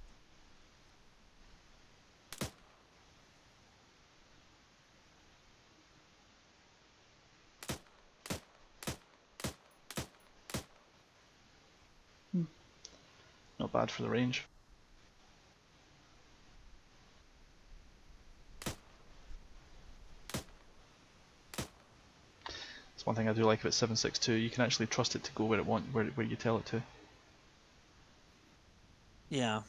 Not bad for the range. That's one thing I do like about 762. You can actually trust it to go where where you tell it to. Yeah.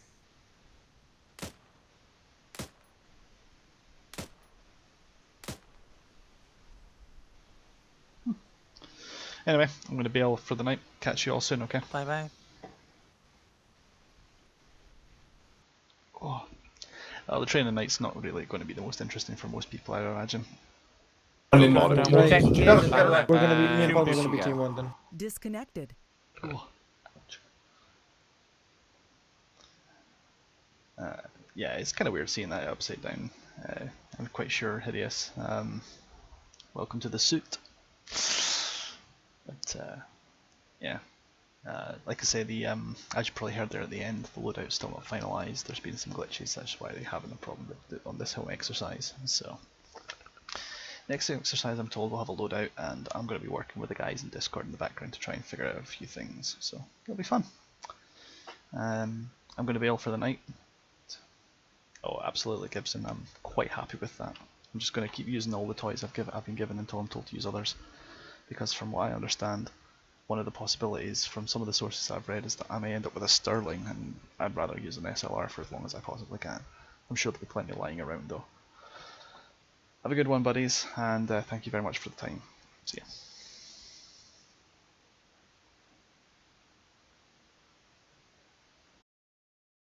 Anyway, I'm going to bail for the night. Catch you all soon, okay? Bye bye. Oh. The training night's not really going to be the most interesting for most people, I imagine. A lot of Right. Check We're gears. gonna be me and Paul are Bye. gonna be team one then. Disconnected. Cool. Yeah, it's kind of weird seeing that upside down. I'm quite sure, Hideous. Welcome to the suit. But yeah, like I say, the as you probably heard there at the end, the loadout's still not finalised. There's been some glitches, that's why they're having a problem with it on this whole exercise. So next exercise, I'm told we'll have a loadout, and I'm going to be working with the guys in Discord in the background to try and figure out a few things. So it'll be fun. I'm going to bail for the night. Oh, absolutely, Gibson. I'm quite happy with that. I'm just going to keep using all the toys I've been given until I'm told to use others, because from what I understand, one of the possibilities from some of the sources I've read is that I may end up with a Sterling, and I'd rather use an SLR for as long as I possibly can. I'm sure there'll be plenty lying around though. Have a good one, buddies, and thank you very much for the time. See ya.